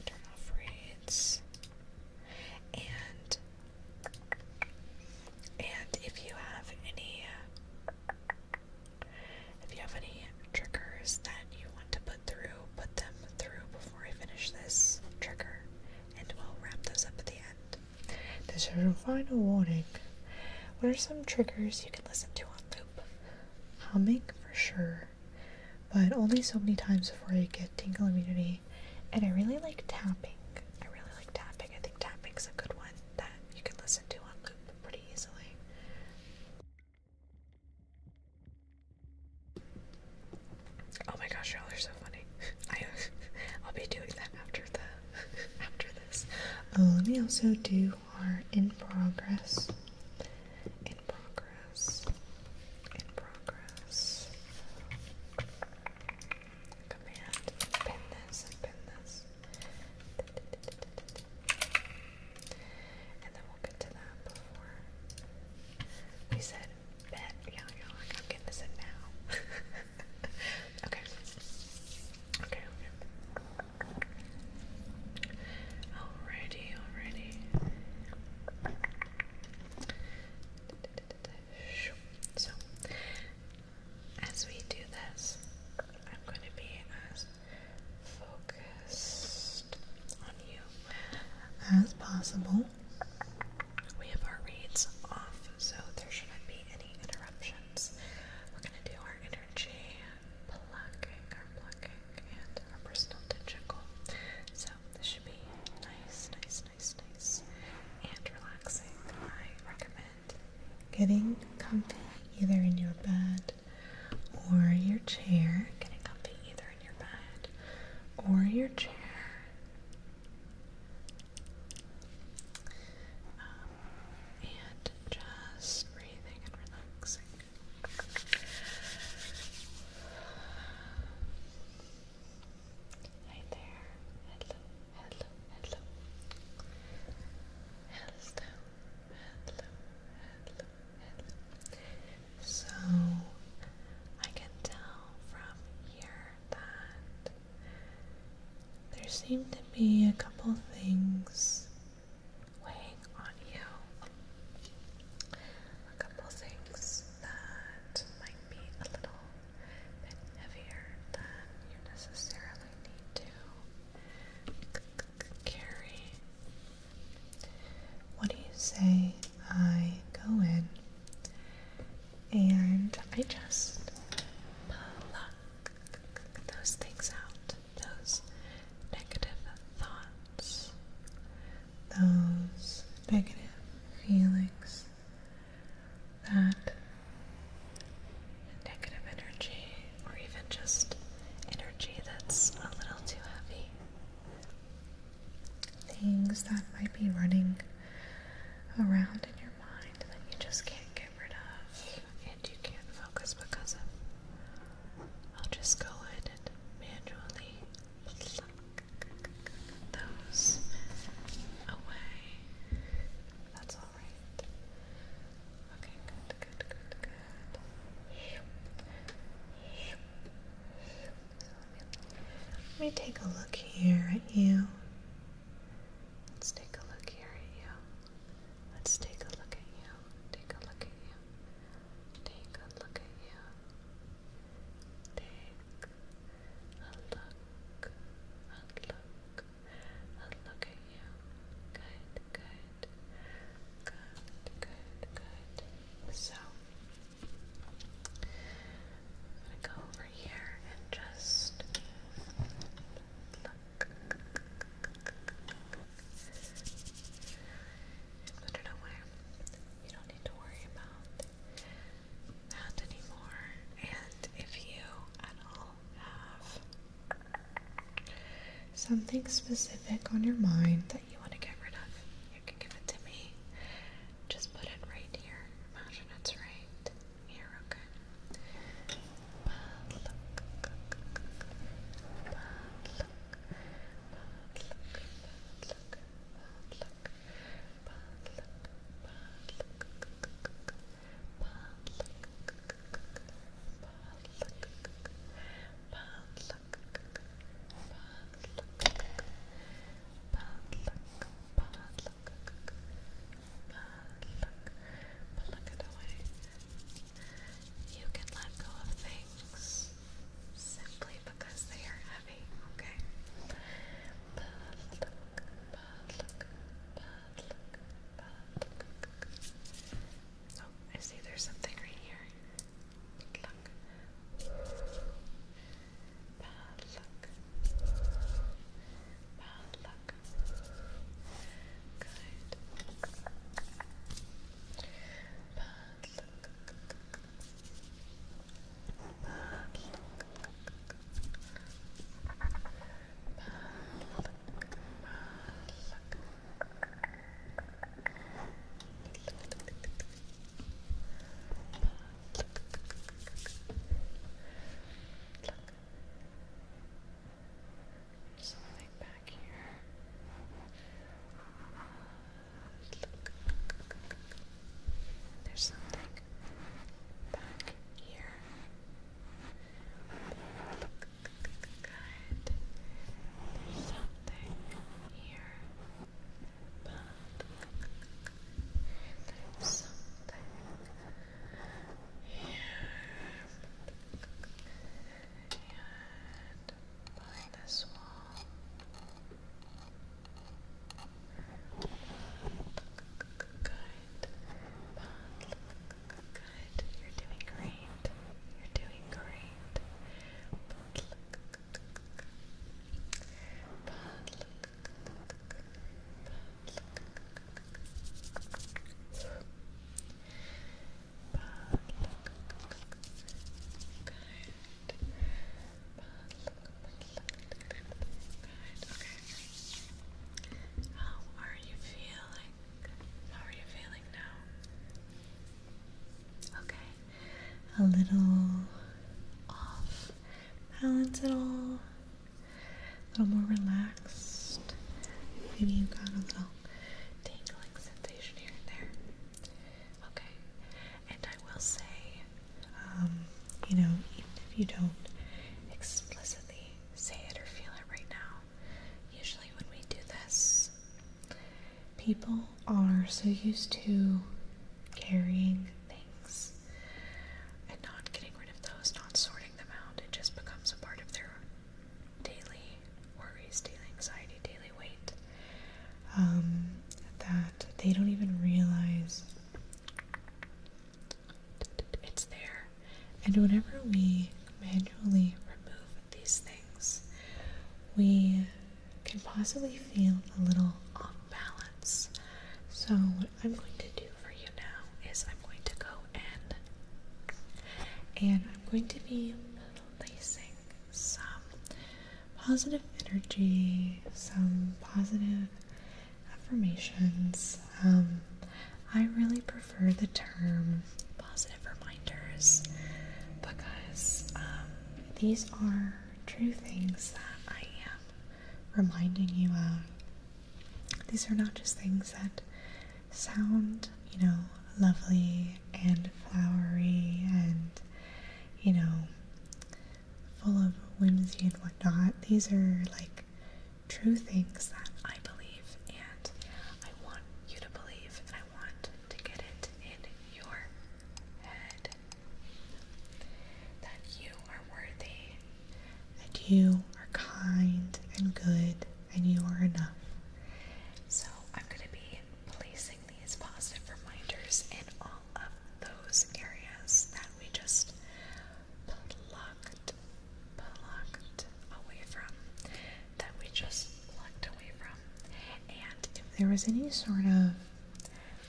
Turn off raids. And if you have any triggers that you want to put them through before I finish this trigger, and we'll wrap those up at the end. This is a final warning. What are some triggers you can listen to on loop? Humming for sure, but only so many times before I get tingle immunity. And I really like tapping. I think tapping's a good one that you can listen to on loop pretty easily. Oh my gosh, y'all are so funny. I'll be doing that after this. Oh, let me also do our in progress. Command, pin this. And then we'll get to that before we said bet. Yeah, like I'm getting this in now. Okay. Alrighty. So, as we do this, I'm going to be as focused on you as possible. We have our reads off, so there shouldn't be any interruptions. We're going to do our energy plucking, and our personal attention goal. So this should be nice, and relaxing. I recommend getting comfy either in your bed or your chair. And just breathing and relaxing. Hi there. Hello. So, I can tell from here that there seem to be a couple things weighing on you. A couple things that might be a little bit heavier than you necessarily need to carry. What do you say I go in and I just pluck those things out, those negative thoughts, those negative feelings, that negative energy, or even just energy that's a little too heavy. Things that might be running around in your mind that you just can't get rid of and you can't focus because of. I'll just go in and manually pluck those away. That's alright. Okay, good. Let me take a look here at you. Let's take a look here at you. Take a look at you. something specific on your mind that you want to get rid of, you can give it to me. Just put it right here. Imagine it's right here, okay? You can let go of things simply because they are heavy, okay? Oh, I see there's something right here. Look. Bad luck. Bad luck. Good. Bad luck. Something back here. There's something back here. Good. There's something here. There's something here. And behind this wall. Good. Good. You're doing great. You're doing great. How are you feeling? How are you feeling now? Okay. A little off balance at all? A little more relaxed? Maybe you got a little tingling sensation here and there. Okay. And I will say, even if you don't explicitly say it or feel it right now, usually when we do this, people are so used to carrying things and not getting rid of those, not sorting them out. It just becomes a part of their daily worries, daily anxiety, daily weight, that they don't even realize it's there. And whenever we manually remove these things, we can possibly feel a little off balance. So what I'm going to do for you now is I'm going to go in and I'm going to be placing some positive energy, some positive affirmations. I really prefer the term positive reminders because these are true things that I am reminding you of. These are not just things that sound, lovely and flowery and, full of whimsy and whatnot. These are like true things that I believe, and I want you to believe, and I want to get it in your head that you are worthy, that you are kind and good, and you are enough. So I'm going to be placing these positive reminders in all of those areas that we just plucked away from, and if there was any sort of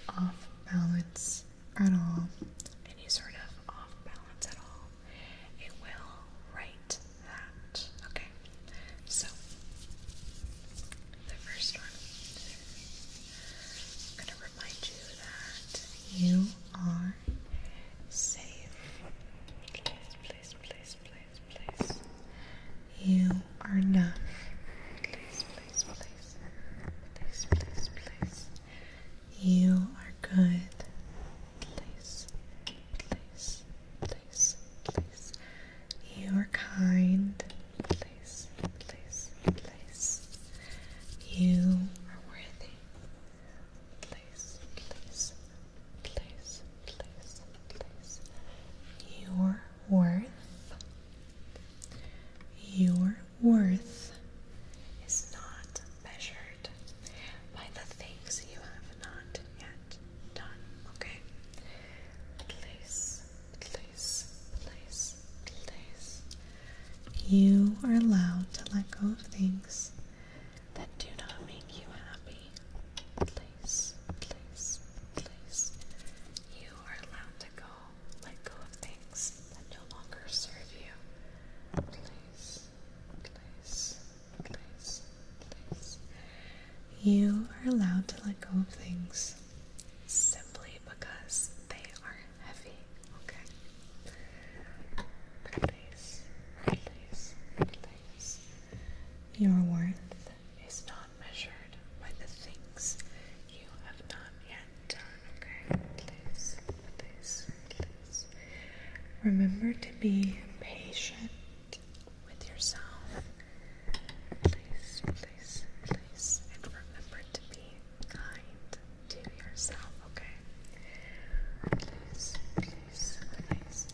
off balance at all, it will right that. Okay, so You are allowed to let go of things that do not make you happy. Please, please, please. You are allowed to let go of things that no longer serve you. Please, please, please, please. You are allowed to let go of things Simply because they are heavy, okay? Please, please, please. your worth. Is not measured by the things you have not yet done, okay? Please, please, please. Remember to be patient With yourself. Please, please, please. And remember to be kind to yourself, okay? Please, please, please.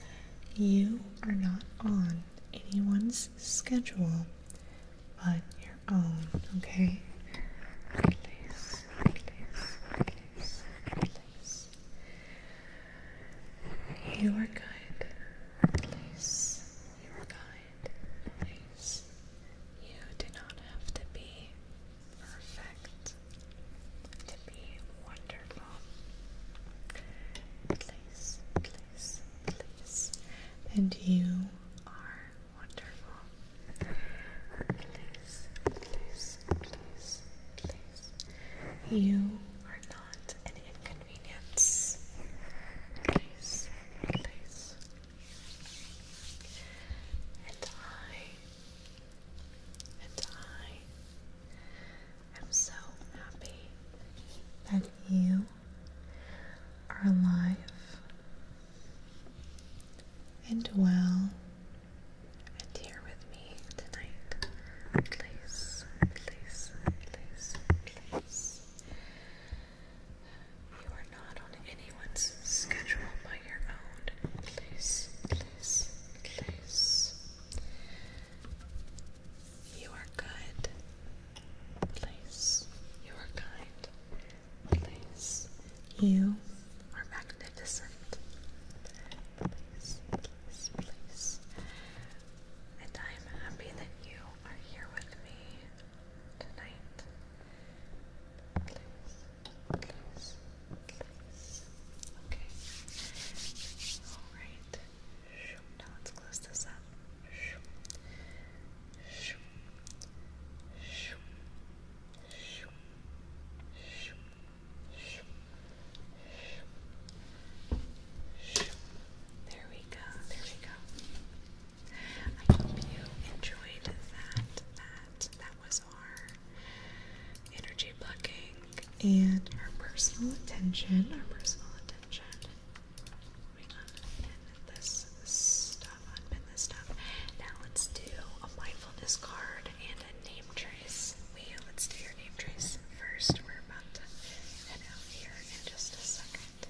You are not on anyone's schedule but your own, okay? Please, please, please, please. You are good. Please, you are kind. Please, you do not have to be perfect to be wonderful. Please, please, please. And you Are wonderful. Please, please, please, please. you Are not an inconvenience. Please, please. And I am so happy that you are alive and well. and here with me tonight. Please, please, please, please. You are not on anyone's schedule but your own. Please, please, please. You are good. Please, you are kind. Please, You are magnificent. Please, please, please. And I am happy that you are here with me tonight. Please, please, please. Okay. Alright. Now let's close this up. There we go, there we go. I hope you enjoyed that. That was our energy plucking, and our personal attention. We unpin this stuff, Now let's do a mindfulness card and a name trace. Let's do your name trace first. We're about to head out here in just a second.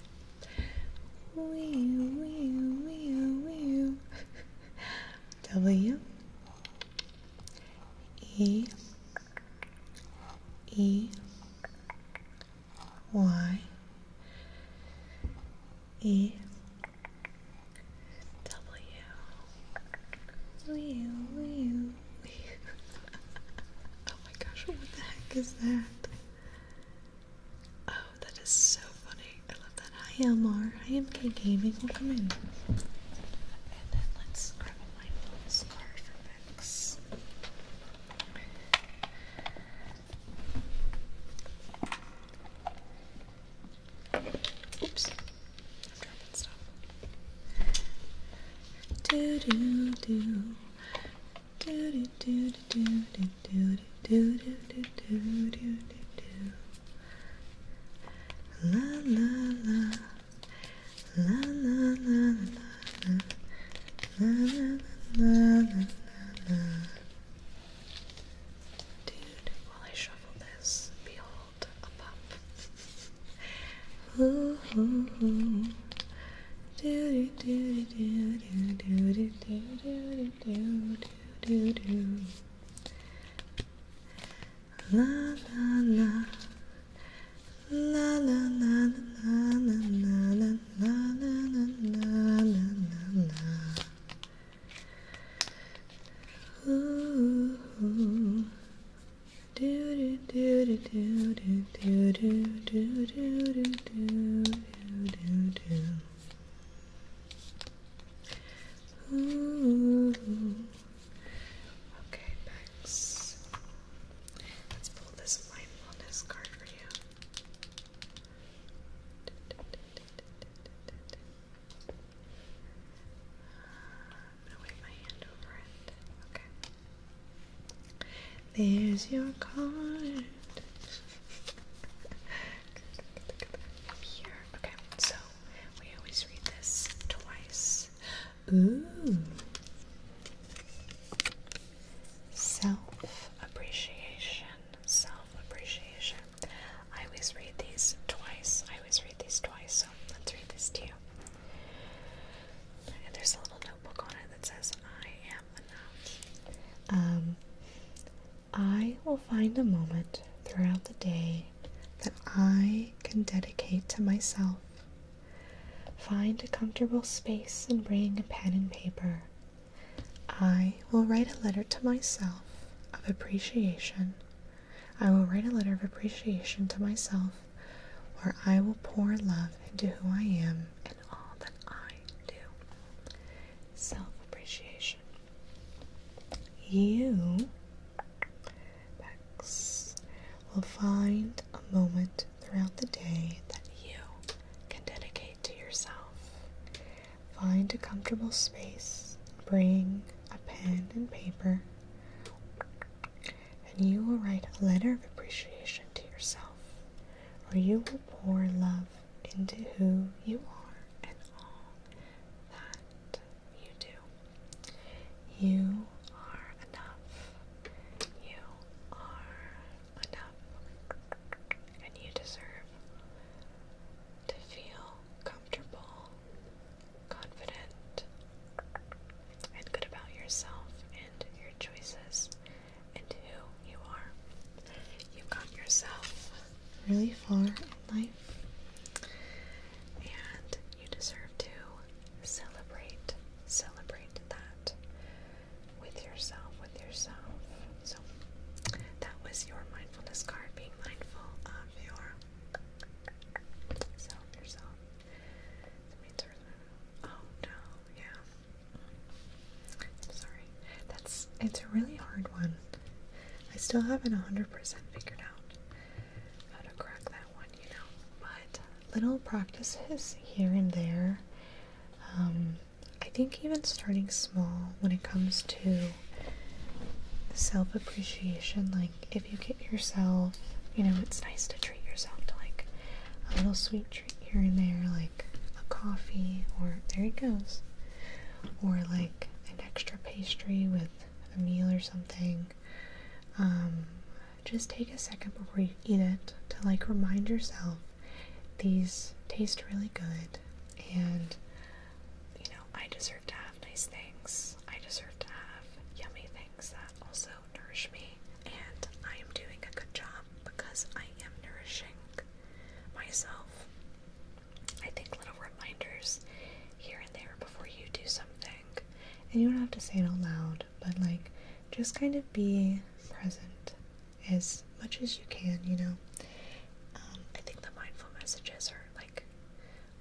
W E E Y E W. Oh my gosh, what the heck is that? Oh, that is so funny. I love that. Hi Elmar. Hi MK Gaming. Welcome in. And then let's grab a mindfulness card for Bex. Oops. I'm dropping stuff. Do do do. Do do do do do do do do do do do do. La la la. La la la la. La la la la la. Dude, while I shuffle this, behold a pup. Ooh ooh ooh. Do do do do do do do do do do do do. La la la. La la la la la la la la la la la la. Okay, Bex. Let's pull this mindfulness card for you. I'm gonna wave my hand over it. Okay. There's your card. Here. Okay, so we always read this twice. Ooh. Self-appreciation. Self-appreciation. I always read these twice. So let's read this to you. And there's a little notebook on it that says, I am enough. I will find a moment throughout the day that I can dedicate to myself. Find a comfortable space and bring a pen and paper. I will write a letter to myself of appreciation. I will write a letter of appreciation to myself where I will pour love into who I am and all that I do. Self-appreciation. You, Bex, will find a moment throughout the day that you can dedicate to yourself. Find a comfortable space, bring a pen and paper, and you will write a letter of appreciation to yourself, or you will pour love into who you are and all that you do. You are enough. You are enough. And you deserve to feel comfortable, confident, and good about yourself and your choices and who you are. You got yourself really far in life, and you deserve to celebrate that with yourself. So that was your mindfulness card, being mindful of yourself. Oh no, yeah. Sorry. It's a really hard one. I still haven't 100% figured out how to crack that one, but little practices here and there. I think even starting small when it comes to self-appreciation, like if you get yourself, it's nice to treat yourself to like a little sweet treat here and there, like a coffee, or there it goes, or like an extra pastry with a meal or something. Just take a second before you eat it to like remind yourself these taste really good, and I deserve to have nice things. I deserve to have yummy things that also nourish me, and I am doing a good job because I am nourishing myself. I think little reminders here and there before you do something, and you don't have to say it out loud, but like just kind of be present as much as you can, I think the mindful messages are like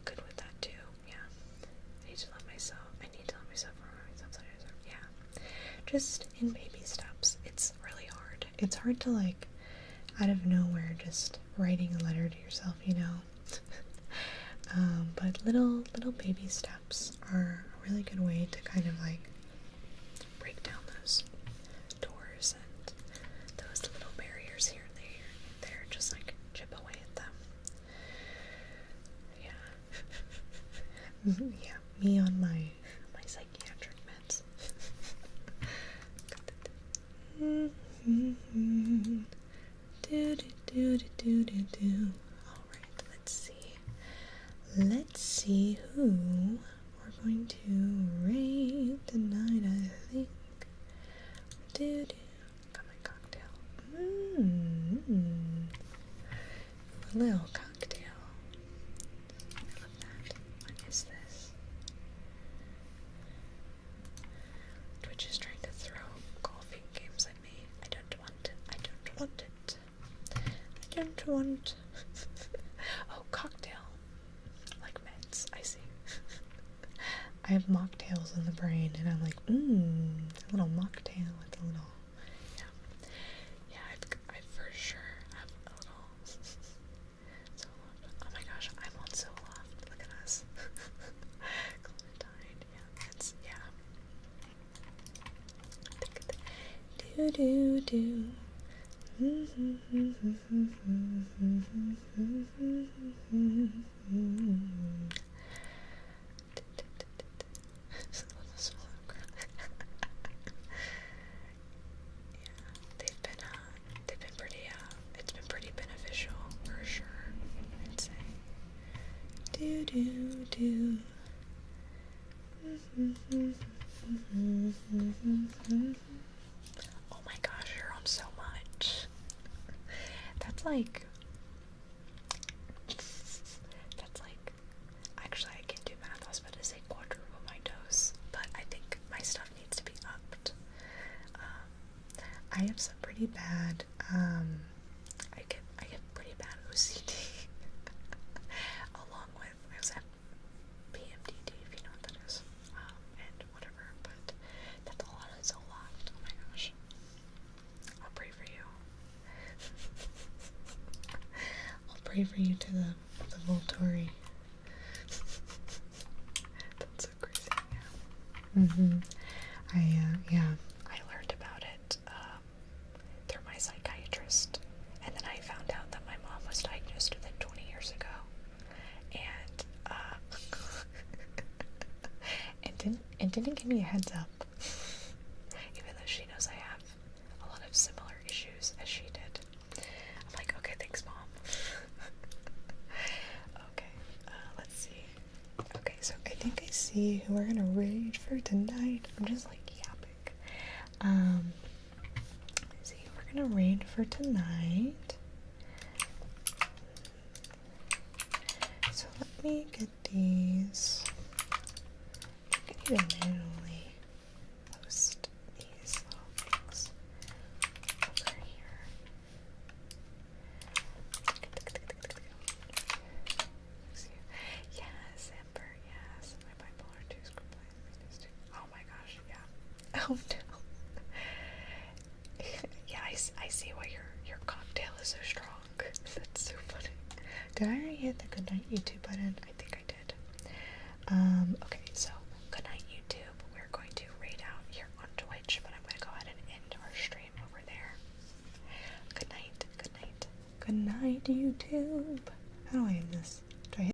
good with that too. Yeah, I need to love myself. Yeah, just in baby steps. It's really hard. It's hard to like out of nowhere just writing a letter to yourself, but little baby steps are a really good way to kind of like break down those doors and those little barriers here and there, just like chip away at them. Yeah. Yeah, me on my psychiatric meds. Alright, let's see who we're going to rate tonight, I think. Got my cocktail. A little cocktail. I love that. What is this? Twitch is trying to throw golfing games at me. I don't want it. don't want. Oh, cocktail. Like meds, I see. I have mocktails in the brain, and I'm like, a little mocktail with a little, yeah, I for sure have a little. So, oh my gosh, I'm on so loft. Look at us. Clementine, yeah, it's, yeah. Do do do. They've been pretty, it's been pretty beneficial for sure, I'd say. Do do do. Oh my gosh, you're on so much. That's like, actually I can do math. I was about to say quadruple my dose, but I think my stuff needs to be upped. I have some pretty bad, I get pretty bad OCD, along with, I also have PMDD, if you know what that is, and whatever, but that's a lot, it's a lot, oh my gosh. I'll pray for you. I'll pray for you to the Volturi. That's so crazy, yeah. I learned about it through my psychiatrist, and then I found out that my mom was diagnosed with it 20 years ago, and and didn't give me a heads up, even though she knows I have a lot of similar issues as she did. I'm like, okay, thanks, Mom. Okay, let's see. Okay, so I think I see who we're gonna raid for tonight. I'm just like yapping. Let's see who we're gonna raid for tonight. So let me get these. I can even manually post these little things over here. Yes, Ember, yes. My bipolar 2 script line. Oh my gosh, yeah. Oh no. Yeah, I see why your cocktail is so strong. That's so funny. Did I already hit the goodnight YouTube button? I think I did. Okay, so goodnight YouTube. We're going to raid out here on Twitch, but I'm going to go ahead and end our stream over there. Good night, good night. Good night, YouTube. How do I end this?